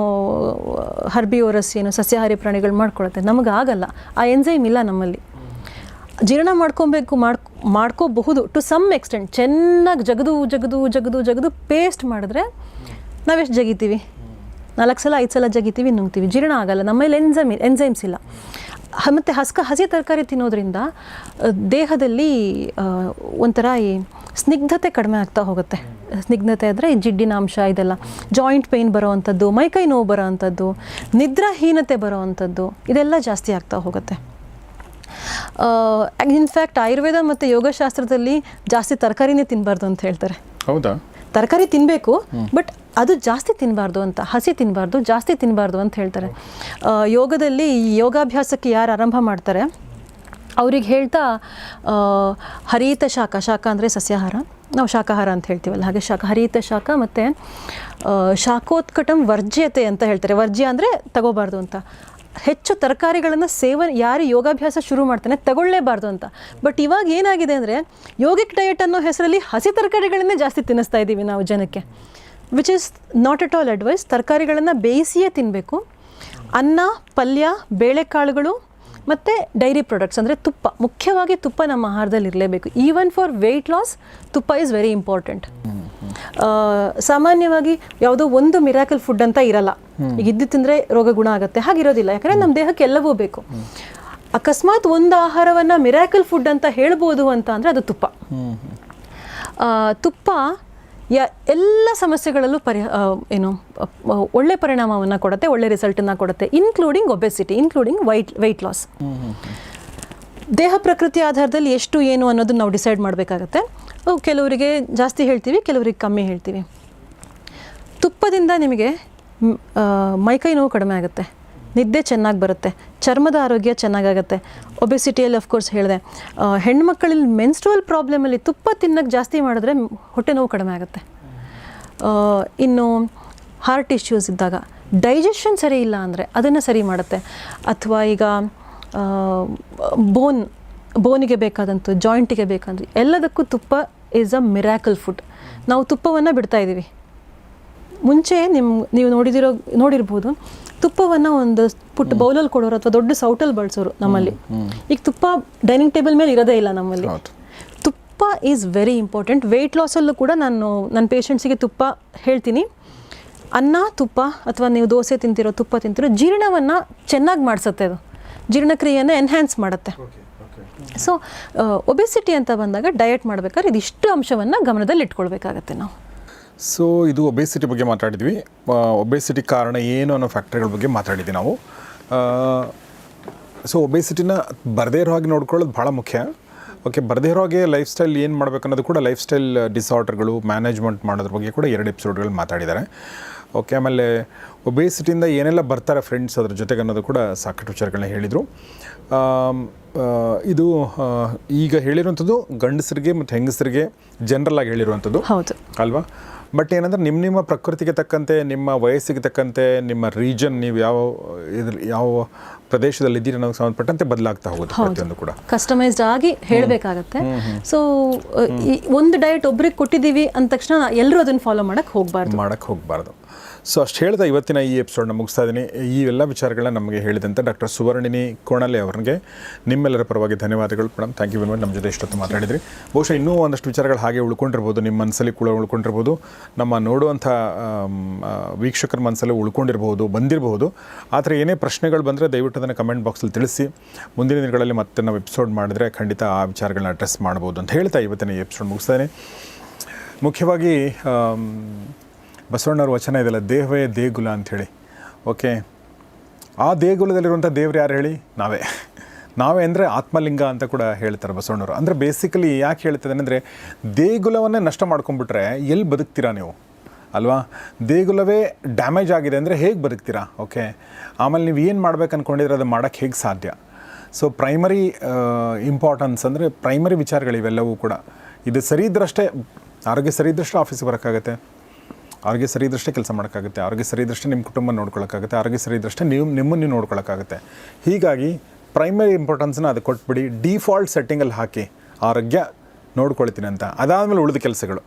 ಹರ್ಬಿಯೋರಸ್ ಏನು ಸಸ್ಯಾಹಾರಿ ಪ್ರಾಣಿಗಳು ಮಾಡ್ಕೊಳ್ಳುತ್ತೆ, ನಮಗೆ ಆಗಲ್ಲ. ಆ ಎನ್ಸೈಮ್ ಇಲ್ಲ ನಮ್ಮಲ್ಲಿ. ಜೀರ್ಣ ಮಾಡ್ಕೋಬಹುದು ಟು ಸಮ್ ಎಕ್ಸ್ಟೆಂಟ್. ಚೆನ್ನಾಗಿ ಜಗದು ಪೇಸ್ಟ್ ಮಾಡಿದ್ರೆ ನಾವೆಷ್ಟು ಜಗಿತೀವಿ? 4 ಸಲ 5 ಸಲ ಜಗಿತೀವಿ, ನುಂಗ್ತೀವಿ. ಜೀರ್ಣ ಆಗಲ್ಲ, ನಮ್ಮಲ್ಲಿ ಎನ್ಸೈಮ್ಸ್ ಇಲ್ಲ. ಮತ್ತು ಹಸಿ ತರಕಾರಿ ತಿನ್ನೋದ್ರಿಂದ ದೇಹದಲ್ಲಿ ಒಂಥರ ಈ ಸ್ನಿಗ್ಧತೆ ಕಡಿಮೆ ಆಗ್ತಾ ಹೋಗುತ್ತೆ. ಸ್ನಿಗ್ಧತೆ ಅಂದರೆ ಈ ಜಿಡ್ಡಿನ ಅಂಶ, ಇದೆಲ್ಲ ಜಾಯಿಂಟ್ ಪೇಯ್ನ್ ಬರೋವಂಥದ್ದು, ಮೈಕೈ ನೋವು ಬರೋವಂಥದ್ದು, ನಿದ್ರಾಹೀನತೆ ಬರೋವಂಥದ್ದು, ಇದೆಲ್ಲ ಜಾಸ್ತಿ ಆಗ್ತಾ ಹೋಗುತ್ತೆ. ಇನ್ಫ್ಯಾಕ್ಟ್ ಆಯುರ್ವೇದ ಮತ್ತು ಯೋಗಶಾಸ್ತ್ರದಲ್ಲಿ ಜಾಸ್ತಿ ತರಕಾರಿನೇ ತಿನ್ನಬಾರ್ದು ಅಂತ ಹೇಳ್ತಾರೆ. ಹೌದಾ? ತರಕಾರಿ ತಿನ್ನಬೇಕು, ಬಟ್ ಅದು ಜಾಸ್ತಿ ತಿನ್ನಬಾರ್ದು ಅಂತ, ಹಸಿ ತಿನ್ನಬಾರ್ದು, ಜಾಸ್ತಿ ತಿನ್ನಬಾರ್ದು ಅಂತ ಹೇಳ್ತಾರೆ. ಯೋಗದಲ್ಲಿ ಯೋಗಾಭ್ಯಾಸಕ್ಕೆ ಯಾರು ಆರಂಭ ಮಾಡ್ತಾರೆ ಅವ್ರಿಗೆ ಹೇಳ್ತಾ ಹರಿತ ಶಾಖ ಅಂದರೆ ಸಸ್ಯಾಹಾರ, ನಾವು ಶಾಕಾಹಾರ ಅಂತ ಹೇಳ್ತೀವಲ್ಲ, ಹಾಗೆ ಹರಿತ ಶಾಖ ಮತ್ತು ಶಾಖೋತ್ಕಟಂ ವರ್ಜ್ಯತೆ ಅಂತ ಹೇಳ್ತಾರೆ. ವರ್ಜ್ಯ ಅಂದರೆ ತಗೋಬಾರ್ದು ಅಂತ. ಹೆಚ್ಚು ತರಕಾರಿಗಳನ್ನು ಯಾರು ಯೋಗಾಭ್ಯಾಸ ಶುರು ಮಾಡ್ತಾನೆ ತಗೊಳ್ಳೇಬಾರ್ದು ಅಂತ. ಬಟ್ ಇವಾಗ ಏನಾಗಿದೆ ಅಂದರೆ, ಯೋಗಿಕ್ ಡಯಟ್ ಅನ್ನೋ ಹೆಸರಲ್ಲಿ ಹಸಿ ತರಕಾರಿಗಳನ್ನೇ ಜಾಸ್ತಿ ತಿನ್ನಿಸ್ತಾ ಇದ್ದೀವಿ ನಾವು ಜನಕ್ಕೆ, which is not at all advice. ತರಕಾರಿಗಳನ್ನು ಬೇಯಿಸಿಯೇ ತಿನ್ನಬೇಕು. ಅನ್ನ, ಪಲ್ಯ, ಬೇಳೆಕಾಳುಗಳು ಮತ್ತು ಡೈರಿ ಪ್ರಾಡಕ್ಟ್ಸ್ ಅಂದರೆ ತುಪ್ಪ, ಮುಖ್ಯವಾಗಿ ತುಪ್ಪ ನಮ್ಮ ಆಹಾರದಲ್ಲಿ ಇರಲೇಬೇಕು. ಈವನ್ ಫಾರ್ ವೆಯ್ಟ್ ಲಾಸ್ ತುಪ್ಪ ಈಸ್ ವೆರಿ ಇಂಪಾರ್ಟೆಂಟ್. ಸಾಮಾನ್ಯವಾಗಿ ಯಾವುದೋ ಒಂದು ಮಿರಾಕಲ್ ಫುಡ್ ಅಂತ ಇರಲ್ಲ. ಈಗ ಇದ್ದು ತಿಂದರೆ ರೋಗ ಗುಣ ಆಗುತ್ತೆ, ಹಾಗಿರೋದಿಲ್ಲ. ಯಾಕಂದರೆ ನಮ್ಮ ದೇಹಕ್ಕೆ ಎಲ್ಲವೂ ಬೇಕು. ಅಕಸ್ಮಾತ್ ಒಂದು ಆಹಾರವನ್ನು ಮಿರಾಕಲ್ ಫುಡ್ ಅಂತ ಹೇಳ್ಬೋದು ಅಂತ ಅಂದರೆ ಅದು ತುಪ್ಪ. ತುಪ್ಪ ಎಲ್ಲ ಸಮಸ್ಯೆಗಳಲ್ಲೂ ಒಳ್ಳೆ ಪರಿಣಾಮವನ್ನು ಕೊಡುತ್ತೆ, ಒಳ್ಳೆ ರಿಸಲ್ಟನ್ನು ಕೊಡುತ್ತೆ, including obesity, including weight loss. ದೇಹ ಪ್ರಕೃತಿ ಆಧಾರದಲ್ಲಿ ಎಷ್ಟು ಏನು ಅನ್ನೋದನ್ನ ನಾವು ಡಿಸೈಡ್ ಮಾಡಬೇಕಾಗತ್ತೆ. ಕೆಲವರಿಗೆ ಜಾಸ್ತಿ ಹೇಳ್ತೀವಿ, ಕೆಲವರಿಗೆ ಕಮ್ಮಿ ಹೇಳ್ತೀವಿ. ತುಪ್ಪದಿಂದ ನಿಮಗೆ ಮೈಕೈ ನೋವು ಕಡಿಮೆ ಆಗುತ್ತೆ, ನಿದ್ದೆ ಚೆನ್ನಾಗಿ ಬರುತ್ತೆ, ಚರ್ಮದ ಆರೋಗ್ಯ ಚೆನ್ನಾಗಾಗುತ್ತೆ. ಒಬೆಸಿಟಿಯಲ್ಲಿ ಅಫ್ಕೋರ್ಸ್ ಹೇಳಿದೆ. ಹೆಣ್ಮಕ್ಕಳಲ್ಲಿ ಮೆನ್ಸ್ಟ್ರುವಲ್ ಪ್ರಾಬ್ಲಮಲ್ಲಿ ತುಪ್ಪ ತಿನ್ನೋಕ್ಕೆ ಜಾಸ್ತಿ ಮಾಡಿದ್ರೆ ಹೊಟ್ಟೆ ನೋವು ಕಡಿಮೆ ಆಗುತ್ತೆ. ಇನ್ನು ಹಾರ್ಟ್ ಇಶ್ಯೂಸ್ ಇದ್ದಾಗ, ಡೈಜೆಷನ್ ಸರಿ ಇಲ್ಲ ಅಂದರೆ ಅದನ್ನು ಸರಿ ಮಾಡುತ್ತೆ. ಅಥವಾ ಈಗ ಬೋನಿಗೆ ಬೇಕಾದಂಥ ಜಾಯಿಂಟಿಗೆ ಬೇಕಾದಂಥ ಎಲ್ಲದಕ್ಕೂ ತುಪ್ಪ ಈಸ್ ಅ ಮಿರಾಕಲ್ ಫುಡ್. ನಾವು ತುಪ್ಪವನ್ನು ಬಿಡ್ತಾ ಇದ್ದೀವಿ. ಮುಂಚೆ ನೀವು ನೋಡಿರ್ಬೋದು, ತುಪ್ಪವನ್ನು ಒಂದು ಪುಟ್ಟ ಬೌಲಲ್ಲಿ ಕೊಡೋರು ಅಥವಾ ದೊಡ್ಡ ಸೌಟಲ್ಲಿ ಬಳಸೋರು ನಮ್ಮಲ್ಲಿ. ಈಗ ತುಪ್ಪ ಡೈನಿಂಗ್ ಟೇಬಲ್ ಮೇಲೆ ಇರೋದೇ ಇಲ್ಲ ನಮ್ಮಲ್ಲಿ. ತುಪ್ಪ ಈಸ್ ವೆರಿ ಇಂಪಾರ್ಟೆಂಟ್. ವೆಯ್ಟ್ ಲಾಸಲ್ಲೂ ಕೂಡ ನಾನು ನನ್ನ ಪೇಷಂಟ್ಸಿಗೆ ತುಪ್ಪ ಹೇಳ್ತೀನಿ. ಅನ್ನ ತುಪ್ಪ ಅಥವಾ ನೀವು ದೋಸೆ ತಿಂತಿರೋ ತುಪ್ಪ ತಿಂತಿರೋ ಜೀರ್ಣವನ್ನು ಚೆನ್ನಾಗಿ ಮಾಡಿಸುತ್ತೆ. ಅದು ಜೀರ್ಣಕ್ರಿಯೆಯನ್ನು ಎನ್ಹ್ಯಾನ್ಸ್ ಮಾಡುತ್ತೆ. ಸೊ ಒಬೆಸಿಟಿ ಅಂತ ಬಂದಾಗ ಡಯಟ್ ಮಾಡಬೇಕಾದ್ರೆ ಇದಿಷ್ಟು ಅಂಶವನ್ನು ಗಮನದಲ್ಲಿ ಇಟ್ಕೊಳ್ಬೇಕಾಗತ್ತೆ ನಾವು. ಸೊ ಇದು ಒಬೆಸಿಟಿ ಬಗ್ಗೆ ಮಾತಾಡಿದ್ವಿ. ಒಬೆಸಿಟಿ ಕಾರಣ ಏನು ಅನ್ನೋ ಫ್ಯಾಕ್ಟರ್ಗಳ ಬಗ್ಗೆ ಮಾತಾಡಿದ್ವಿ ನಾವು. ಸೊ ಒಬೆಸಿಟಿನ ಬರದೇ ಇರೋ ಹಾಗೆ ನೋಡ್ಕೊಳ್ಳೋದು ಭಾಳ ಮುಖ್ಯ. ಓಕೆ, ಬರದೇ ಇರೋ ಹಾಗೆ ಲೈಫ್ ಸ್ಟೈಲ್ ಏನು ಮಾಡಬೇಕು ಅನ್ನೋದು ಕೂಡ, ಲೈಫ್ ಸ್ಟೈಲ್ ಡಿಸಾರ್ಡರ್ಗಳು ಮ್ಯಾನೇಜ್ಮೆಂಟ್ ಮಾಡೋದ್ರ ಬಗ್ಗೆ ಕೂಡ 2 ಎಪಿಸೋಡ್ಗಳು ಮಾತಾಡಿದ್ದಾರೆ. ಓಕೆ, ಆಮೇಲೆ ಒಬೇಸಿಟಿಯಿಂದ ಏನೆಲ್ಲ ಬರ್ತಾರೆ ಫ್ರೆಂಡ್ಸ್ ಅದ್ರ ಜೊತೆಗೆ ಅನ್ನೋದು ಕೂಡ ಸಾಕಷ್ಟು ವಿಚಾರಗಳನ್ನ ಹೇಳಿದರು. ಇದು ಈಗ ಹೇಳಿರುವಂಥದ್ದು ಗಂಡಸರಿಗೆ ಮತ್ತು ಹೆಂಗಸರಿಗೆ ಜನರಲ್ ಆಗಿ ಹೇಳಿರುವಂಥದ್ದು ಅಲ್ವಾ. ಬಟ್ ಏನಂದ್ರೆ ನಿಮ್ಮ ಪ್ರಕೃತಿಗೆ ತಕ್ಕಂತೆ, ನಿಮ್ಮ ವಯಸ್ಸಿಗೆ ತಕ್ಕಂತೆ, ನಿಮ್ಮ ರೀಜನ್, ನೀವು ಯಾವ ಪ್ರದೇಶದಲ್ಲಿ ಇದ್ದೀರಿ ಅನ್ನೋದಕ್ಕೆ ಸಂಬಂಧಪಟ್ಟಂತೆ ಬದಲಾಗ್ತಾ ಹೋಗುತ್ತೆ ಪ್ರತಿಯೊಂದು ಕೂಡ. ಕಸ್ಟಮೈಸ್ಡ್ ಆಗಿ ಹೇಳಬೇಕಾಗತ್ತೆ. ಸೊ ಒಂದು ಡಯಟ್ ಒಬ್ರಿಗೆ ಕೊಟ್ಟಿದ್ದೀವಿ ಅಂದ ತಕ್ಷಣ ಎಲ್ಲರೂ ಅದನ್ನು ಫಾಲೋ ಮಾಡಕ್ಕೆ ಹೋಗಬಾರ್ದು. ಸೊ ಅಷ್ಟು ಹೇಳ್ದ ಇವತ್ತಿನ ಈ ಎಪಿಸೋಡ್ನ ಮುಗಿಸ್ತಾ ಇದ್ದೀನಿ. ಈ ಎಲ್ಲ ವಿಚಾರಗಳನ್ನ ನಮಗೆ ಹೇಳಿದಂತೆ ಡಾಕ್ಟರ್ ಸುವರ್ಣಿನಿ ಕೋಣಲೆ ಅವರಿಗೆ ನಿಮ್ಮೆಲ್ಲರ ಪರವಾಗಿ ಧನ್ಯವಾದಗಳು madam. Thank you very much. ನಮ್ಮ ಜೊತೆ ಇಷ್ಟೊತ್ತು ಮಾತಾಡಿದ್ರಿ. ಬಹುಶಃ ಇನ್ನೂ ಒಂದಷ್ಟು ವಿಚಾರಗಳು ಹಾಗೆ ಉಳ್ಕೊಂಡಿರ್ಬೋದು, ನಿಮ್ಮ ಮನಸ್ಸಲ್ಲಿ ಕೂಡ ಉಳ್ಕೊಂಡಿರ್ಬೋದು, ನಮ್ಮ ನೋಡುವಂಥ ವೀಕ್ಷಕರ ಮನಸ್ಸಲ್ಲಿ ಉಳ್ಕೊಂಡಿರ್ಬೋದು, ಬಂದಿರಬಹುದು. ಆ ಥರ ಏನೇ ಪ್ರಶ್ನೆಗಳು ಬಂದರೆ ದಯವಿಟ್ಟು ಅದನ್ನು ಕಮೆಂಟ್ ಬಾಕ್ಸಲ್ಲಿ ತಿಳಿಸಿ. ಮುಂದಿನ ದಿನಗಳಲ್ಲಿ ಮತ್ತೆ ನಾವು ಎಪಿಸೋಡ್ ಮಾಡಿದ್ರೆ ಖಂಡಿತ ಆ ವಿಚಾರಗಳನ್ನ ಅಡ್ರೆಸ್ ಮಾಡ್ಬೋದು ಅಂತ ಹೇಳ್ತಾ ಇವತ್ತಿನ ಈ ಎಪಿಸೋಡ್ ಮುಗಿಸ್ತಾ ಇದ್ದೀನಿ. ಮುಖ್ಯವಾಗಿ ಬಸವಣ್ಣವ್ರ ವಚನ ಇದೆಲ್ಲ, ದೇಹವೇ ದೇಗುಲ ಅಂಥೇಳಿ. ಓಕೆ, ಆ ದೇಗುಲದಲ್ಲಿರುವಂಥ ದೇವ್ರು ಯಾರು ಹೇಳಿ? ನಾವೇ ಅಂದರೆ ಆತ್ಮಲಿಂಗ ಅಂತ ಕೂಡ ಹೇಳ್ತಾರೆ ಬಸವಣ್ಣವರು. ಅಂದರೆ ಬೇಸಿಕಲಿ ಯಾಕೆ ಹೇಳ್ತಿದ್ದಾನೆ ಅಂದರೆ, ದೇಗುಲವನ್ನೇ ನಷ್ಟ ಮಾಡ್ಕೊಂಡ್ಬಿಟ್ರೆ ಎಲ್ಲಿ ಬದುಕ್ತೀರಾ ನೀವು ಅಲ್ವಾ? ದೇಗುಲವೇ ಡ್ಯಾಮೇಜ್ ಆಗಿದೆ ಅಂದರೆ ಹೇಗೆ ಬದುಕ್ತೀರಾ? ಓಕೆ, ಆಮೇಲೆ ನೀವು ಏನು ಮಾಡ್ಬೇಕು ಅಂದ್ಕೊಂಡಿದ್ರೆ ಅದು ಮಾಡೋಕ್ಕೆ ಹೇಗೆ ಸಾಧ್ಯ? ಸೊ ಪ್ರೈಮರಿ ಇಂಪಾರ್ಟೆನ್ಸ್ ಅಂದರೆ ಪ್ರೈಮರಿ ವಿಚಾರಗಳಿವೆಲ್ಲವೂ ಕೂಡ. ಇದು ಸರಿ ಇದ್ದರಷ್ಟೇ, ಆರೋಗ್ಯ ಸರಿ ಇದ್ದರಷ್ಟೇ ಆಫೀಸಿಗೆ ಬರೋಕ್ಕಾಗತ್ತೆ, ಆರೋಗ್ಯ ಸರಿ ಇದ್ದಷ್ಟೇ ಕೆಲಸ ಮಾಡೋಕ್ಕಾಗುತ್ತೆ, ಆರೋಗ್ಯ ಸರಿ ಇದ್ದಷ್ಟೇ ನಿಮ್ಮ ಕುಟುಂಬ ನೋಡ್ಕೊಳ್ಳೋಕ್ಕಾಗುತ್ತೆ, ಆರೋಗ್ಯ ಸರಿ ಇದ್ದಷ್ಟೇ ನಿಮ್ಮನ್ನು ನೋಡ್ಕೊಳ್ಳೋಕ್ಕಾಗುತ್ತೆ. ಹೀಗಾಗಿ ಪ್ರೈಮರಿ ಇಂಪಾರ್ಟೆನ್ಸ್ನ ಅದು ಕೊಟ್ಬಿಡಿ, ಡಿಫಾಲ್ಟ್ ಸೆಟ್ಟಿಂಗಲ್ಲಿ ಹಾಕಿ ಆರೋಗ್ಯ ನೋಡ್ಕೊಳ್ತೀನಿ ಅಂತ. ಅದಾದಮೇಲೆ ಉಳಿದ ಕೆಲಸಗಳು.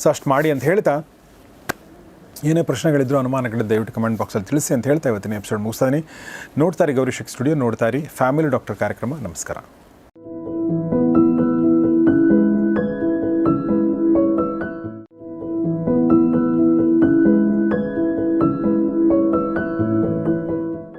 ಸೊ ಅಷ್ಟು ಮಾಡಿ ಅಂತ ಹೇಳ್ತಾ, ಏನೇ ಪ್ರಶ್ನೆಗಳಿದ್ರು, ಅನುಮಾನಗಳಿದ್ದು ದಯವಿಟ್ಟು ಕಮೆಂಟ್ ಬಾಕ್ಸಲ್ಲಿ ತಿಳಿಸಿ ಅಂತ ಹೇಳ್ತಾ ಇವತ್ತಿನ ಎಪಿಸೋಡ್ ಮುಗಿಸ್ತೀನಿ. ನೋಡ್ತಾರೆ ಗೌರಿ ಶಕ್ತಿ ಸ್ಟುಡಿಯೋ, ನೋಡ್ತಾರೆ ಫ್ಯಾಮಿಲಿ ಡಾಕ್ಟರ್ ಕಾರ್ಯಕ್ರಮ. ನಮಸ್ಕಾರ.